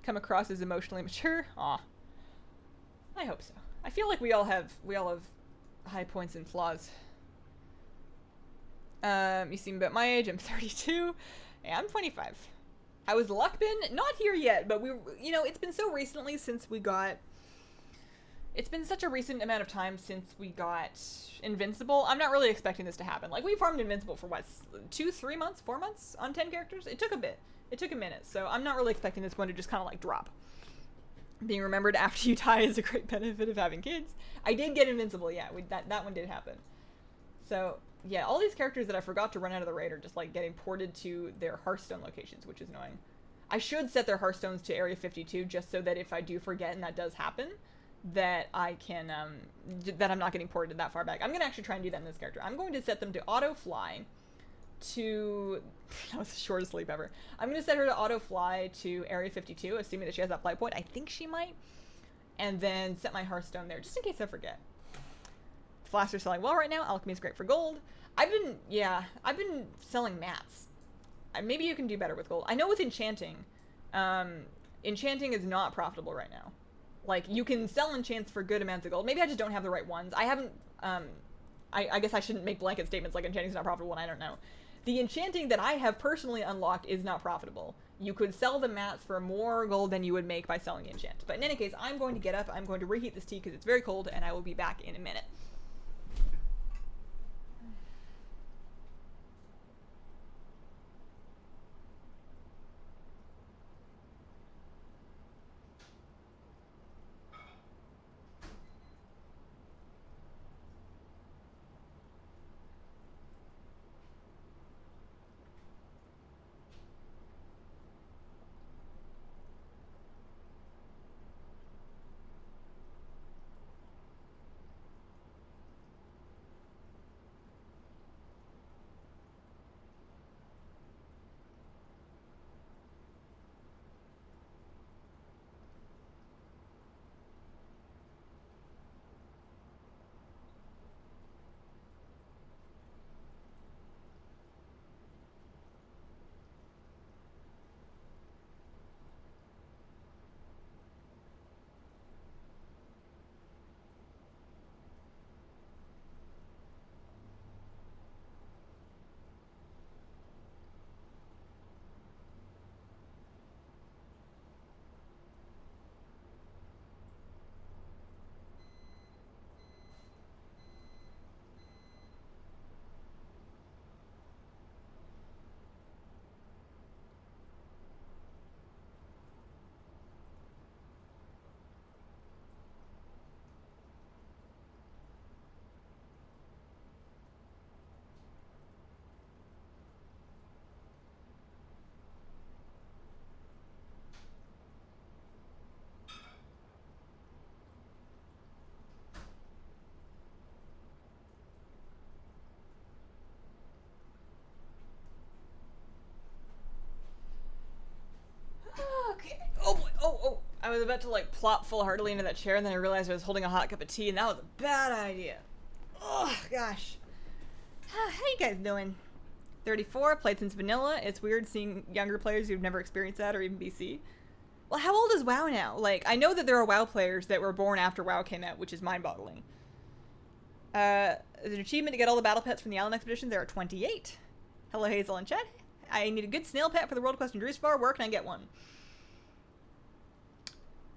come across as emotionally mature. Aw. I hope so. I feel like we all have high points and flaws. You seem about my age. I'm 32. Yeah, I'm 25. I was Luckbin, not here yet, but it's been so recently since we got. It's been such a recent amount of time since we got Invincible. I'm not really expecting this to happen. Like, we farmed Invincible for what, 2, 3 months, 4 months on 10 characters? It took a bit. It took a minute, so I'm not really expecting this one to just kind of like drop. Being remembered after you die is a great benefit of having kids. I did get Invincible, yeah, that one did happen. So, yeah, all these characters that I forgot to run out of the raid are just like getting ported to their Hearthstone locations, which is annoying. I should set their Hearthstones to Area 52 just so that if I do forget and that does happen, that I can, that I'm not getting ported that far back. I'm going to actually try and do that in this character. I'm going to set them to auto-fly to... That was the shortest sleep ever. I'm going to set her to auto-fly to Area 52, assuming that she has that flight point. I think she might. And then set my Hearthstone there, just in case I forget. Flasks are selling well right now. Alchemy is great for gold. I've been selling mats. Maybe you can do better with gold. I know with enchanting, enchanting is not profitable right now. Like, you can sell enchants for good amounts of gold. Maybe I just don't have the right ones. I haven't, I guess I shouldn't make blanket statements like enchanting is not profitable and I don't know. The enchanting that I have personally unlocked is not profitable. You could sell the mats for more gold than you would make by selling the enchant. But in any case, I'm going to get up, I'm going to reheat this tea because it's very cold, and I will be back in a minute. Okay. Oh boy. Oh. I was about to like plop full-heartedly into that chair and then I realized I was holding a hot cup of tea and that was a bad idea. Oh gosh. How you guys doing? 34, played since vanilla. It's weird seeing younger players who've never experienced that or even BC. Well, how old is WoW now? Like, I know that there are WoW players that were born after WoW came out, which is mind-boggling. As an achievement to get all the battle pets from the Island Expedition, there are 28. Hello, Hazel and Chet. I need a good snail pet for the World Quest in Drusvar. Where can I get one?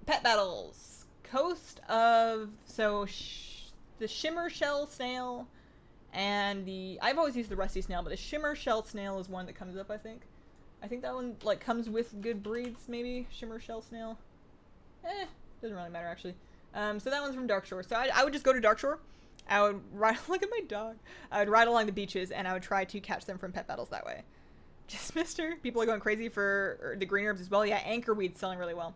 Pet battles. Coast of... So, the Shimmer Shell Snail and the... I've always used the Rusty Snail, but the Shimmer Shell Snail is one that comes up, I think. I think that one, like, comes with good breeds, maybe? Shimmer Shell Snail. Doesn't really matter, actually. So that one's from Darkshore. So I would just go to Darkshore. I would ride... Look at my dog. I would ride along the beaches, and I would try to catch them from pet battles that way. Just mister. People are going crazy for the green herbs as well. Yeah, Anchorweed's selling really well.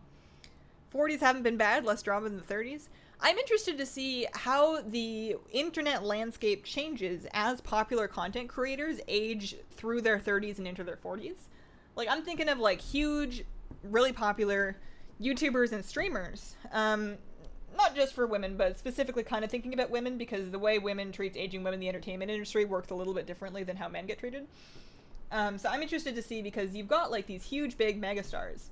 40s haven't been bad, less drama than the 30s. I'm interested to see how the internet landscape changes as popular content creators age through their 30s and into their 40s. Like, I'm thinking of, like, huge, really popular YouTubers and streamers. Not just for women, but specifically kind of thinking about women, because the way women treats aging women in the entertainment industry works a little bit differently than how men get treated. So I'm interested to see, because you've got, like, these huge, big megastars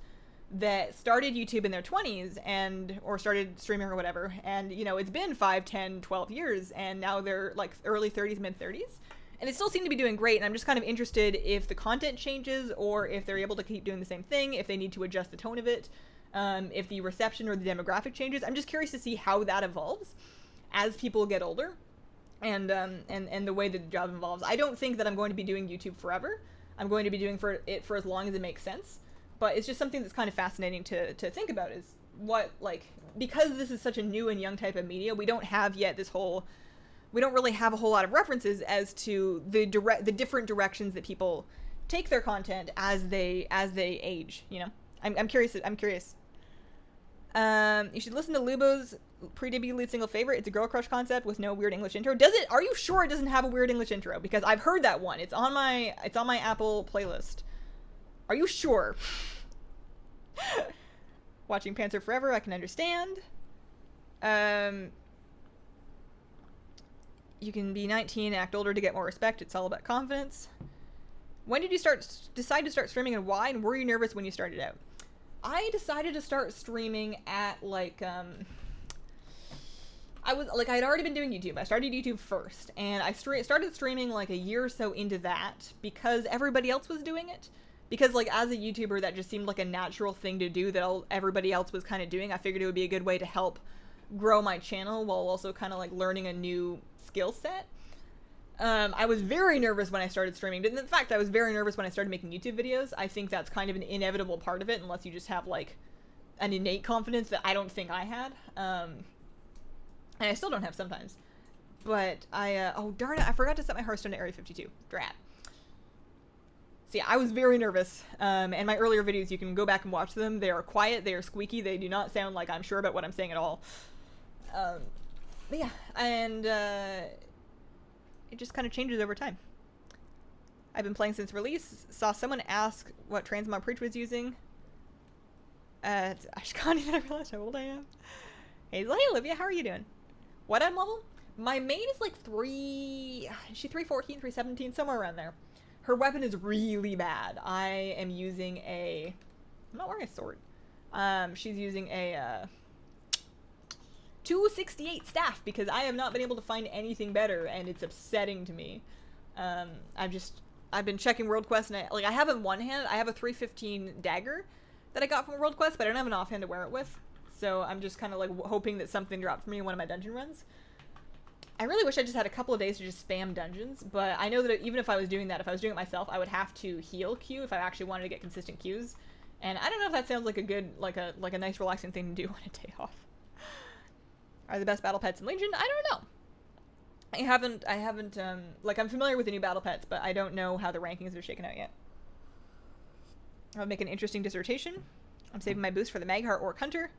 that started YouTube in their 20s or started streaming or whatever. And, you know, it's been 5, 10, 12 years, and now they're like early 30s, mid 30s. And they still seem to be doing great. And I'm just kind of interested if the content changes or if they're able to keep doing the same thing, if they need to adjust the tone of it, if the reception or the demographic changes. I'm just curious to see how that evolves as people get older and the way that the job evolves. I don't think that I'm going to be doing YouTube forever. I'm going to be doing it for as long as it makes sense. But it's just something that's kind of fascinating to think about is what, like, because this is such a new and young type of media, we don't have yet we don't really have a whole lot of references as to the different directions that people take their content as they age, you know? I'm curious. You should listen to Lubo's pre-debut lead single favorite. It's a girl crush concept with no weird English intro. Does it? Are you sure it doesn't have a weird English intro? Because I've heard that one. It's on my Apple playlist. Are you sure? Watching Panzer Forever, I can understand. You can be 19 and act older to get more respect. It's all about confidence. When did you decide to start streaming, and why? And were you nervous when you started out? I decided to start streaming at like I'd already been doing YouTube. I started YouTube first, and I started streaming like a year or so into that because everybody else was doing it. Because, like, as a YouTuber, that just seemed like a natural thing to do that everybody else was kind of doing. I figured it would be a good way to help grow my channel while also kind of, like, learning a new skill set. I was very nervous when I started streaming. In fact, I was very nervous when I started making YouTube videos. I think that's kind of an inevitable part of it, unless you just have, like, an innate confidence that I don't think I had. And I still don't have sometimes. But oh, darn it, I forgot to set my Hearthstone to Area 52. Drat. So yeah, I was very nervous, and my earlier videos, you can go back and watch them. They are quiet, they are squeaky, they do not sound like I'm sure about what I'm saying at all. But yeah, and it just kind of changes over time. I've been playing since release. Saw someone ask what Transmog Preach was using. I just can't even realize how old I am. Hazel, hey Olivia, how are you doing? What I'm level? My main is like 314, 317, somewhere around there. Her weapon is really bad. I am using I'm not wearing a sword. She's using a 268 staff because I have not been able to find anything better, and it's upsetting to me. I've been checking World Quest, and I have in one hand, I have a 315 dagger that I got from World Quest, but I don't have an offhand to wear it with. So I'm just kind of like hoping that something dropped for me in one of my dungeon runs. I really wish I just had a couple of days to just spam dungeons, but I know that even if I was doing that, if I was doing it myself, I would have to heal queue if I actually wanted to get consistent queues. And I don't know if that sounds like a good, like a nice relaxing thing to do on a day off. Are the best battle pets in Legion? I don't know. I haven't, like, I'm familiar with the new battle pets, but I don't know how the rankings are shaken out yet. I'll make an interesting dissertation. I'm saving my boost for the Magheart Orc Hunter.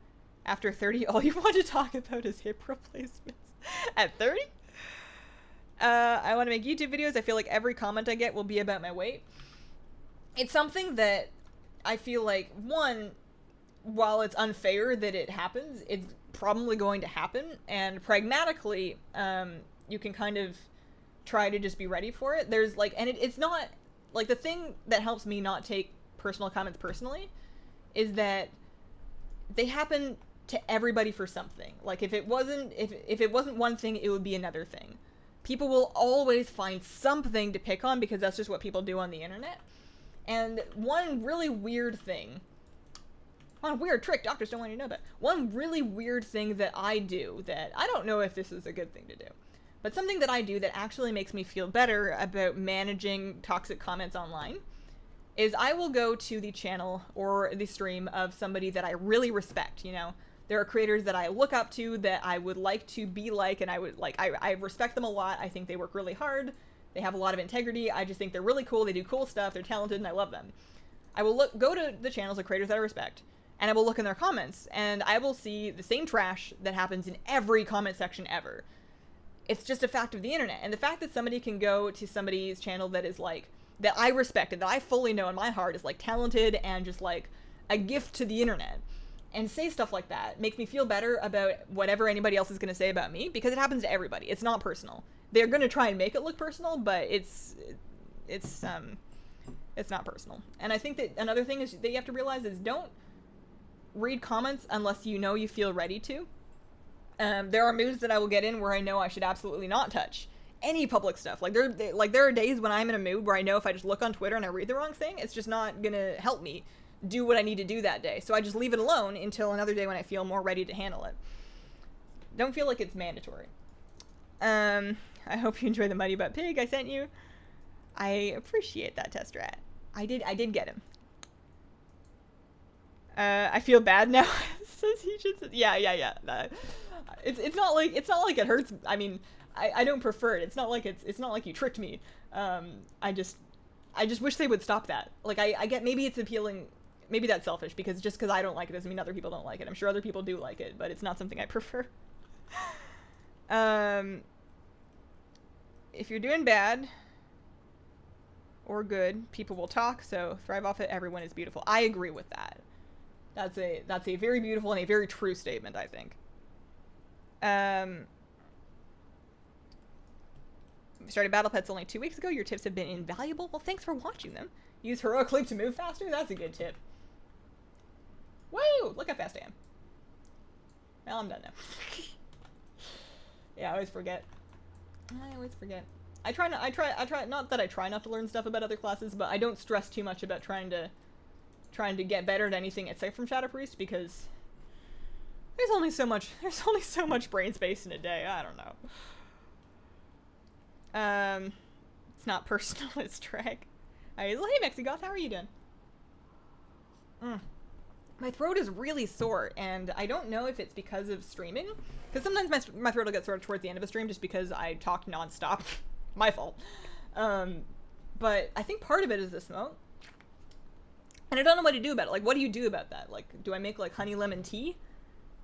After 30, all you want to talk about is hip replacements. At 30? I want to make YouTube videos. I feel like every comment I get will be about my weight. It's something that I feel like, one, while it's unfair that it happens, it's probably going to happen. And pragmatically, you can kind of try to just be ready for it. There's like, and it's not, like, the thing that helps me not take personal comments personally is that they happen to everybody for something. Like, if it wasn't one thing, it would be another thing. People will always find something to pick on because that's just what people do on the internet. And one really weird thing, one weird trick doctors don't want you to know about, one really weird thing that I do that I don't know if this is a good thing to do, but something that I do that actually makes me feel better about managing toxic comments online is I will go to the channel or the stream of somebody that I really respect, you know. There are creators that I look up to that I would like to be like, and I respect them a lot. I think they work really hard. They have a lot of integrity. I just think they're really cool. They do cool stuff. They're talented, and I love them. I will go to the channels of creators that I respect, and I will look in their comments, and I will see the same trash that happens in every comment section ever. It's just a fact of the internet. And the fact that somebody can go to somebody's channel that is like, that I respect and that I fully know in my heart is like talented and just like a gift to the internet, and say stuff like that makes me feel better about whatever anybody else is going to say about me, because it happens to everybody. It's not personal. They're going to try and make it look personal, but it's not personal. And I think that another thing is that you have to realize is don't read comments unless you know you feel ready to. There are moods that I will get in where I know I should absolutely not touch any public stuff. Like there are days when I'm in a mood where I know if I just look on Twitter and I read the wrong thing, it's just not gonna help me do what I need to do that day. So I just leave it alone until another day when I feel more ready to handle it. Don't feel like it's mandatory. I hope you enjoy the Muddy Butt Pig I sent you. I appreciate that, Test Rat. I did get him. I feel bad now. Says he should. Yeah. It's not like it hurts. I mean, I don't prefer it. It's not like you tricked me. I just wish they would stop that. Like I get, maybe it's appealing. Maybe that's selfish, because just because I don't like it doesn't mean other people don't like it. I'm sure other people do like it, but it's not something I prefer. If you're doing bad or good, people will talk, so thrive off it. Everyone is beautiful. I agree with that. That's a very beautiful and a very true statement, I think. We started Battle Pets only 2 weeks ago. Your tips have been invaluable. Well, thanks for watching them. Use Heroic Leap to move faster? That's a good tip. Woo! Look how fast I am. Well, I'm done now. Yeah, I always forget. I try not that I try not to learn stuff about other classes, but I don't stress too much about trying to get better at anything except from Shadow Priest, because there's only so much brain space in a day. I don't know. It's not personal, it's drag. Hey Mexigoth, how are you doing? My throat is really sore, and I don't know if it's because of streaming, because sometimes my throat will get sore towards the end of a stream just because I talk nonstop. My fault. But I think part of it is the smoke. And I don't know what to do about it. Like, what do you do about that? Like, do I make, like, honey lemon tea?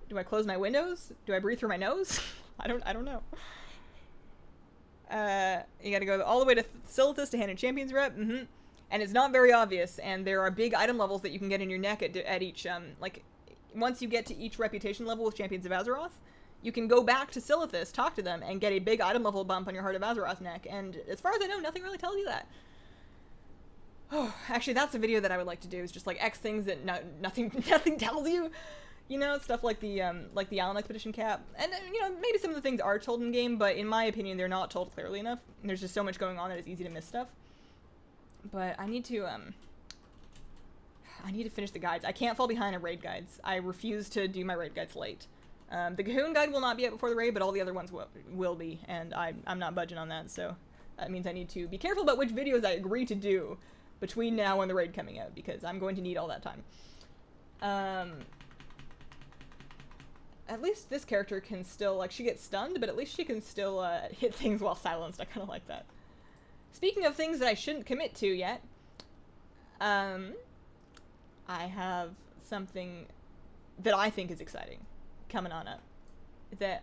Do I close my windows? Do I breathe through my nose? I don't know. You gotta go all the way to Silithus to hand in Champions Rep. And it's not very obvious, and there are big item levels that you can get in your neck at each, like, once you get to each reputation level with Champions of Azeroth, you can go back to Silithus, talk to them, and get a big item level bump on your Heart of Azeroth neck, and as far as I know, nothing really tells you that. Oh, actually, that's a video that I would like to do, is just, like, X things that nothing tells you. You know, stuff like the Allen Expedition cap. And, you know, maybe some of the things are told in game, but in my opinion, they're not told clearly enough. And there's just so much going on that it's easy to miss stuff. But I need to finish the guides. I can't fall behind on raid guides. I refuse to do my raid guides late. The Cahoon guide will not be out before the raid, but all the other ones will be, and I'm not budging on that, so that means I need to be careful about which videos I agree to do between now and the raid coming out, because I'm going to need all that time. At least this character can still, like, she gets stunned, but at least she can still hit things while silenced. I kind of like that. Speaking of things that I shouldn't commit to yet, I have something that I think is exciting coming on up. That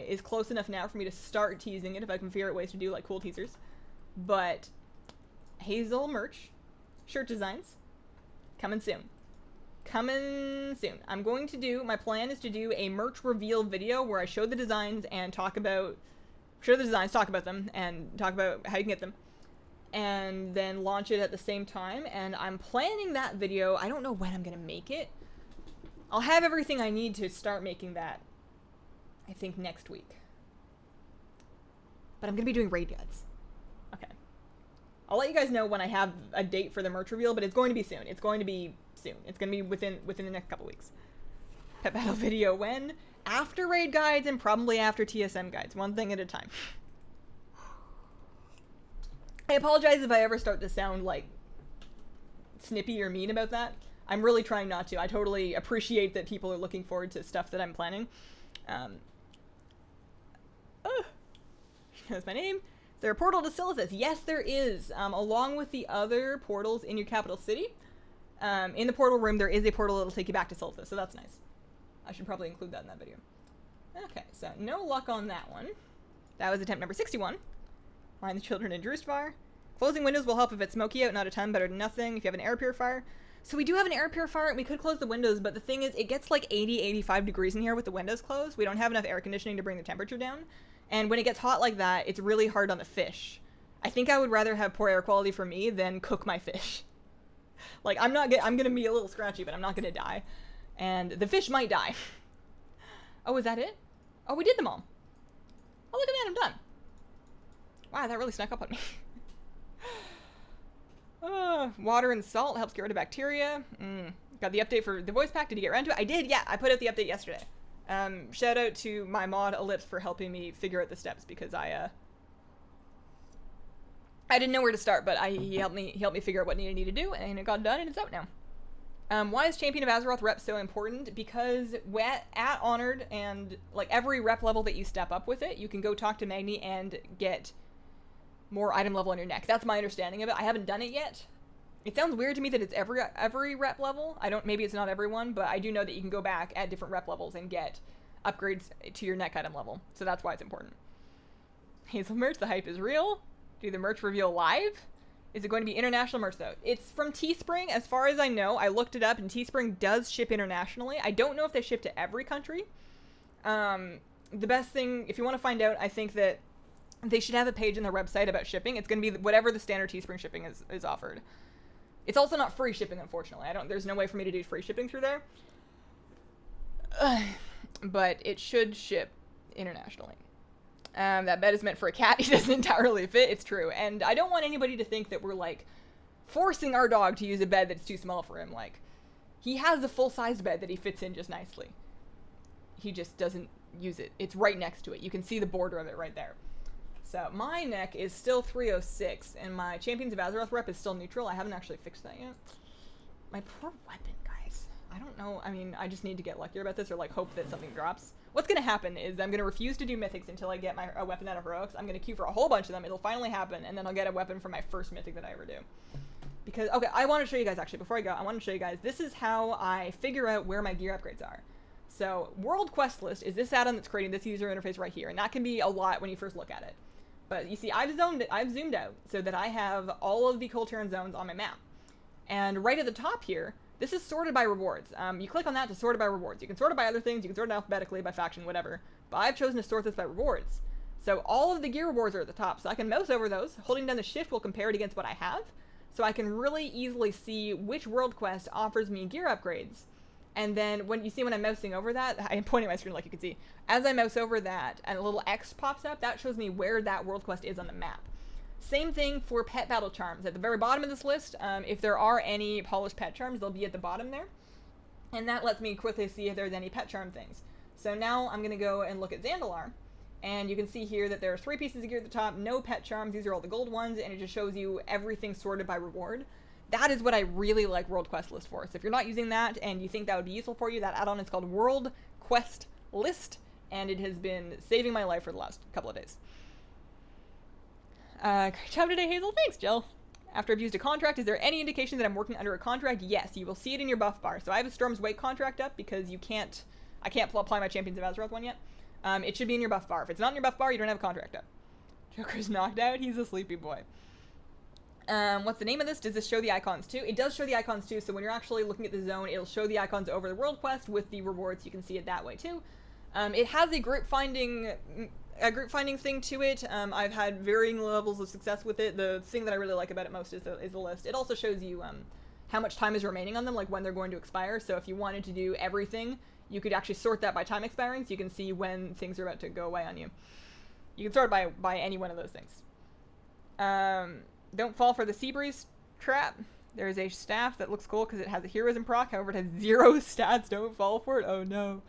is close enough now for me to start teasing it if I can figure out ways to do, like, cool teasers. But Hazel merch, shirt designs, coming soon. Coming soon. My plan is to do a merch reveal video where I show the designs and talk about them, and talk about how you can get them. And then launch it at the same time, and I'm planning that video. I don't know when I'm gonna make it. I'll have everything I need to start making that, I think, next week. But I'm gonna be doing raid guides. Okay. I'll let you guys know when I have a date for the merch reveal, but it's going to be soon. It's going to be soon. It's gonna be within the next couple weeks. Pet battle video when? After raid guides and probably after TSM guides. One thing at a time. I apologize if I ever start to sound, like, snippy or mean about that. I'm really trying not to. I totally appreciate that people are looking forward to stuff that I'm planning. That's my name. Is there a portal to Silithus? Yes, there is. Along with the other portals in your capital city. In the portal room, there is a portal that'll take you back to Silithus, so that's nice. I should probably include that in that video. Okay, so no luck on that one. That was attempt number 61. Find the children in Drustvar. Closing windows will help if it's smoky out, not a ton, better than nothing. If you have an air purifier. So we do have an air purifier, and we could close the windows, but the thing is, it gets like 80, 85 degrees in here with the windows closed. We don't have enough air conditioning to bring the temperature down. And when it gets hot like that, it's really hard on the fish. I think I would rather have poor air quality for me than cook my fish. Like, I'm gonna be a little scratchy, but I'm not gonna die. And the fish might die. Oh, is that it? Oh, we did them all. Oh, look at that, I'm done. Wow, that really snuck up on me. Water and salt helps get rid of bacteria. Got the update for the voice pack. Did you get around to it? I did, yeah. I put out the update yesterday. Shout out to my mod Ellipse for helping me figure out the steps, because I didn't know where to start, but he helped me figure out what I needed to do, and it got done, and it's out now. Why is Champion of Azeroth rep so important? Because at Honored and like every rep level that you step up with it, you can go talk to Magni and get more item level on your neck. That's my understanding of it. I haven't done it yet. It sounds weird to me that it's every rep level. Maybe it's not everyone, but I do know that you can go back at different rep levels and get upgrades to your neck item level. So that's why it's important. Hazel merch, the hype is real. Do the merch reveal live? Is it going to be international merch though? It's from Teespring, as far as I know. I looked it up, and Teespring does ship internationally. I don't know if they ship to every country. The best thing, if you want to find out, I think that they should have a page on their website about shipping. It's going to be whatever the standard Teespring shipping is offered. It's also not free shipping, unfortunately. There's no way for me to do free shipping through there. But it should ship internationally. That bed is meant for a cat. He doesn't entirely fit. It's true. And I don't want anybody to think that we're, like, forcing our dog to use a bed that's too small for him. Like, he has a full-sized bed that he fits in just nicely. He just doesn't use it. It's right next to it. You can see the border of it right there. So, my neck is still 306, and my Champions of Azeroth rep is still neutral. I haven't actually fixed that yet. My poor weapon, guys. I don't know. I mean, I just need to get luckier about this, or, like, hope that something drops. What's going to happen is I'm going to refuse to do mythics until I get a weapon out of heroics. I'm going to queue for a whole bunch of them. It'll finally happen, and then I'll get a weapon for my first mythic that I ever do. Because, okay, I want to show you guys, actually, before I go, I want to show you guys, this is how I figure out where my gear upgrades are. So, World Quest List is this add-on that's creating this user interface right here, and that can be a lot when you first look at it. But you see, I've zoomed out so that I have all of the Cold Terran zones on my map. And right at the top here, this is sorted by rewards. You click on that to sort it by rewards. You can sort it by other things, you can sort it alphabetically, by faction, whatever. But I've chosen to sort this by rewards. So all of the gear rewards are at the top, so I can mouse over those. Holding down the shift will compare it against what I have. So I can really easily see which world quest offers me gear upgrades. And then when I'm mousing over that, I'm pointing my screen like you can see. As I mouse over that and a little X pops up, that shows me where that world quest is on the map. Same thing for pet battle charms. At the very bottom of this list, if there are any polished pet charms, they'll be at the bottom there. And that lets me quickly see if there's any pet charm things. So now I'm going to go and look at Zandalar. And you can see here that there are 3 pieces of gear at the top, no pet charms, these are all the gold ones, and it just shows you everything sorted by reward. That is what I really like World Quest List for. So if you're not using that and you think that would be useful for you, that add-on is called World Quest List, and it has been saving my life for the last couple of days. Great job today, Hazel. Thanks, Jill. After I've used a contract, is there any indication that I'm working under a contract? Yes, you will see it in your buff bar. So I have a Storm's Wake contract up because I can't apply my Champions of Azeroth one yet. It should be in your buff bar. If it's not in your buff bar, you don't have a contract up. Joker's knocked out. He's a sleepy boy. What's the name of this? Does this show the icons too? It does show the icons too, so when you're actually looking at the zone, it'll show the icons over the world quest with the rewards. You can see it that way too. It has a group finding thing to it. I've had varying levels of success with it. The thing that I really like about it most is the list. It also shows you how much time is remaining on them, like when they're going to expire. So if you wanted to do everything, you could actually sort that by time expiring, so you can see when things are about to go away on you. You can sort it by any one of those things. Don't fall for the Seabreeze trap. There's a staff that looks cool because it has a heroism proc. However, it has 0 stats. Don't fall for it. Oh no.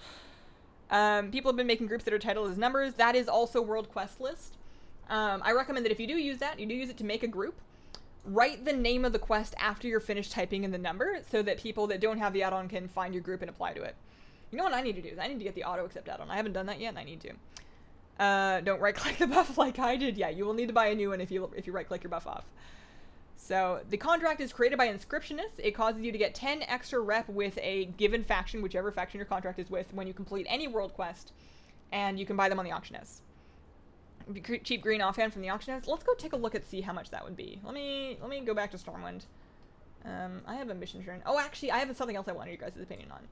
People have been making groups that are titled as numbers. That is also World Quest List. I recommend that if you do use that, you do use it to make a group. Write the name of the quest after you're finished typing in the number so that people that don't have the add-on can find your group and apply to it. You know what I need to do is I need to get the auto-accept add-on. I haven't done that yet, and I need to. Don't right-click the buff like I did. Yeah, you will need to buy a new one if you right-click your buff off. So, the contract is created by Inscriptionists. It causes you to get 10 extra rep with a given faction, whichever faction your contract is with, when you complete any world quest, and you can buy them on the auction house. Cheap green offhand from the auction house. Let's go take a look at see how much that would be. Let me go back to Stormwind. I have a mission turn. Oh, actually, I have something else I wanted your guys' opinion on.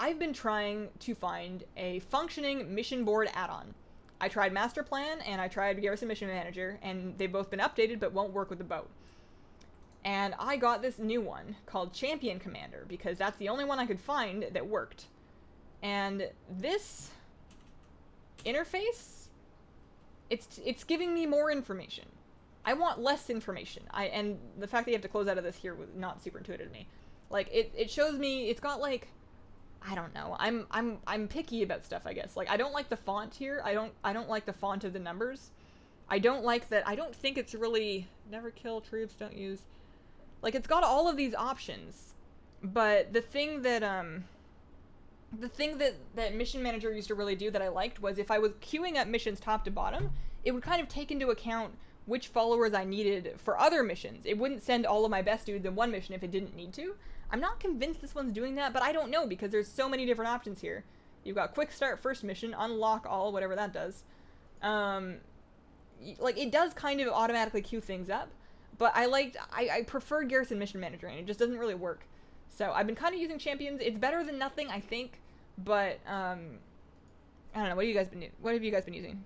I've been trying to find a functioning mission board add-on. I tried Master Plan, and I tried Garrison Mission Manager, and they've both been updated, but won't work with the boat. And I got this new one called Champion Commander because that's the only one I could find that worked. And this interface, it's giving me more information. I want less information. And the fact that you have to close out of this here was not super intuitive to me. Like it shows me, it's got like, I don't know. I'm picky about stuff, I guess. Like I don't like the font here. I don't like the font of the numbers. I don't like that. I don't think it's really never kill troops, don't use. Like it's got all of these options. But the thing that Mission Manager used to really do that I liked was if I was queuing up missions top to bottom, it would kind of take into account which followers I needed for other missions. It wouldn't send all of my best dudes in one mission if it didn't need to. I'm not convinced this one's doing that, but I don't know because there's so many different options here. You've got quick start first mission, unlock all, whatever that does. Like it does kind of automatically queue things up, but I prefer Garrison Mission Manager and it just doesn't really work. So I've been kind of using champions. It's better than nothing, I think, but I don't know. What have you guys been using?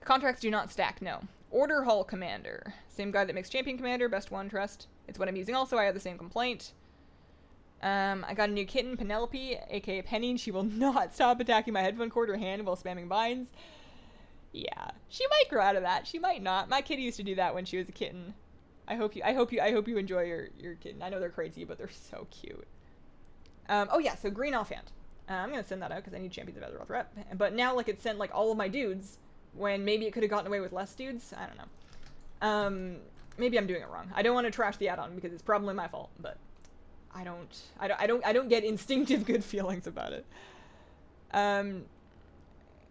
Contracts do not stack, no. Order Hall Commander. Same guy that makes Champion Commander, best one, trust. It's what I'm using also, I have the same complaint. I got a new kitten, Penelope, aka Penny. She will not stop attacking my headphone cord or hand while spamming binds. Yeah, she might grow out of that. She might not. My kitty used to do that when she was a kitten. I hope you enjoy your kitten. I know they're crazy, but they're so cute. Oh yeah, so green offhand. I'm gonna send that out because I need Champions of Azeroth rep. But now like it sent like all of my dudes when maybe it could have gotten away with less dudes. I don't know. Maybe I'm doing it wrong. I don't want to trash the add-on because it's probably my fault, but I don't get instinctive good feelings about it.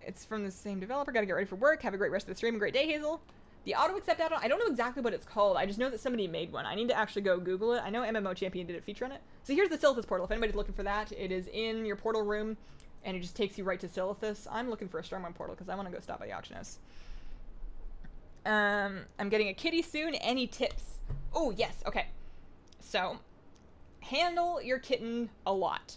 It's from the same developer. Gotta get ready for work. Have a great rest of the stream. A great day, Hazel. The auto accept add-on, I don't know exactly what it's called. I just know that somebody made one. I need to actually go Google it. I know MMO Champion did a feature on it. So here's the Silithus portal. If anybody's looking for that, it is in your portal room, and it just takes you right to Silithus. I'm looking for a Stormwind portal because I want to go stop by the auction house. I'm getting a kitty soon. Any tips? Oh, yes. Okay. So, handle your kitten a lot.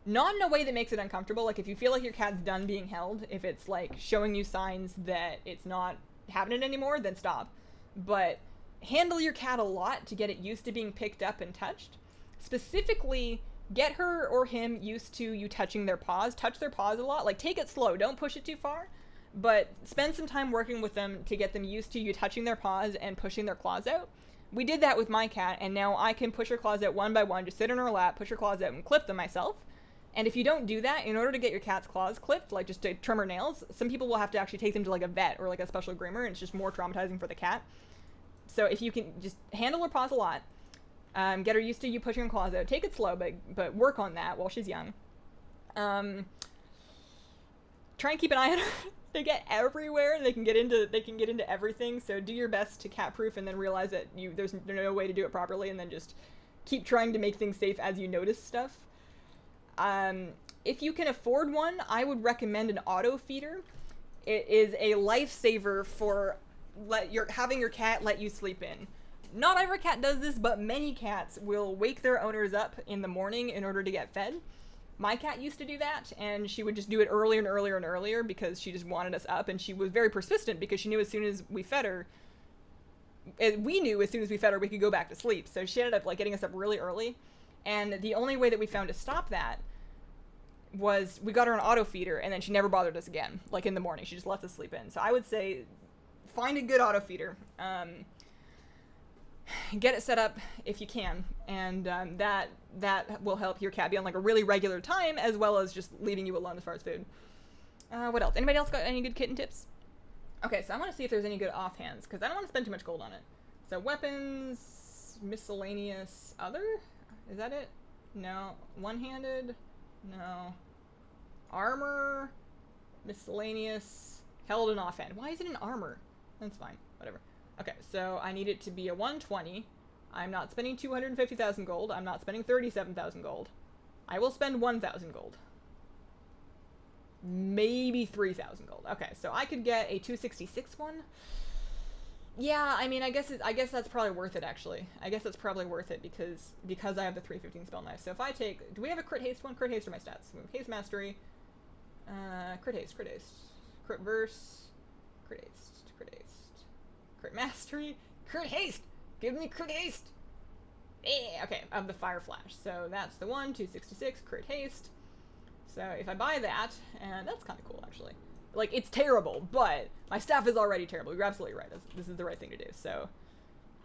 Not in a way that makes it uncomfortable. Like, if you feel like your cat's done being held, if it's, like, showing you signs that it's not having it anymore, then stop. But handle your cat a lot to get it used to being picked up and touched. Specifically, get her or him used to you touching their paws. Touch their paws a lot. Like, take it slow. Don't push it too far. But spend some time working with them to get them used to you touching their paws and pushing their claws out. We did that with my cat, and now I can push her claws out one by one, just sit in her lap, push her claws out, and clip them myself. And if you don't do that, in order to get your cat's claws clipped, like just to trim her nails, some people will have to actually take them to like a vet or like a special groomer, and it's just more traumatizing for the cat. So if you can just handle her paws a lot, get her used to you pushing her claws out, take it slow, but work on that while she's young. Try and keep an eye on her. They get everywhere. They can get into everything. So do your best to cat proof, and then realize that there's no way to do it properly, and then just keep trying to make things safe as you notice stuff. If you can afford one, I would recommend an auto feeder. It is a lifesaver for having your cat let you sleep in. Not every cat does this, but many cats will wake their owners up in the morning in order to get fed. My cat used to do that, and she would just do it earlier and earlier and earlier because she just wanted us up, and she was very persistent because she knew as soon as we fed her, we could go back to sleep. So she ended up like getting us up really early. And the only way that we found to stop that was we got her an auto feeder, and then she never bothered us again. Like in the morning, she just left us sleep in. So I would say find a good auto feeder. Get it set up if you can, and that will help your cat be on like a really regular time, as well as just leaving you alone as far as food. What else? Anybody else got any good kitten tips? Okay, so I want to see if there's any good offhands, because I don't want to spend too much gold on it. So weapons, miscellaneous, other? Is that it? No. One-handed? No. Armor, miscellaneous, held and offhand. Why is it an armor? That's fine. Whatever. Okay, so I need it to be a 120. I'm not spending 250,000 gold. I'm not spending 37,000 gold. I will spend 1,000 gold. Maybe 3,000 gold. Okay, so I could get a 266 one. Yeah, I mean, I guess that's probably worth it, actually. I guess that's probably worth it because I have the 315 spell knife. So if I take... Do we have a crit haste one? Crit haste are my stats. We have haste mastery. Crit haste. Crit verse. Crit haste. Crit mastery. Crit haste! Give me crit haste. Okay, of the fire flash. So that's the one, 266, crit haste. So if I buy that, and that's kind of cool, actually. Like, it's terrible, but my staff is already terrible. You're absolutely right. This is the right thing to do. So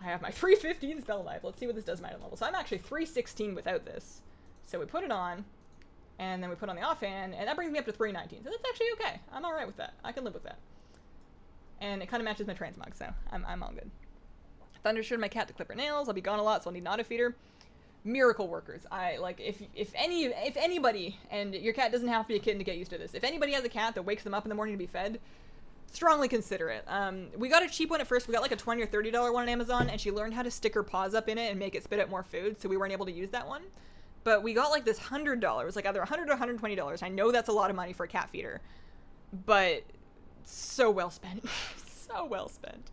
I have my 315 spell life. Let's see what this does to my item level. So I'm actually 316 without this. So we put it on, and then we put on the offhand, and that brings me up to 319. So that's actually okay. I'm all right with that. I can live with that. And it kind of matches my transmog, so I'm all good. Thundershirt my cat to clip her nails. I'll be gone a lot, so I'll need an auto feeder. Miracle workers. I like if anybody, and your cat doesn't have to be a kitten to get used to this. If anybody has a cat that wakes them up in the morning to be fed, strongly consider it. We got a cheap one at first. We got like a $20 or $30 one on Amazon, and she learned how to stick her paws up in it and make it spit out more food, so we weren't able to use that one. But we got like this $100, like either $100 or $120. I know that's a lot of money for a cat feeder, but so well spent. So well spent.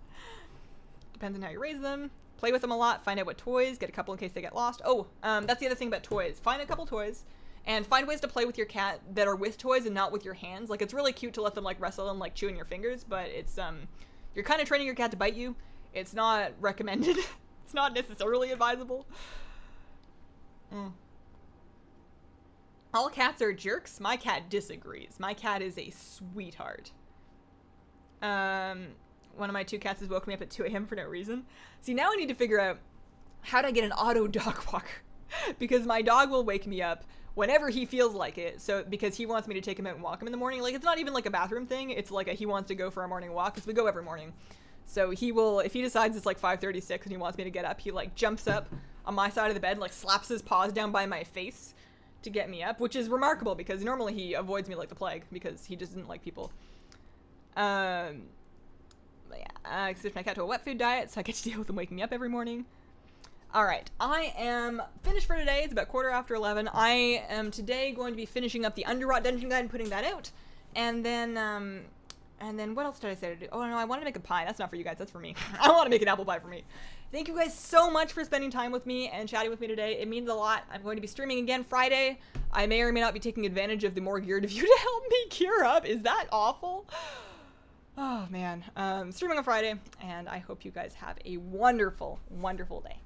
Depends on how you raise them. Play with them a lot. Find out what toys. Get a couple in case they get lost. Oh, that's the other thing about toys. Find a couple toys and find ways to play with your cat that are with toys and not with your hands. Like, it's really cute to let them like wrestle and like chew in your fingers, but it's you're kind of training your cat to bite you. It's not recommended. It's not necessarily advisable. All cats are jerks. My cat disagrees. My cat is a sweetheart. One of my two cats has woken me up at 2 a.m. for no reason. See, now I need to figure out how to get an auto dog walker. Because my dog will wake me up whenever he feels like it. So, because he wants me to take him out and walk him in the morning. Like, it's not even like a bathroom thing. It's like he wants to go for a morning walk, because we go every morning. So he will, if he decides it's like 5:36 and he wants me to get up, he like jumps up on my side of the bed and like slaps his paws down by my face to get me up, which is remarkable because normally he avoids me like the plague because he just doesn't like people. But yeah, I switched my cat to a wet food diet, so I get to deal with him waking me up every morning. Alright, I am finished for today. It's about 11:15. I am today going to be finishing up the Underrot Dungeon Guide and putting that out. And then what else did I say to do? Oh no, I want to make a pie. That's not for you guys, that's for me. I want to make an apple pie for me. Thank you guys so much for spending time with me and chatting with me today. It means a lot. I'm going to be streaming again Friday. I may or may not be taking advantage of the more geared of you to help me gear up. Is that awful? Oh man, streaming on Friday, and I hope you guys have a wonderful, wonderful day.